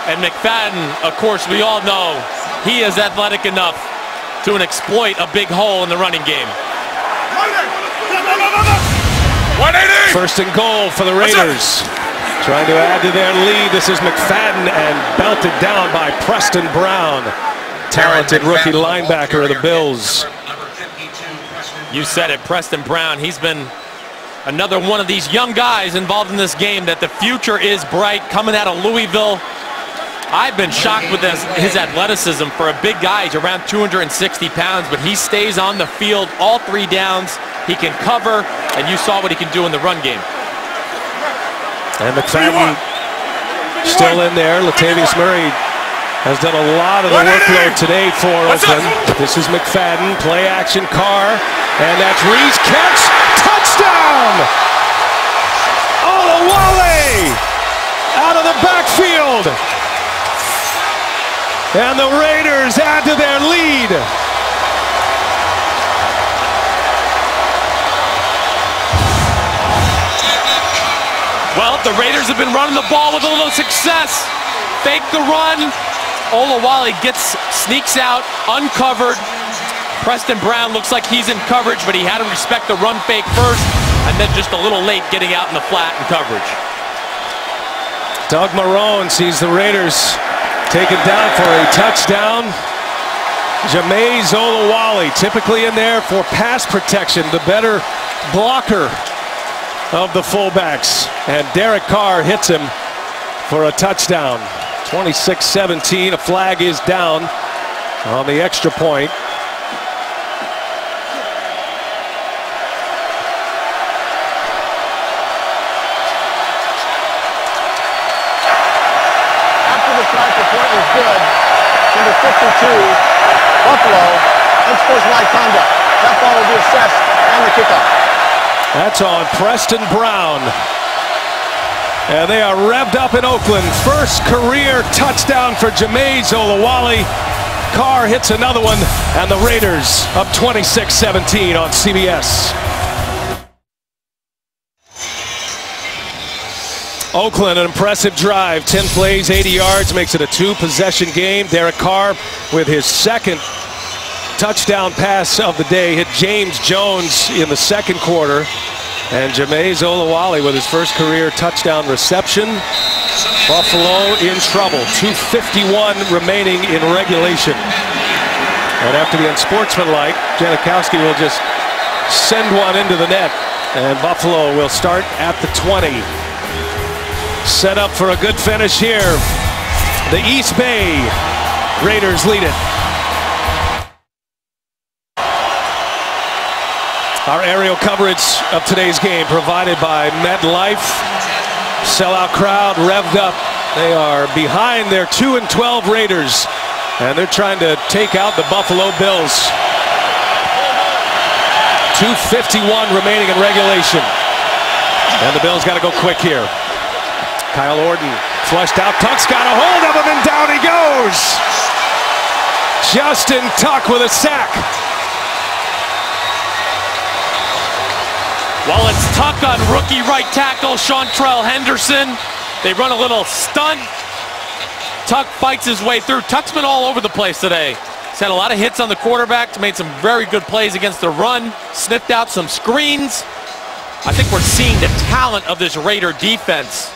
And McFadden, of course, we all know he is athletic enough to exploit a big hole in the running game. 180. 1st and goal for the Raiders. Trying to add to their lead. This is McFadden and belted down by Preston Brown. Talented rookie linebacker of the Bills. You said it, Preston Brown. He's been another one of these young guys involved in this game that the future is bright, coming out of Louisville. I've been shocked with his athleticism for a big guy. He's around 260 pounds, but he stays on the field all 3 downs. He can cover, and you saw what he can do in the run game. And McFadden still in there. Latavius Murray has done a lot of the workload today for Oakland. This is McFadden, play action, Carr, and that's Reed's catch, touchdown! Olawale out of the backfield. And the Raiders add to their lead. Well, the Raiders have been running the ball with a little success. Fake the run. Olawale sneaks out, uncovered. Preston Brown looks like he's in coverage, but he had to respect the run fake first, and then just a little late getting out in the flat in coverage. Doug Marrone sees the Raiders taken down for a touchdown. Jameis Olawale typically in there for pass protection, the better blocker of the fullbacks. And Derek Carr hits him for a touchdown. 26-17, a flag is down on the extra point. Buffalo, unsportsmanlike conduct. That ball will be assessed on the kickoff. That's on Preston Brown. And they are revved up in Oakland. First career touchdown for Jamize Olawale. Carr hits another one, and the Raiders up 26-17 on CBS. Oakland, an impressive drive. 10 plays, 80 yards, makes it a 2-possession game. Derek Carr with his second touchdown pass of the day hit James Jones in the second quarter. And Jamize Olawale with his first career touchdown reception. Buffalo in trouble. 2:51 remaining in regulation. And after the unsportsmanlike, Janikowski will just send one into the net. And Buffalo will start at the 20. Set up for a good finish here. The East Bay Raiders lead it. Our aerial coverage of today's game provided by MetLife. Sellout crowd revved up. They are behind their 2-12 Raiders, and they're trying to take out the Buffalo Bills. 2:51 remaining in regulation. And the Bills got to go quick here. Kyle Orton flushed out. Tuck's got a hold of him, and down he goes. Justin Tuck with a sack. Well, it's Tuck on rookie right tackle Chantrell Henderson. They run a little stunt. Tuck fights his way through. Tuck's been all over the place today. He's had a lot of hits on the quarterback, made some very good plays against the run, sniffed out some screens. I think we're seeing the talent of this Raider defense.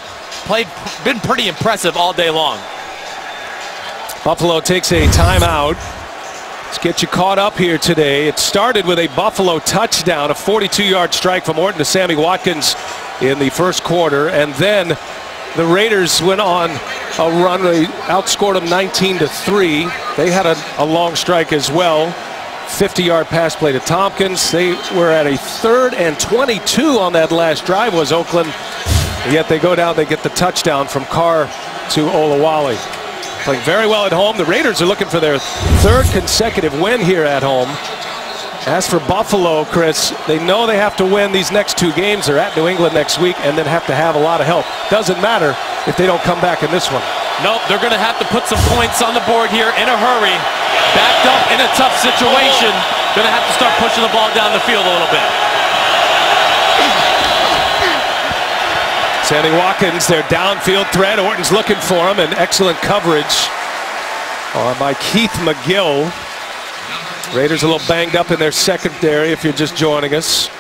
Been pretty impressive all day long. Buffalo takes a timeout. Let's get you caught up here today. It started with a Buffalo touchdown, a 42-yard strike from Orton to Sammy Watkins in the first quarter, and then the Raiders went on a run. They outscored them 19-3. They had a long strike as well. 50-yard pass play to Tompkins. They were at a 3rd and 22 on that last drive was Oakland. Yet they go down, they get the touchdown from Carr to Olawale. Playing very well at home. The Raiders are looking for their 3rd consecutive win here at home. As for Buffalo, Chris, they know they have to win these next 2 games. They're at New England next week and then have to have a lot of help. Doesn't matter if they don't come back in this one. Nope, they're going to have to put some points on the board here in a hurry. Backed up in a tough situation. Going to have to start pushing the ball down the field a little bit. Sammy Watkins, their downfield threat. Orton's looking for him, and excellent coverage by Keith McGill. Raiders a little banged up in their secondary if you're just joining us.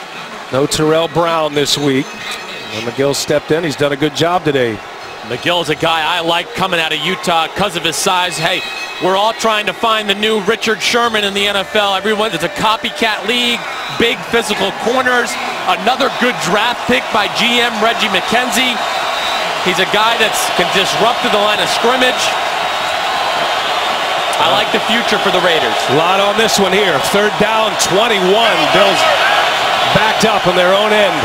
No Terrell Brown this week. And McGill stepped in. He's done a good job today. McGill is a guy I like coming out of Utah because of his size. Hey, we're all trying to find the new Richard Sherman in the NFL. Everyone, it's a copycat league, big physical corners. Another good draft pick by GM Reggie McKenzie. He's a guy that can disrupt to the line of scrimmage. I like the future for the Raiders. A lot on this one here. 3rd down, 21. Bills backed up on their own end.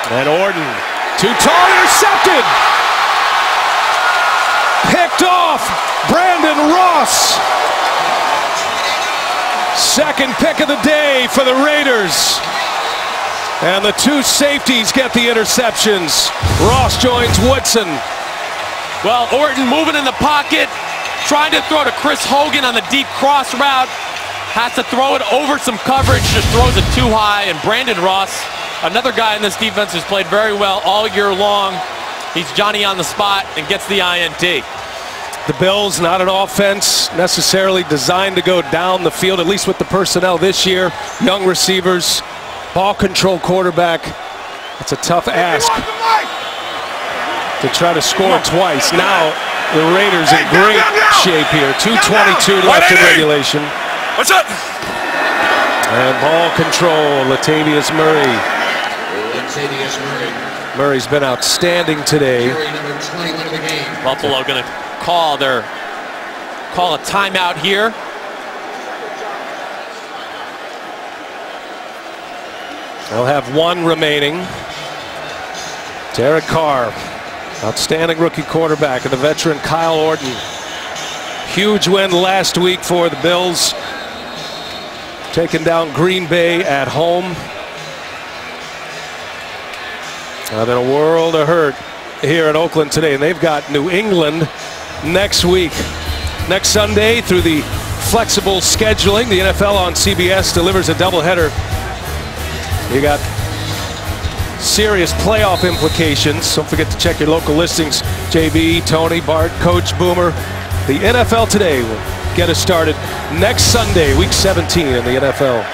And Orton, too tall, intercepted. Picked off, Brandon Ross. 2nd pick of the day for the Raiders. And the 2 safeties get the interceptions. Ross joins Woodson. Well, Orton moving in the pocket, trying to throw to Chris Hogan on the deep cross route. Has to throw it over some coverage, just throws it too high. And Brandon Ross, another guy in this defense who's played very well all year long. He's Johnny on the spot and gets the INT. The Bills, not an offense necessarily designed to go down the field, at least with the personnel this year. Young receivers, ball control quarterback. It's a tough ask to try to score twice. Now the Raiders in great shape here. 2:22 left in regulation. What's up? And ball control, Latavius Murray. Murray's been outstanding today. Buffalo going to call a timeout here. They'll have 1 remaining. Derek Carr Outstanding rookie quarterback and the veteran Kyle Orton. Huge win last week for the Bills, taking down Green Bay at home. Then a world of hurt here in Oakland today, and they've got New England next week. Next Sunday, through the flexible scheduling, the NFL on CBS delivers a doubleheader. You got serious playoff implications. Don't forget to check your local listings. JB, Tony, Bart, Coach, Boomer. The NFL Today will get us started next Sunday, week 17 in the NFL.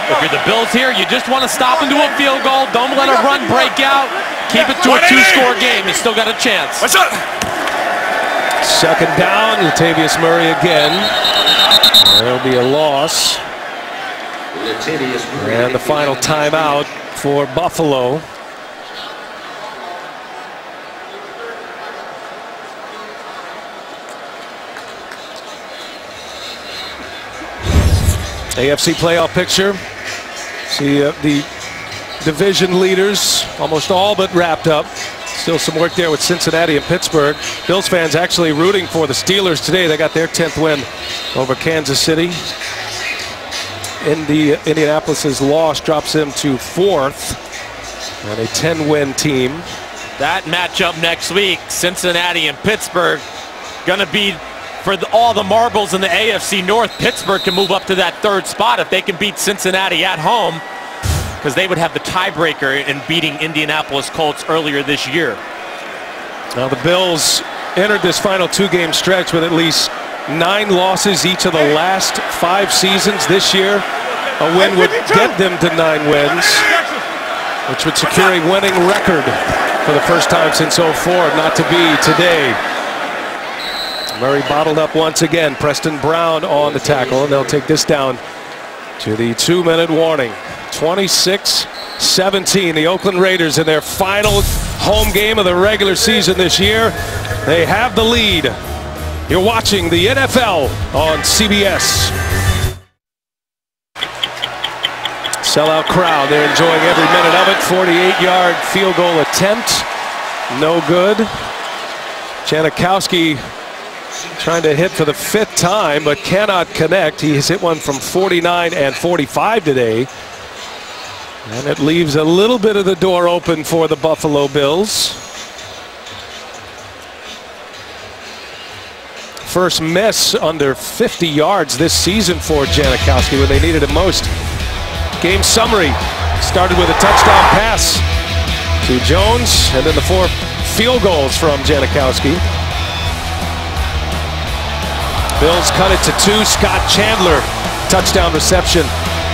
If you're the Bills here, you just want to stop and do a field goal. Don't let a run break out. Keep it to a 2-score game. You still got a chance. What's up? Second down, Latavius Murray again. There'll be a loss. And the final timeout for Buffalo. AFC playoff picture. See the division leaders almost all but wrapped up. Still some work there with Cincinnati and Pittsburgh. Bills fans actually rooting for the Steelers today. They got their 10th win over Kansas City. Indianapolis's loss drops them to 4th and a 10-win team. That matchup next week, Cincinnati and Pittsburgh, gonna be for all the marbles in the AFC North. Pittsburgh can move up to that 3rd spot if they can beat Cincinnati at home, because they would have the tiebreaker in beating Indianapolis Colts earlier this year. Now the Bills entered this final 2-game stretch with at least 9 losses each of the last 5 seasons. This year, a win would get them to 9 wins, which would secure a winning record for the first time since '04, not to be today. Murray bottled up once again. Preston Brown on the tackle, and they'll take this down to the 2-minute warning. 26-17, the Oakland Raiders in their final home game of the regular season this year. They have the lead. You're watching the NFL on CBS. Sellout crowd. They're enjoying every minute of it. 48-yard field goal attempt. No good. Janikowski trying to hit for the 5th time, but cannot connect. He has hit one from 49 and 45 today. And it leaves a little bit of the door open for the Buffalo Bills. First miss under 50 yards this season for Janikowski when they needed it most. Game summary. Started with a touchdown pass to Jones, and then the 4 field goals from Janikowski. Bills cut it to 2. Scott Chandler, touchdown reception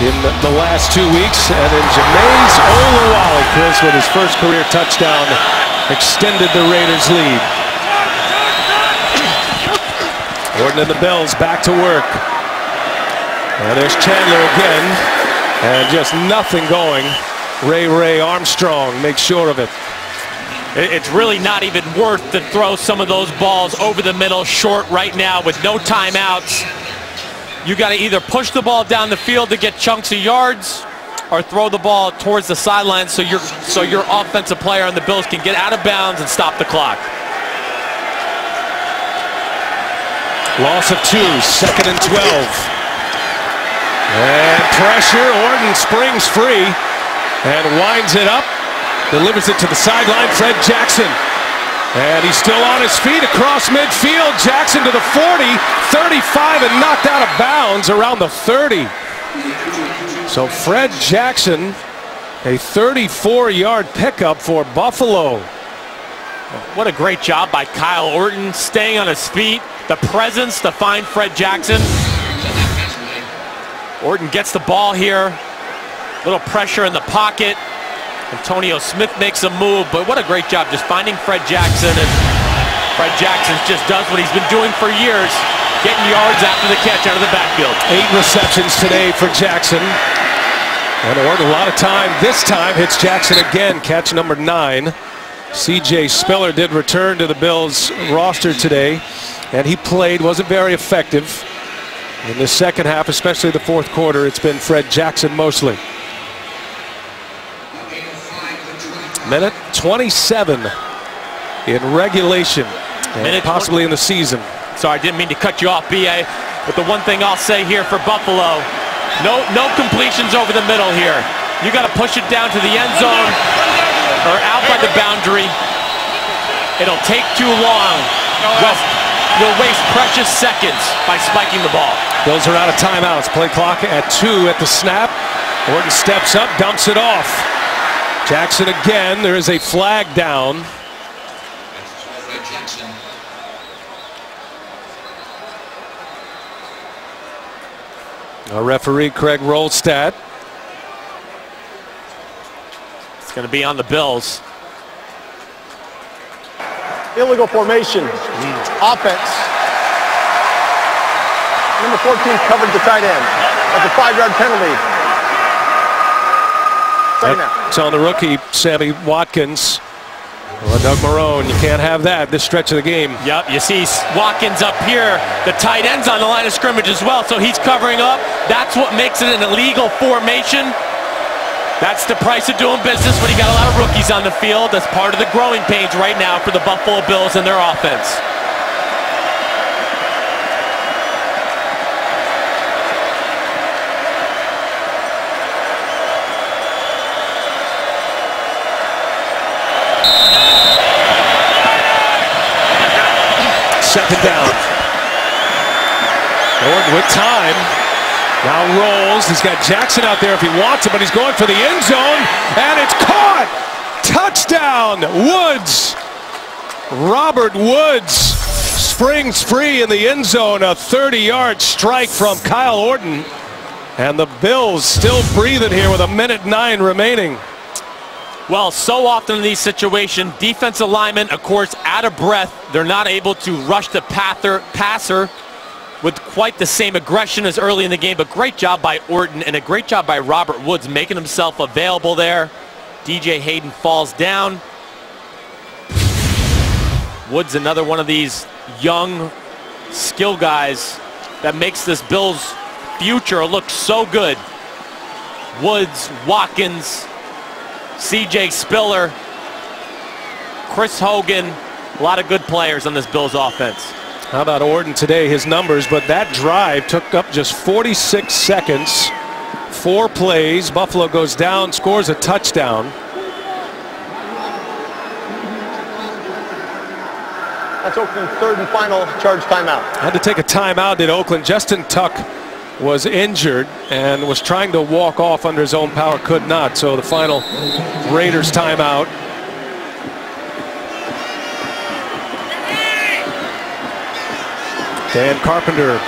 in the last 2 weeks. And then Jameis Olawale, Chris, with his first career touchdown, extended the Raiders' lead. Orton and the Bills back to work. And there's Chandler again. And just nothing going. Ray Armstrong makes sure of it. It's really not even worth to throw some of those balls over the middle short right now with no timeouts. You got to either push the ball down the field to get chunks of yards, or throw the ball towards the sidelines so your offensive player on the Bills can get out of bounds and stop the clock. Loss of 2, 2nd and 12. And pressure. Orton springs free and winds it up. Delivers it to the sideline. Fred Jackson. And he's still on his feet across midfield. Jackson to the 40, 35, and knocked out of bounds around the 30. So Fred Jackson, a 34-yard pickup for Buffalo. What a great job by Kyle Orton, staying on his feet. The presence to find Fred Jackson. Orton gets the ball here. Little pressure in the pocket. Antonio Smith makes a move, but what a great job just finding Fred Jackson. And Fred Jackson just does what he's been doing for years, getting yards after the catch out of the backfield. 8 receptions today for Jackson. And Orton a lot of time. This time hits Jackson again, catch number 9. C.J. Spiller did return to the Bills roster today, and he played, wasn't very effective. In the second half, especially the 4th quarter, it's been Fred Jackson mostly. Minute 27 in regulation, and possibly in the season. Sorry, I didn't mean to cut you off, B.A., but the one thing I'll say here for Buffalo, no completions over the middle here. You got to push it down to the end zone or out by the boundary. It'll take too long. You'll waste precious seconds by spiking the ball. Bills are out of timeouts. Play clock at 2 at the snap. Orton steps up, dumps it off. Jackson again. There is a flag down. Our referee, Craig Rolstad. It's going to be on the Bills. Illegal formation. Offense. Number 14 covered the tight end. That's a 5-yard penalty. It's on the rookie, Sammy Watkins. Well, Doug Marrone, you can't have that this stretch of the game. Yep, you see Watkins up here. The tight end's on the line of scrimmage as well, so he's covering up. That's what makes it an illegal formation. That's the price of doing business when you got a lot of rookies on the field. That's part of the growing pains right now for the Buffalo Bills and their offense. Second down. Orton with time. Now rolls. He's got Jackson out there if he wants it, but he's going for the end zone, and it's caught. Touchdown, Woods. Robert Woods springs free in the end zone. A 30-yard strike from Kyle Orton. And the Bills still breathing here with 1:09 remaining. Well, so often in these situations, defensive linemen, of course, out of breath. They're not able to rush the passer with quite the same aggression as early in the game, but great job by Orton and a great job by Robert Woods making himself available there. DJ Hayden falls down. Woods, another one of these young skill guys that makes this Bills future look so good. Woods, Watkins, C.J. Spiller, Chris Hogan, a lot of good players on this Bills offense. How about Orton today, his numbers, but that drive took up just 46 seconds. 4 plays, Buffalo goes down, scores a touchdown. That's Oakland's third and final charge timeout. Had to take a timeout, did Oakland. Justin Tuck was injured and was trying to walk off under his own power, could not. So the final Raiders timeout. Dan Carpenter.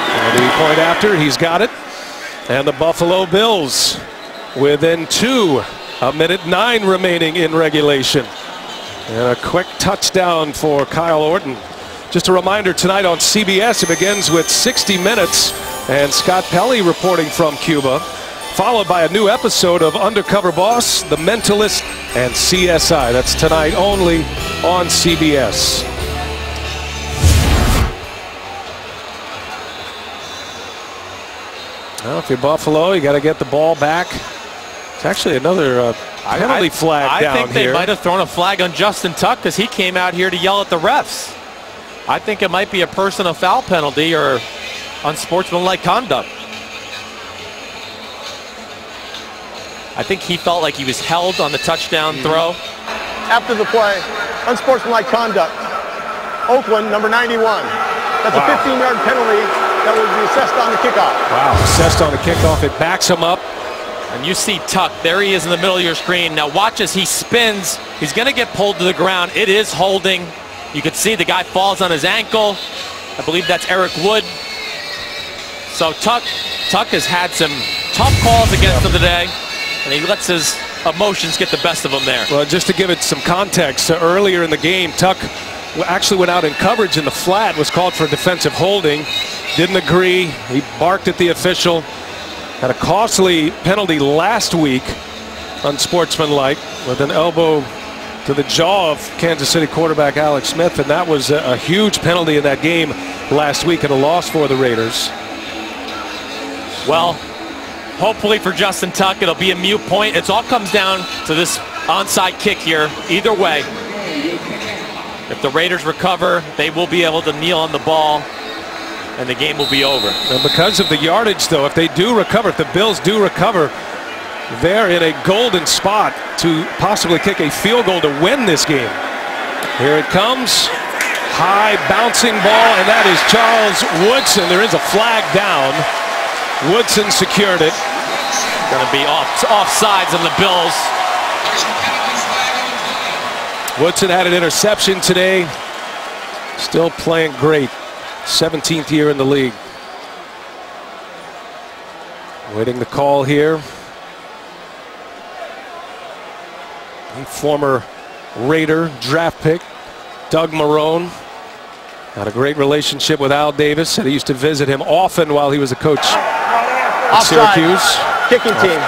And the point after, he's got it. And the Buffalo Bills within 2, 1:09 remaining in regulation. And a quick touchdown for Kyle Orton. Just a reminder, tonight on CBS, it begins with 60 Minutes and Scott Pelley reporting from Cuba, followed by a new episode of Undercover Boss, The Mentalist, and CSI. That's tonight only on CBS. Well, if you're Buffalo, you got to get the ball back. It's actually another penalty flag down here. I think they might have thrown a flag on Justin Tuck because he came out here to yell at the refs. I think it might be a personal foul penalty or unsportsmanlike conduct. I think he felt like he was held on the touchdown throw. After the play, unsportsmanlike conduct. Oakland, number 91. That's a 15-yard penalty that will be assessed on the kickoff. Wow, assessed on the kickoff. It backs him up. And you see Tuck, there he is in the middle of your screen. Now watch as he spins. He's going to get pulled to the ground. It is holding. You can see the guy falls on his ankle. I believe that's Eric Wood. So Tuck has had some tough calls against him today, and he lets his emotions get the best of him there. Well, just to give it some context, earlier in the game, Tuck actually went out in coverage in the flat, was called for defensive holding, didn't agree. He barked at the official. Had a costly penalty last week, unsportsmanlike, with an elbow to the jaw of Kansas City quarterback Alex Smith, and that was a huge penalty in that game last week and a loss for the Raiders. Well, Hopefully for Justin Tuck, it'll be a mute point. It all comes down to this onside kick here. Either way, if the Raiders recover, they will be able to kneel on the ball, and the game will be over. And because of the yardage, though, if they do recover, if the Bills do recover, they're in a golden spot to possibly kick a field goal to win this game. Here it comes. High bouncing ball, and that is Charles Woodson. There is a flag down. Woodson secured it. Going to be offsides on the Bills. Woodson had an interception today. Still playing great. 17th year in the league. Waiting the call here. A former Raider draft pick, Doug Marrone. Had a great relationship with Al Davis. Said he used to visit him often while he was a coach at Syracuse. Kicking team,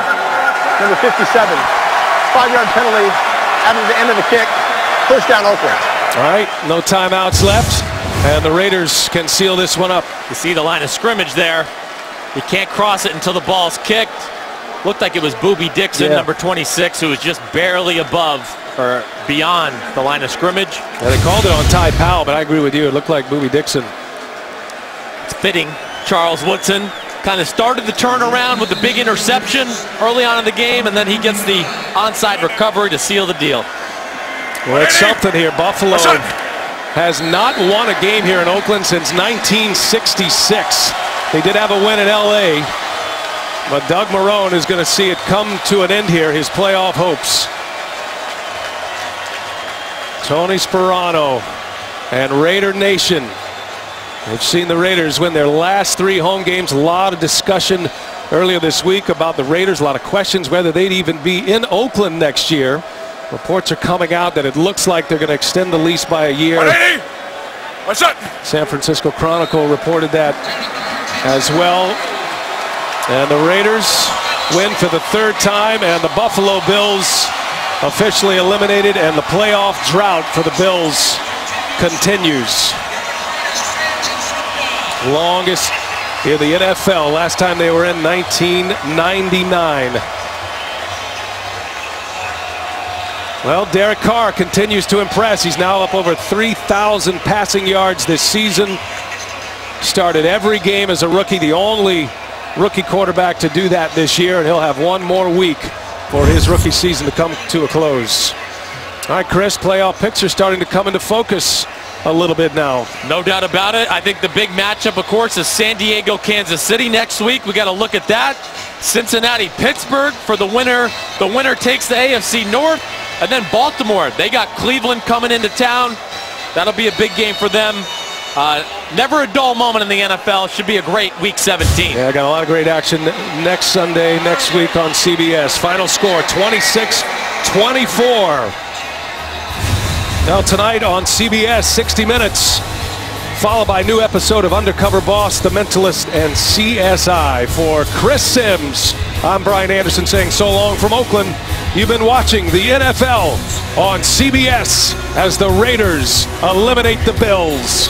number 57. 5-yard penalty after the end of the kick. First down, Oakland. All right, no timeouts left, and the Raiders can seal this one up. You see the line of scrimmage there. You can't cross it until the ball's kicked. Looked like it was Boobie Dixon, number 26, who was just barely above or beyond the line of scrimmage. Yeah, they called it on Ty Powell, but I agree with you. It looked like Boobie Dixon. It's fitting. Charles Woodson kind of started the turnaround with the big interception early on in the game, and then he gets the onside recovery to seal the deal. Well, it's something here. Buffalo has not won a game here in Oakland since 1966. They did have a win in LA, but Doug Marrone is going to see it come to an end here, his playoff hopes. Tony Sperano and Raider Nation. They've seen the Raiders win their last 3 home games. A lot of discussion earlier this week about the Raiders. A lot of questions whether they'd even be in Oakland next year. Reports are coming out that it looks like they're going to extend the lease by a year. What's up? San Francisco Chronicle reported that as well. And the Raiders win for the 3rd time, and the Buffalo Bills officially eliminated, and the playoff drought for the Bills continues. Longest in the NFL. Last time they were in 1999. Well, Derek Carr continues to impress. He's now up over 3,000 passing yards this season. Started every game as a rookie, the only rookie quarterback to do that this year, and he'll have one more week for his rookie season to come to a close. All right, Chris, playoff picks are starting to come into focus a little bit now. No doubt about it. I think the big matchup, of course, is San Diego, Kansas City next week. We got to look at that. Cincinnati, Pittsburgh for the winner. The winner takes the AFC North. And then Baltimore, they got Cleveland coming into town. That'll be a big game for them. Never a dull moment in the NFL. Should be a great Week 17. Yeah, got a lot of great action next Sunday, next week on CBS. Final score, 26-24. Now tonight on CBS, 60 Minutes, followed by a new episode of Undercover Boss, The Mentalist, and CSI. For Chris Sims, I'm Brian Anderson saying so long from Oakland. You've been watching the NFL on CBS as the Raiders eliminate the Bills.